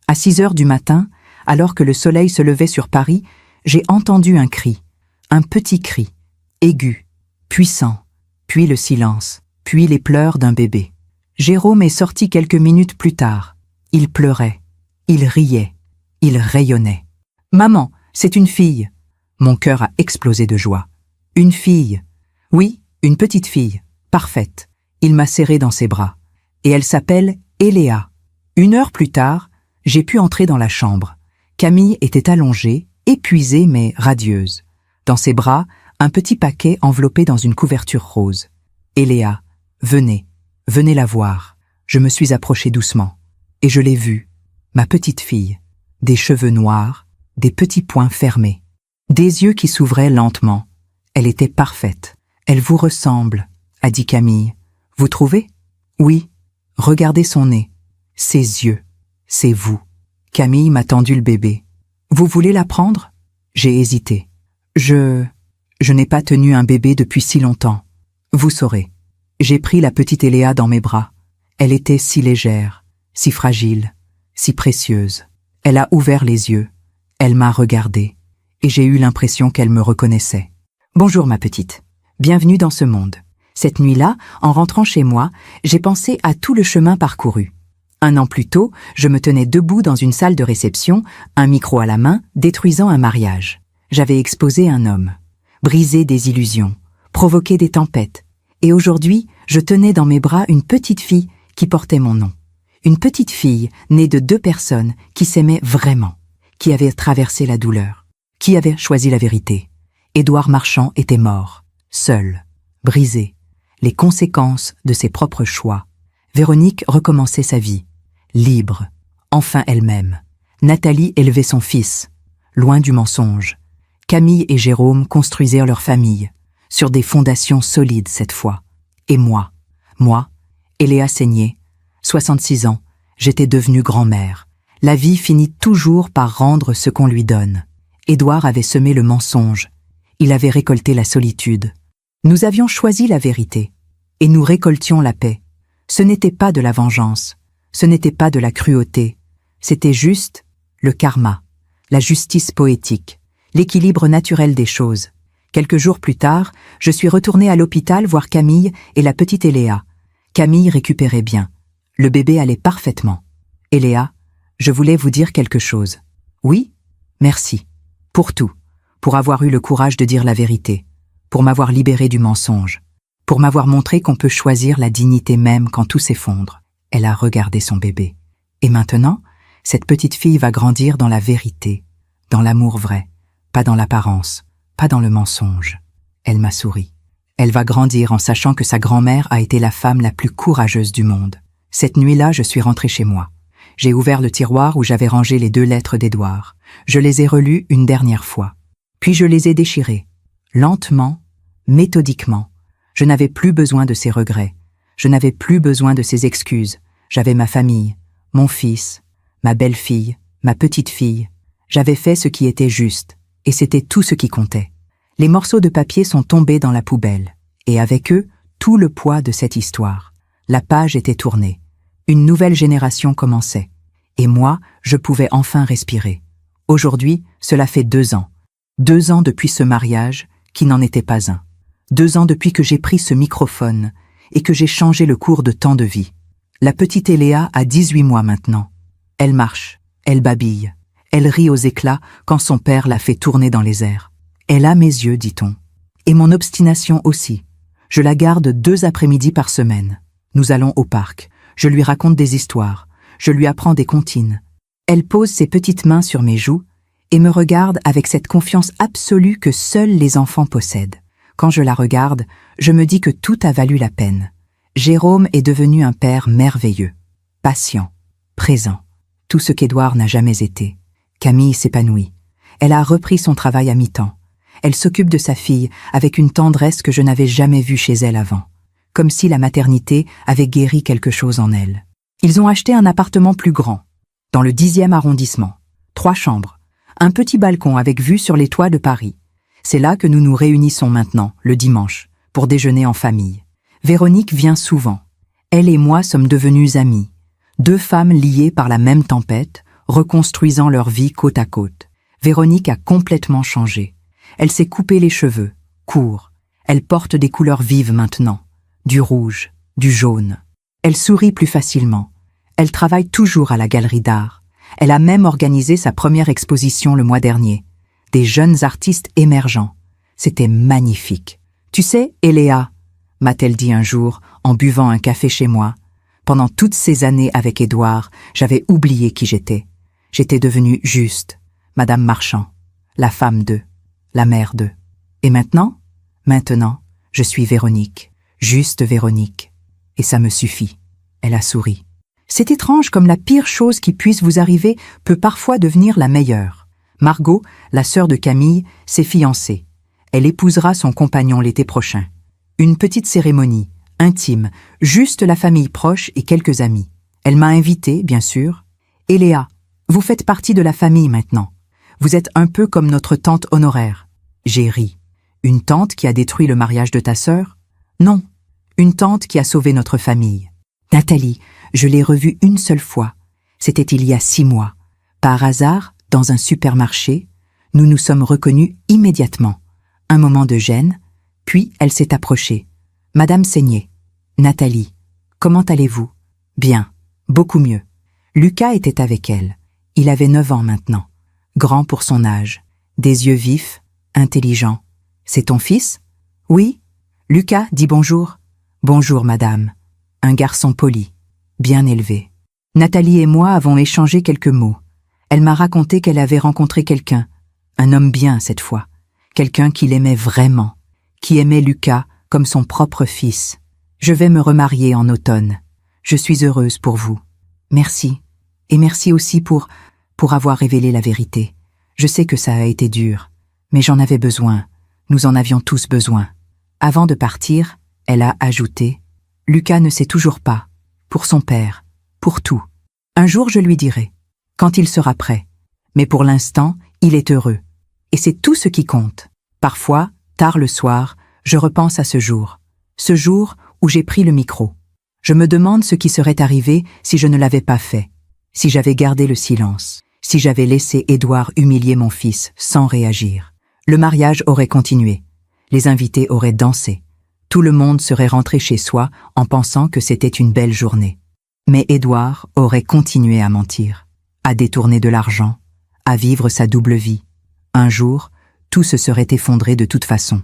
À 6 heures du matin, alors que le soleil se levait sur Paris, j'ai entendu un cri. Un petit cri. Aigu. Puissant. Puis le silence. Puis les pleurs d'un bébé. Jérôme est sorti quelques minutes plus tard. Il pleurait. Il riait. Il rayonnait. « Maman, c'est une fille !» Mon cœur a explosé de joie. Une fille. Oui, une petite fille. Parfaite. Il m'a serré dans ses bras. Et elle s'appelle Eléa. 1 heure plus tard, j'ai pu entrer dans la chambre. Camille était allongée, épuisée mais radieuse. Dans ses bras, un petit paquet enveloppé dans une couverture rose. Eléa, venez, venez la voir. Je me suis approchée doucement. Et je l'ai vue, ma petite fille. Des cheveux noirs, des petits poings fermés. Des yeux qui s'ouvraient lentement. Elle était parfaite. Elle vous ressemble, a dit Camille. Vous trouvez? Oui. Regardez son nez. Ses yeux. C'est vous. Camille m'a tendu le bébé. Vous voulez la prendre? J'ai hésité. Je n'ai pas tenu un bébé depuis si longtemps. Vous saurez. J'ai pris la petite Eléa dans mes bras. Elle était si légère, si fragile, si précieuse. Elle a ouvert les yeux. Elle m'a regardée. Et j'ai eu l'impression qu'elle me reconnaissait. Bonjour ma petite. Bienvenue dans ce monde. Cette nuit-là, en rentrant chez moi, j'ai pensé à tout le chemin parcouru. 1 an plus tôt, je me tenais debout dans une salle de réception, un micro à la main, détruisant un mariage. J'avais exposé un homme, brisé des illusions, provoqué des tempêtes. Et aujourd'hui, je tenais dans mes bras une petite fille qui portait mon nom. Une petite fille née de 2 personnes qui s'aimaient vraiment, qui avaient traversé la douleur, qui avaient choisi la vérité. Édouard Marchand était mort, seul, brisé, les conséquences de ses propres choix. Véronique recommençait sa vie, libre, enfin elle-même. Nathalie élevait son fils, loin du mensonge. Camille et Jérôme construisirent leur famille, sur des fondations solides cette fois. Et moi, Eléa Seigné, 66 ans, j'étais devenue grand-mère. La vie finit toujours par rendre ce qu'on lui donne. Édouard avait semé le mensonge. Il avait récolté la solitude. Nous avions choisi la vérité. Et nous récoltions la paix. Ce n'était pas de la vengeance. Ce n'était pas de la cruauté. C'était juste le karma, la justice poétique, l'équilibre naturel des choses. Quelques jours plus tard, je suis retournée à l'hôpital voir Camille et la petite Eléa. Camille récupérait bien. Le bébé allait parfaitement. Eléa, je voulais vous dire quelque chose. Oui? Merci. Pour tout. Pour avoir eu le courage de dire la vérité. Pour m'avoir libérée du mensonge. Pour m'avoir montré qu'on peut choisir la dignité même quand tout s'effondre. Elle a regardé son bébé. Et maintenant, cette petite fille va grandir dans la vérité, dans l'amour vrai, pas dans l'apparence, pas dans le mensonge. Elle m'a souri. Elle va grandir en sachant que sa grand-mère a été la femme la plus courageuse du monde. Cette nuit-là, je suis rentrée chez moi. J'ai ouvert le tiroir où j'avais rangé les 2 lettres d'Édouard. Je les ai relues une dernière fois. Puis je les ai déchirées. Lentement, méthodiquement. Je n'avais plus besoin de ses regrets. Je n'avais plus besoin de ces excuses. J'avais ma famille, mon fils, ma belle-fille, ma petite-fille. J'avais fait ce qui était juste, et c'était tout ce qui comptait. Les morceaux de papier sont tombés dans la poubelle, et avec eux, tout le poids de cette histoire. La page était tournée. Une nouvelle génération commençait. Et moi, je pouvais enfin respirer. Aujourd'hui, cela fait 2 ans. 2 ans depuis ce mariage, qui n'en était pas un. 2 ans depuis que j'ai pris ce microphone et que j'ai changé le cours de tant de vies. La petite Eléa a 18 mois maintenant. Elle marche, elle babille, elle rit aux éclats quand son père la fait tourner dans les airs. Elle a mes yeux, dit-on. Et mon obstination aussi. Je la garde 2 après-midi par semaine. Nous allons au parc. Je lui raconte des histoires. Je lui apprends des comptines. Elle pose ses petites mains sur mes joues et me regarde avec cette confiance absolue que seuls les enfants possèdent. Quand je la regarde, je me dis que tout a valu la peine. Jérôme est devenu un père merveilleux, patient, présent, tout ce qu'Édouard n'a jamais été. Camille s'épanouit. Elle a repris son travail à mi-temps. Elle s'occupe de sa fille avec une tendresse que je n'avais jamais vue chez elle avant, comme si la maternité avait guéri quelque chose en elle. Ils ont acheté un appartement plus grand, dans le 10e arrondissement. 3 chambres, un petit balcon avec vue sur les toits de Paris. C'est là que nous nous réunissons maintenant, le dimanche, pour déjeuner en famille. Véronique vient souvent. Elle et moi sommes devenues amies. 2 femmes liées par la même tempête, reconstruisant leur vie côte à côte. Véronique a complètement changé. Elle s'est coupé les cheveux, courts. Elle porte des couleurs vives maintenant, du rouge, du jaune. Elle sourit plus facilement. Elle travaille toujours à la galerie d'art. Elle a même organisé sa première exposition le mois dernier. Des jeunes artistes émergents. C'était magnifique. Tu sais, Eléa, m'a-t-elle dit un jour en buvant un café chez moi. Pendant toutes ces années avec Édouard, j'avais oublié qui j'étais. J'étais devenue juste, Madame Marchand, la femme d'eux, la mère d'eux. Et maintenant, je suis Véronique, juste Véronique. Et ça me suffit. Elle a souri. C'est étrange comme la pire chose qui puisse vous arriver peut parfois devenir la meilleure. Margot, la sœur de Camille, s'est fiancée. Elle épousera son compagnon l'été prochain. Une petite cérémonie, intime, juste la famille proche et quelques amis. Elle m'a invitée, bien sûr. Eléa, vous faites partie de la famille maintenant. Vous êtes un peu comme notre tante honoraire. J'ai ri. Une tante qui a détruit le mariage de ta sœur? Non, une tante qui a sauvé notre famille. Nathalie, je l'ai revue une seule fois. C'était il y a 6 mois. Par hasard, dans un supermarché, nous nous sommes reconnus immédiatement. Un moment de gêne, puis elle s'est approchée. Madame Seigné. Nathalie, comment allez-vous? Bien, beaucoup mieux. Lucas était avec elle. Il avait 9 ans maintenant. Grand pour son âge. Des yeux vifs, intelligents. C'est ton fils? Oui. Lucas dit bonjour. Bonjour, madame. Un garçon poli, bien élevé. Nathalie et moi avons échangé quelques mots. Elle m'a raconté qu'elle avait rencontré quelqu'un, un homme bien cette fois, quelqu'un qui l'aimait vraiment, qui aimait Lucas comme son propre fils. Je vais me remarier en automne. Je suis heureuse pour vous. Merci. Et merci aussi pour avoir révélé la vérité. Je sais que ça a été dur, mais j'en avais besoin. Nous en avions tous besoin. Avant de partir, elle a ajouté « Lucas ne sait toujours pas. Pour son père. Pour tout. Un jour je lui dirai. Quand il sera prêt. Mais pour l'instant, il est heureux. Et c'est tout ce qui compte. Parfois, tard le soir, je repense à ce jour. Ce jour où j'ai pris le micro. Je me demande ce qui serait arrivé si je ne l'avais pas fait. Si j'avais gardé le silence. Si j'avais laissé Édouard humilier mon fils sans réagir. Le mariage aurait continué. Les invités auraient dansé. Tout le monde serait rentré chez soi en pensant que c'était une belle journée. Mais Édouard aurait continué à mentir, à détourner de l'argent, à vivre sa double vie. Un jour, tout se serait effondré de toute façon.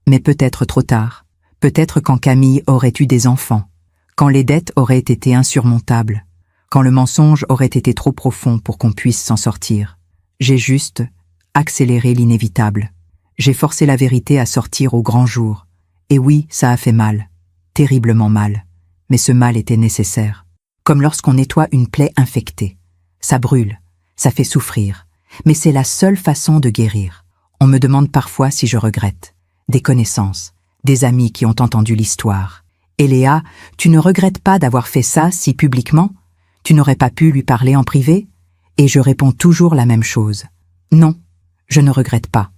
Mais peut-être trop tard, peut-être quand Camille aurait eu des enfants, quand les dettes auraient été insurmontables, quand le mensonge aurait été trop profond pour qu'on puisse s'en sortir. J'ai juste accéléré l'inévitable. J'ai forcé la vérité à sortir au grand jour. Et oui, ça a fait mal, terriblement mal, mais ce mal était nécessaire. Comme lorsqu'on nettoie une plaie infectée. Ça brûle, ça fait souffrir, mais c'est la seule façon de guérir. On me demande parfois si je regrette. Des connaissances, des amis qui ont entendu l'histoire. Eléa, tu ne regrettes pas d'avoir fait ça si publiquement? Tu n'aurais pas pu lui parler en privé? Et je réponds toujours la même chose. Non, je ne regrette pas.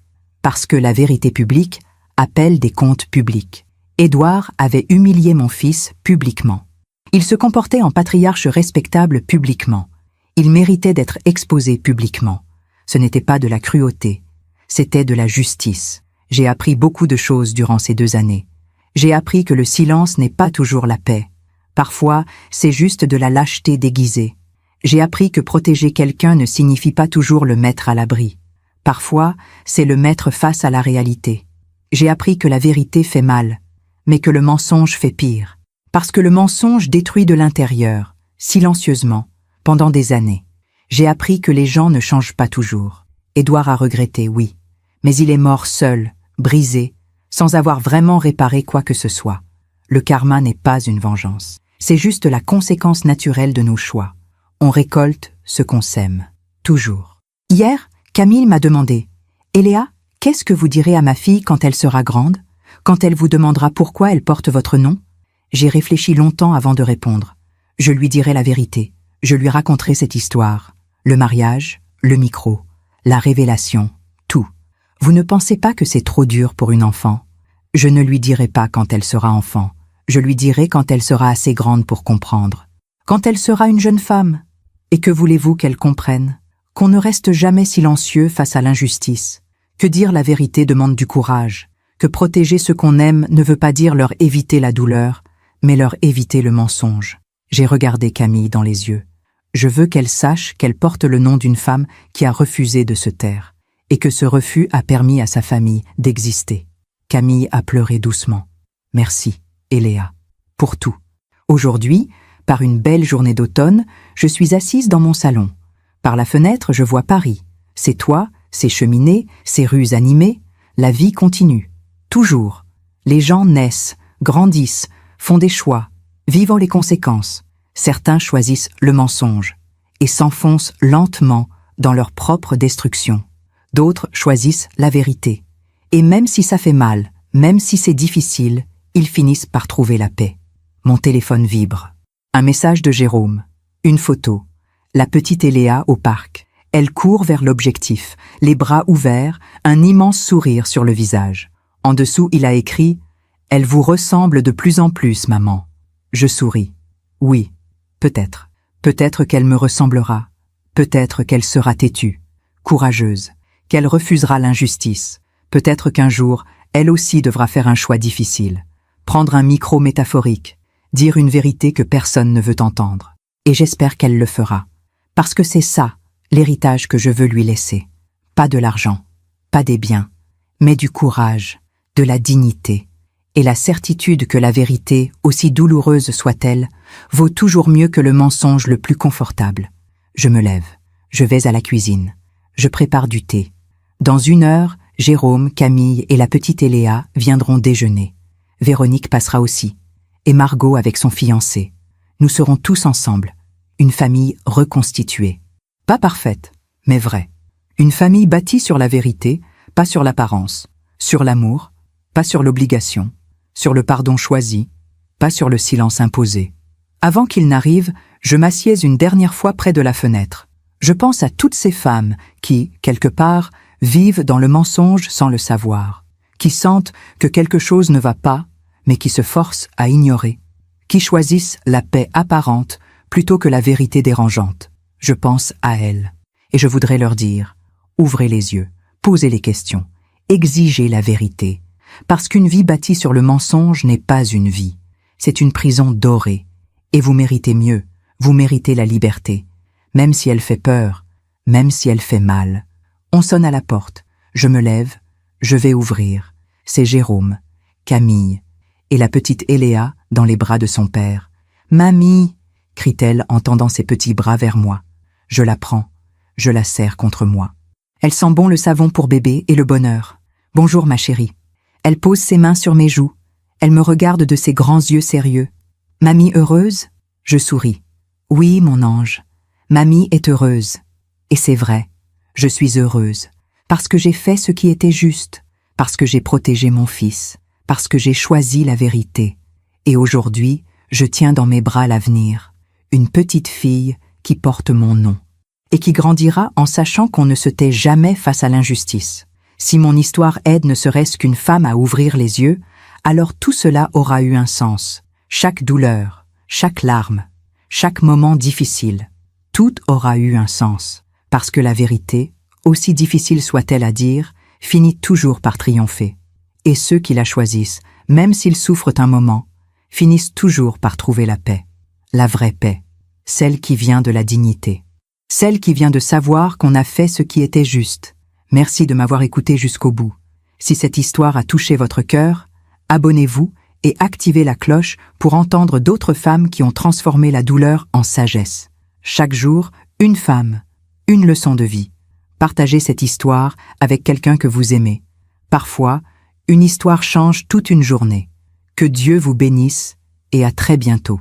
Parce que la vérité publique appelle des comptes publics. Édouard avait humilié mon fils publiquement. Il se comportait en patriarche respectable publiquement. Il méritait d'être exposé publiquement. Ce n'était pas de la cruauté, c'était de la justice. J'ai appris beaucoup de choses durant ces 2 années. J'ai appris que le silence n'est pas toujours la paix. Parfois, c'est juste de la lâcheté déguisée. J'ai appris que protéger quelqu'un ne signifie pas toujours le mettre à l'abri. Parfois, c'est le mettre face à la réalité. J'ai appris que la vérité fait mal, mais que le mensonge fait pire. Parce que le mensonge détruit de l'intérieur, silencieusement, pendant des années. J'ai appris que les gens ne changent pas toujours. Édouard a regretté, oui, mais il est mort seul, brisé, sans avoir vraiment réparé quoi que ce soit. Le karma n'est pas une vengeance. C'est juste la conséquence naturelle de nos choix. On récolte ce qu'on sème. Toujours. Hier, Camille m'a demandé « Eléa, qu'est-ce que vous direz à ma fille quand elle sera grande? Quand elle vous demandera pourquoi elle porte votre nom ?» J'ai réfléchi longtemps avant de répondre. Je lui dirai la vérité. Je lui raconterai cette histoire. Le mariage, le micro, la révélation, tout. Vous ne pensez pas que c'est trop dur pour une enfant? Je ne lui dirai pas quand elle sera enfant. Je lui dirai quand elle sera assez grande pour comprendre. Quand elle sera une jeune femme. Et que voulez-vous qu'elle comprenne? Qu'on ne reste jamais silencieux face à l'injustice. Que dire la vérité demande du courage. Que protéger ceux qu'on aime ne veut pas dire leur éviter la douleur, mais leur éviter le mensonge. J'ai regardé Camille dans les yeux. Je veux qu'elle sache qu'elle porte le nom d'une femme qui a refusé de se taire, et que ce refus a permis à sa famille d'exister. Camille a pleuré doucement. Merci, Eléa, pour tout. Aujourd'hui, par une belle journée d'automne, je suis assise dans mon salon. Par la fenêtre, je vois Paris. Ses toits, ses cheminées, ses rues animées. La vie continue. Toujours. Les gens naissent, grandissent, font des choix, vivent les conséquences. Certains choisissent le mensonge et s'enfoncent lentement dans leur propre destruction. D'autres choisissent la vérité. Et même si ça fait mal, même si c'est difficile, ils finissent par trouver la paix. Mon téléphone vibre. Un message de Jérôme. Une photo. La petite Eléa au parc. Elle court vers l'objectif, les bras ouverts, un immense sourire sur le visage. En dessous, il a écrit « Elle vous ressemble de plus en plus, maman. » Je souris. Oui, peut-être. Peut-être qu'elle me ressemblera. Peut-être qu'elle sera têtue, courageuse, qu'elle refusera l'injustice. Peut-être qu'un jour, elle aussi devra faire un choix difficile. Prendre un micro métaphorique, dire une vérité que personne ne veut entendre. Et j'espère qu'elle le fera. Parce que c'est ça, l'héritage que je veux lui laisser. Pas de l'argent, pas des biens, mais du courage, de la dignité, et la certitude que la vérité, aussi douloureuse soit-elle, vaut toujours mieux que le mensonge le plus confortable. Je me lève, je vais à la cuisine, je prépare du thé. Dans 1 heure, Jérôme, Camille et la petite Eléa viendront déjeuner. Véronique passera aussi, et Margot avec son fiancé. Nous serons tous ensemble, une famille reconstituée. Pas parfaite, mais vraie. Une famille bâtie sur la vérité, pas sur l'apparence, sur l'amour, pas sur l'obligation, sur le pardon choisi, pas sur le silence imposé. Avant qu'il n'arrive, je m'assieds une dernière fois près de la fenêtre. Je pense à toutes ces femmes qui, quelque part, vivent dans le mensonge sans le savoir, qui sentent que quelque chose ne va pas, mais qui se forcent à ignorer, qui choisissent la paix apparente plutôt que la vérité dérangeante. Je pense à elles, et je voudrais leur dire, ouvrez les yeux, posez les questions, exigez la vérité, parce qu'une vie bâtie sur le mensonge n'est pas une vie, c'est une prison dorée, et vous méritez mieux, vous méritez la liberté, même si elle fait peur, même si elle fait mal. On sonne à la porte, je me lève, je vais ouvrir, c'est Jérôme, Camille, et la petite Eléa dans les bras de son père. « Mamie !» crie-t-elle en tendant ses petits bras vers moi. Je la prends, je la serre contre moi. Elle sent bon le savon pour bébé et le bonheur. « Bonjour ma chérie. » Elle pose ses mains sur mes joues. Elle me regarde de ses grands yeux sérieux. « Mamie heureuse ?» Je souris. « Oui, mon ange. Mamie est heureuse. » Et c'est vrai, je suis heureuse. Parce que j'ai fait ce qui était juste. Parce que j'ai protégé mon fils. Parce que j'ai choisi la vérité. Et aujourd'hui, je tiens dans mes bras l'avenir, une petite fille qui porte mon nom, et qui grandira en sachant qu'on ne se tait jamais face à l'injustice. Si mon histoire aide ne serait-ce qu'une femme à ouvrir les yeux, alors tout cela aura eu un sens. Chaque douleur, chaque larme, chaque moment difficile, tout aura eu un sens, parce que la vérité, aussi difficile soit-elle à dire, finit toujours par triompher. Et ceux qui la choisissent, même s'ils souffrent un moment, finissent toujours par trouver la paix. La vraie paix, celle qui vient de la dignité. Celle qui vient de savoir qu'on a fait ce qui était juste. Merci de m'avoir écouté jusqu'au bout. Si cette histoire a touché votre cœur, abonnez-vous et activez la cloche pour entendre d'autres femmes qui ont transformé la douleur en sagesse. Chaque jour, une femme, une leçon de vie. Partagez cette histoire avec quelqu'un que vous aimez. Parfois, une histoire change toute une journée. Que Dieu vous bénisse et à très bientôt.